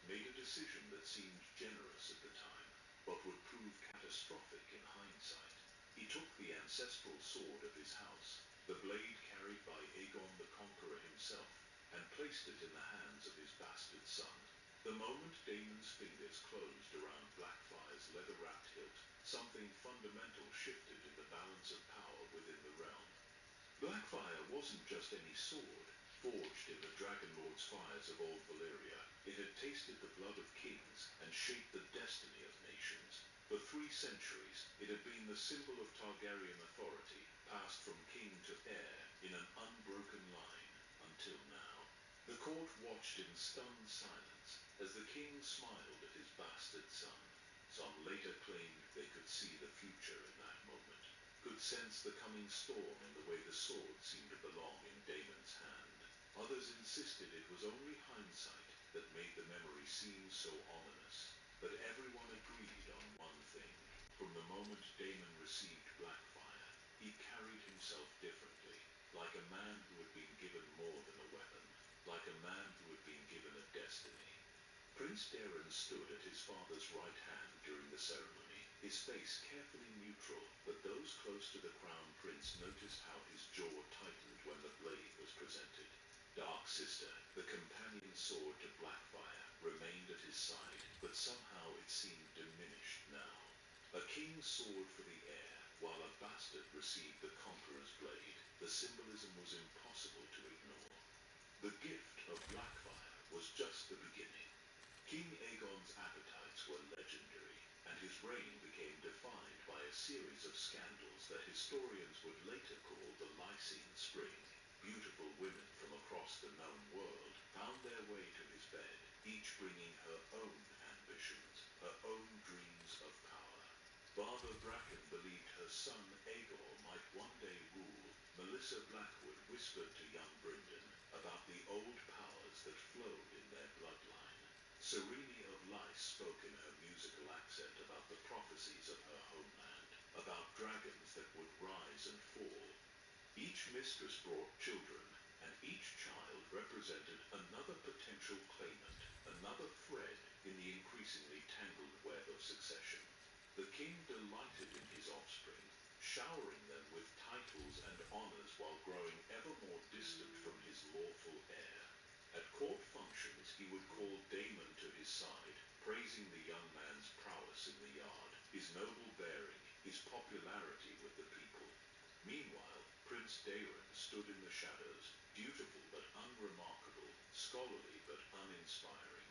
made a decision that seemed generous at the time, but would prove catastrophic in hindsight. He took the ancestral sword of his house, the blade carried by Aegon the Conqueror himself, and placed it in the hands of his bastard son. The moment Daemon's fingers closed around Blackfire's leather-wrapped hilt, something fundamental shifted in the balance of power within the realm. Blackfire wasn't just any sword, forged in the Dragonlord's fires of old Valyria. It had tasted the blood of kings and shaped the destiny of nations. For 3 centuries, it had been the symbol of Targaryen authority, passed from king to heir in an unbroken line, until now. The court watched in stunned silence as the king smiled at his bastard son. Some later claimed they could see the future in that moment, could sense the coming storm in the way the sword seemed to belong in Daemon's hand. Others insisted it was only hindsight that made the memory seem so ominous. But everyone agreed on one thing. From the moment Daemon received Blackfire, he carried himself differently, like a man who had been given more than a weapon, like a man who had been given a destiny. Prince Daeron stood at his father's right hand during the ceremony, his face carefully neutral, but those close to the crown prince noticed how his jaw tightened when the blade was presented. Dark Sister, the companion sword to Blackfire, remained at his side, but somehow it seemed diminished now. A king's sword for the heir, while a bastard received the conqueror's blade. The symbolism was impossible to ignore. The gift of Blackfire was just the beginning. King Aegon's appetites were legendary, and his reign became defined by a series of scandals that historians would later call the Lysine Spring. Beautiful women from across the known world found their way to his bed, each bringing her own ambitions, her own dreams of power. Barbara Bracken believed her son Aegor might one day rule. Melissa Blackwood whispered to young Brynden about the old powers that flowed in their bloodline. Serene of Lys spoke in her musical accent about the prophecies of her homeland, about dragons that would rise and fall. Each mistress brought children, and each child represented another potential claimant, another thread in the increasingly tangled web of succession. The king delighted in his offspring, showering them with titles and honors while growing ever more distant from his lawful heir. At court functions, he would call Daemon to his side, praising the young man's prowess in the yard, his noble bearing, his popularity with the people. Meanwhile, Prince Daeron stood in the shadows, dutiful but unremarkable, scholarly but uninspiring.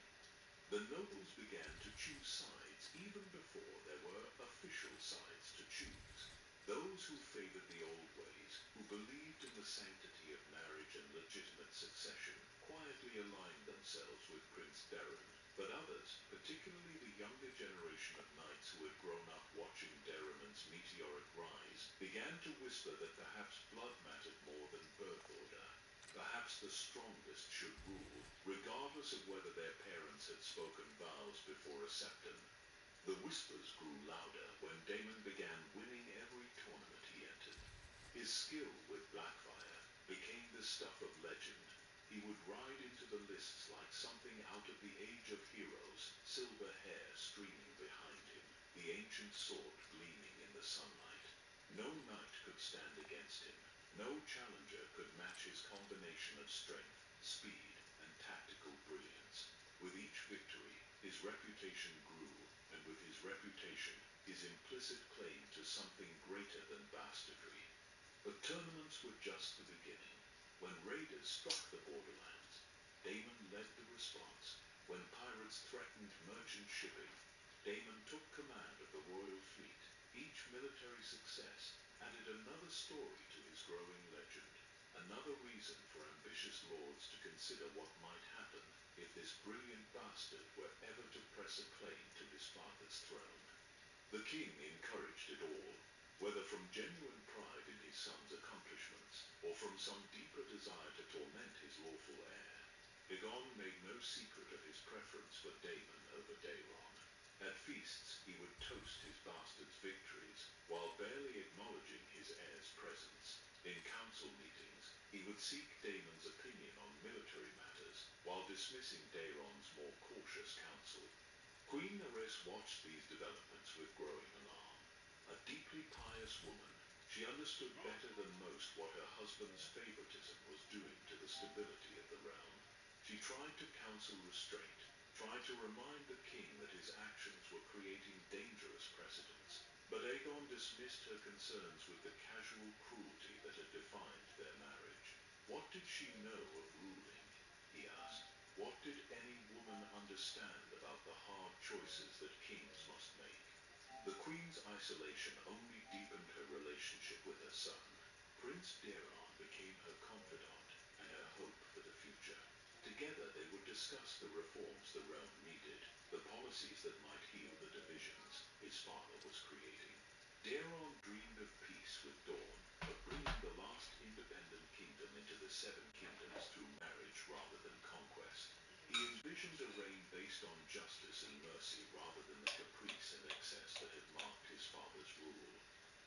The nobles began to choose sides even before there were official sides to choose. Those who favored the old ways, who believed in the sanctity of marriage and legitimate succession, quietly aligned themselves with Prince Daeron. But others, particularly the younger generation of knights who had grown up watching Daeron's meteoric rise, began to whisper that perhaps blood mattered more than birth order. Perhaps the strongest should rule, regardless of whether their parents had spoken vows before a septon. The whispers grew louder when Daemon began winning every tournament he entered. His skill with Blackfire became the stuff of legend. He would ride into the lists like something out of the Age of Heroes, silver hair streaming behind him, the ancient sword gleaming in the sunlight. No knight could stand against him. No challenger could match his combination of strength, speed, and tactical brilliance. With each victory, his reputation grew, and with his reputation, his implicit claim to something greater than bastardry. But tournaments were just the beginning. When raiders struck the borderlands, Daemon led the response. When pirates threatened merchant shipping, Daemon took command of the royal fleet. Each military success added another story to his growing legend, another reason for ambitious lords to consider what might happen if this brilliant bastard were ever to press a claim to his father's throne. The king encouraged it all, whether from genuine pride in his son's accomplishments or from some deeper desire to torment his lawful heir. Aegon made no secret of his preference for Daemon over Daeron. At feasts he would toast his bastard's victories, while barely acknowledging his heir's presence. In council meetings, he would seek Daemon's opinion on military matters, while dismissing Daeron's more cautious counsel. Queen Nerys watched these developments with growing alarm. A deeply pious woman, she understood better than most what her husband's favoritism was doing to the stability of the realm. She tried to counsel restraint, tried to remind the king that his actions were creating dangerous precedents. But Aegon dismissed her concerns with the casual cruelty that had defined their marriage. What did she know of ruling? He asked. What did any woman understand about the hard choices that kings must make? The queen's isolation only deepened her relationship with her son. Prince Daeron became her confidant and her hope for the future. Together they would discuss the reforms the realm needed, the policies that might heal the divisions his father was creating. Daeron dreamed of peace with Dawn, of bringing the last independent kingdom into the Seven Kingdoms through marriage rather than conquest. He envisioned a reign based on justice and mercy rather than the caprice and excess that had marked his father's rule.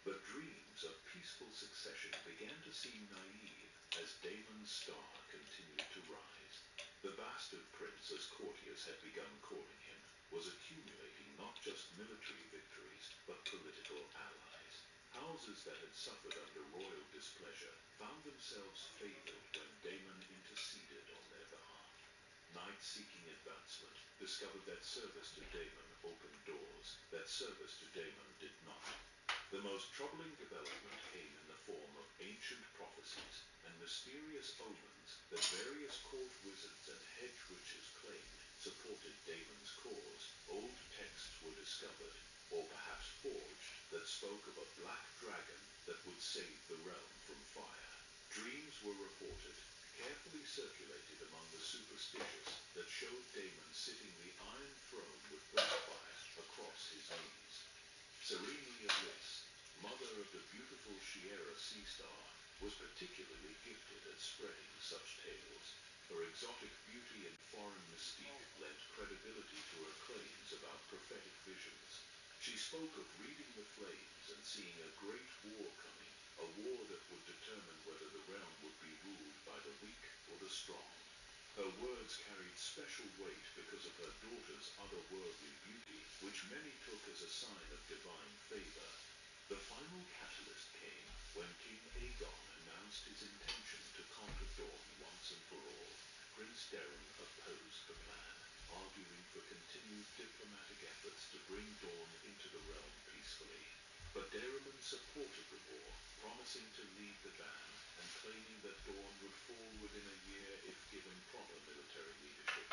But dreams of peaceful succession began to seem naive as Daemon's star continued to rise. The bastard prince, as courtiers had begun calling him, was accumulating not just military victories, but political allies. Houses that had suffered under royal displeasure found themselves favored when Daemon interceded on their behalf. Knights seeking advancement discovered that service to Daemon opened doors that service to Daemon did not. The most troubling development came in the form of ancient prophecies and mysterious omens that various court wizards and hedge witches claimed supported Daemon's cause. Old texts were discovered, or perhaps forged, that spoke of a black dragon that would save the realm from fire. Dreams were reported, carefully circulated among the superstitious, that showed Daemon sitting the Iron Throne with Blackfire across his knees. Serene Alyss, mother of the beautiful Shiera Sea Star, was particularly gifted at spreading such tales. Her exotic beauty and foreign mystique lent credibility to her claims about prophetic visions. She spoke of reading the flames and seeing a great war coming, a war that would determine whether the realm would be ruled by the weak or the strong. Her words carried special weight because of her daughter's otherworldly beauty, which many took as a sign of divine favor. The final catalyst came when King Aegon announced his intention to conquer Dawn once and for all. Prince Daeron opposed the plan, arguing for continued diplomatic efforts to bring Dawn into the realm peacefully. But Daemon supported the war, promising to lead the band and claiming that Dawn would fall within a year if given proper military leadership.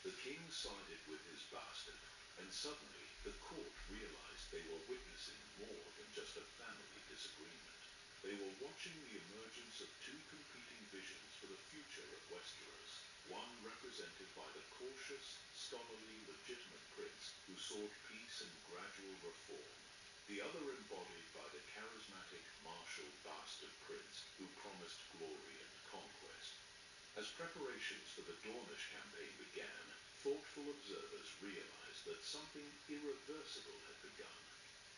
The king sided with his bastard, and suddenly the court realized they were witnessing more than just a family disagreement. They were watching the emergence of two competing visions for the future of Westeros, one represented by the cautious, scholarly, legitimate prince who sought peace and gradual reform, the other embodied by the charismatic, martial bastard prince who promised glory and conquest. As preparations for the Dornish campaign began, thoughtful observers realized that something irreversible had begun.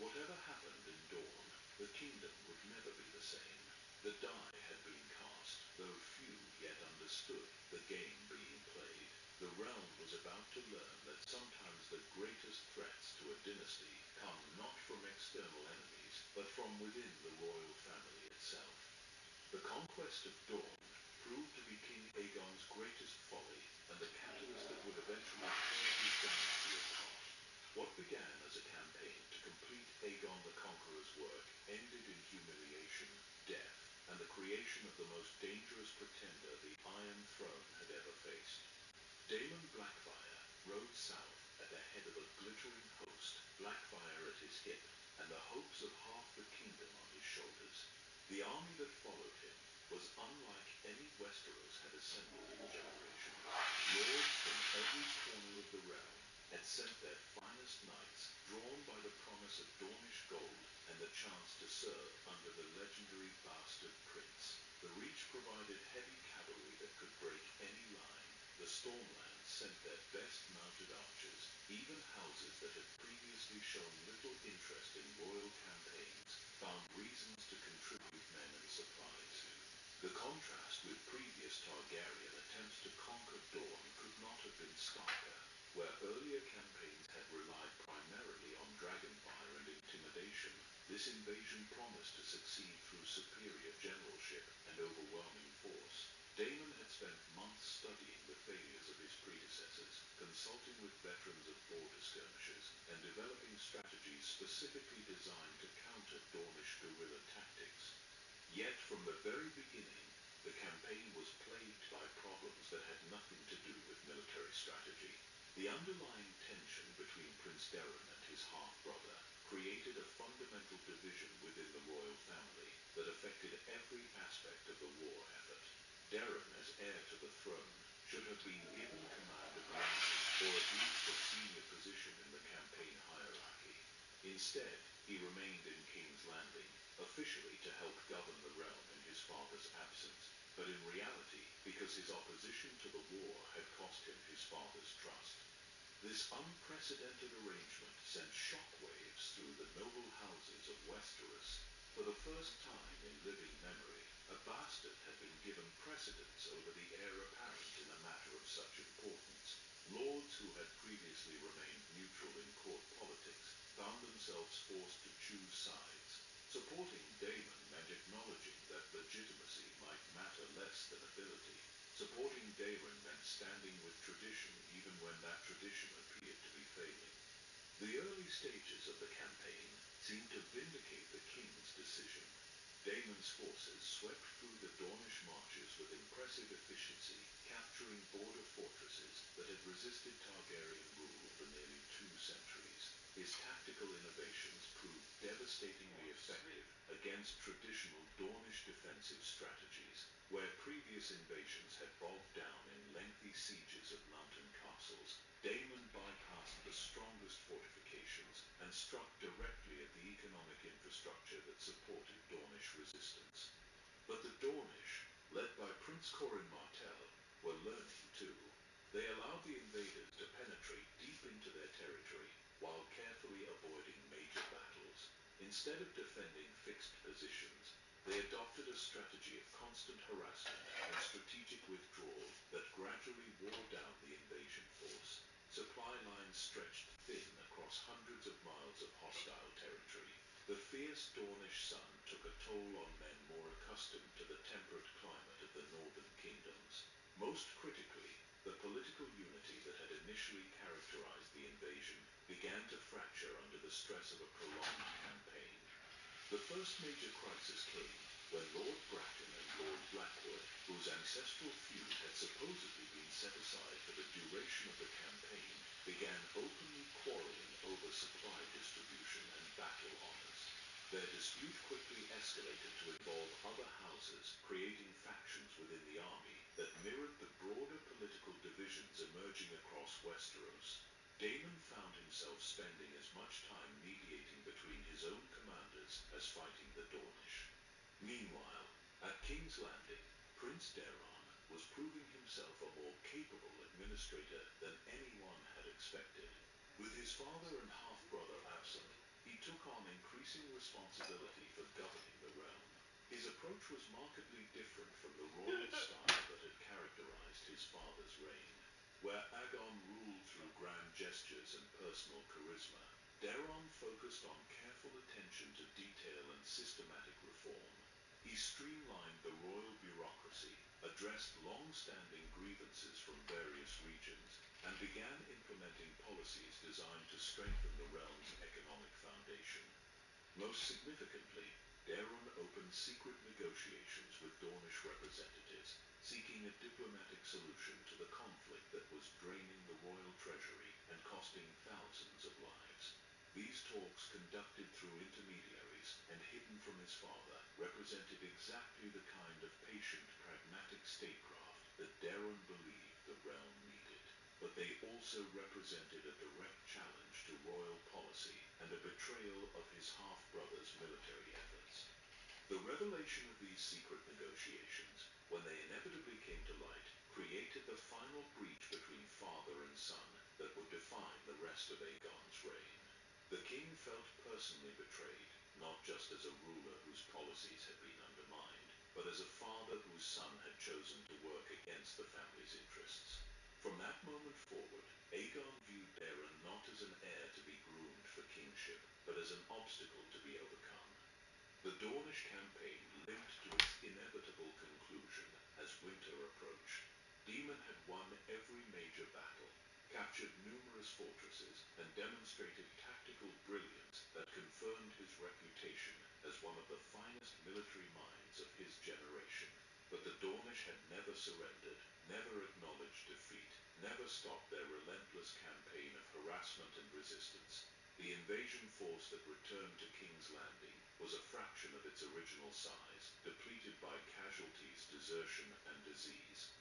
Whatever happened in Dorne, the kingdom would never be the same. The die had been cast, though few yet understood the game being played. The realm was about to learn that sometimes the greatest threats to a dynasty come not from external enemies, but from within the royal family itself. The conquest of Dorne proved to be King Aegon's greatest folly and the catalyst that would eventually tear his dynasty apart. What began as a campaign to complete Aegon the Conqueror's work ended in humiliation, death, and the creation of the most dangerous pretender the Iron Throne had ever faced. Daemon Blackfire rode south at the head of a glittering host, Blackfire at his hip, and the hopes of half the kingdom on his shoulders. The army that followed him was unlike any Westeros had assembled in generations. Lords from of the realm had sent their finest knights, drawn by the promise of Dornish gold and the chance to serve under the legendary bastard prince. The Reach provided heavy cavalry that could break any line. The Stormlands sent their best mounted archers. Even houses that had previously shown little interest in royal campaigns found reasons to contribute men and supplies. The contrast with previous Targaryen attempts to conquer Dorne could not have been starker. Where earlier campaigns had relied primarily on dragonfire and intimidation, this invasion promised to succeed through superior generalship and overwhelming force. Daemon had spent months studying the failures of his predecessors, consulting with veterans of border skirmishes, and developing strategies specifically designed to counter Dornish guerrilla tactics. Yet from the very beginning, the campaign was plagued by problems that had nothing to do with military strategy. The underlying tension between Prince Daeron and his half-brother created a fundamental division within the royal family that affected every aspect of the war effort. Daeron, as heir to the throne, should have been given command of the army, or at least a senior position in the campaign hierarchy. Instead, he remained in King's Landing, officially to help govern the realm in his father's absence, but in reality because his opposition to the war had cost him his father's trust. This unprecedented arrangement sent shockwaves through the noble houses of Westeros. For the first time in living memory, a bastard had been given precedence over the heir apparent in a matter of such importance. Lords who had previously remained neutral in court politics found themselves forced to choose sides. Supporting Daemon meant acknowledging that legitimacy might matter less than ability. Supporting Daemon meant standing with tradition even when that tradition appeared to be failing. The early stages of the campaign seemed to vindicate the king's decision. Daemon's forces swept through the Dornish marches with impressive efficiency, capturing border fortresses that had resisted Targaryen rule for nearly 2 centuries. His tactical innovations proved devastatingly effective against traditional Dornish defensive strategies, where previous invasions had bogged down in lengthy sieges of mountain castles. Daemon bypassed the strongest fortifications and struck directly at the economic infrastructure that supported Dornish resistance. But the Dornish, led by Prince Corin Martell, were learning too. They allowed the invaders to penetrate deep into their territory while carefully avoiding major battles. Instead of defending fixed positions, they adopted a strategy of constant harassment and strategic withdrawal that gradually wore down the invasion force. Supply lines stretched thin across hundreds of miles of hostile territory. The fierce Dornish sun took a toll on men more accustomed to the temperate climate of the northern kingdoms. Most critically, the political unity that had initially characterized the invasion began to fracture under the stress of a prolonged campaign. The first major crisis came when Lord Bracken and Lord Blackwood, whose ancestral feud had supposedly been set aside for the duration of the campaign, began openly quarreling over supply distribution and battle honors. Their dispute quickly escalated to involve other houses, creating factions within the army that mirrored the broader political divisions emerging across Westeros. Daemon found himself spending as much time mediating between his own commanders as fighting the Dornish. Meanwhile, at King's Landing, Prince Daeron was proving himself a more capable administrator than anyone had expected. With his father and half-brother absent, he took on increasing responsibility for governing the realm. His approach was markedly different from the royal style that had characterized his father's reign. Where Aegon ruled through grand gestures and personal charisma, Daeron focused on careful attention to detail and systematic reform. He streamlined the royal bureaucracy, addressed long-standing grievances from various regions, and began implementing policies designed to strengthen the realm's economic foundation. Most significantly, Daeron opened secret negotiations with Dornish representatives, seeking a diplomatic solution to the conflict that was draining the royal treasury and costing thousands of lives. These talks, conducted through intermediaries and hidden from his father, represented exactly the kind of patient, pragmatic statecraft that Daeron believed the realm needed. but they also represented a direct challenge to royal policy and a betrayal of his half-brother's military efforts. The revelation of these secret negotiations, when they inevitably came to light, created the final breach between father and son that would define the rest of Aegon's reign. The king felt personally betrayed, not just as a ruler whose policies had been undermined, but as a father whose son had chosen to work against the family's interests. From that moment forward, Aegon viewed Daeron not as an heir to be groomed for kingship, but as an obstacle to be overcome. The Dornish campaign limped to its inevitable conclusion as winter approached. Daemon had won every major battle, captured numerous fortresses, and demonstrated tactical brilliance that confirmed his reputation as one of the finest military minds of his generation. But the Dornish had never surrendered, never acknowledged defeat, never stopped their relentless campaign of harassment and resistance. The invasion force that returned to King's Landing was a fraction of its original size, depleted by casualties, desertion, and disease.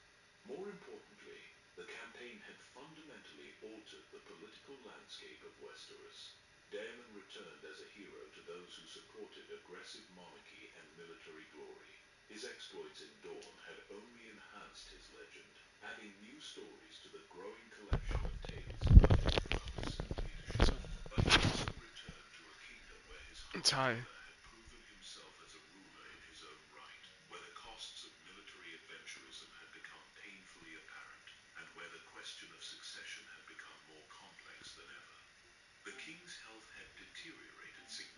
More importantly, the campaign had fundamentally altered the political landscape of Westeros. Daemon returned as a hero to those who supported aggressive monarchy and military glory. His exploits in Dorne had only enhanced his legend, adding new stories to the growing collection of tales about his prowess and leadership. But he also returned to a kingdom where his I'm tired. half-brother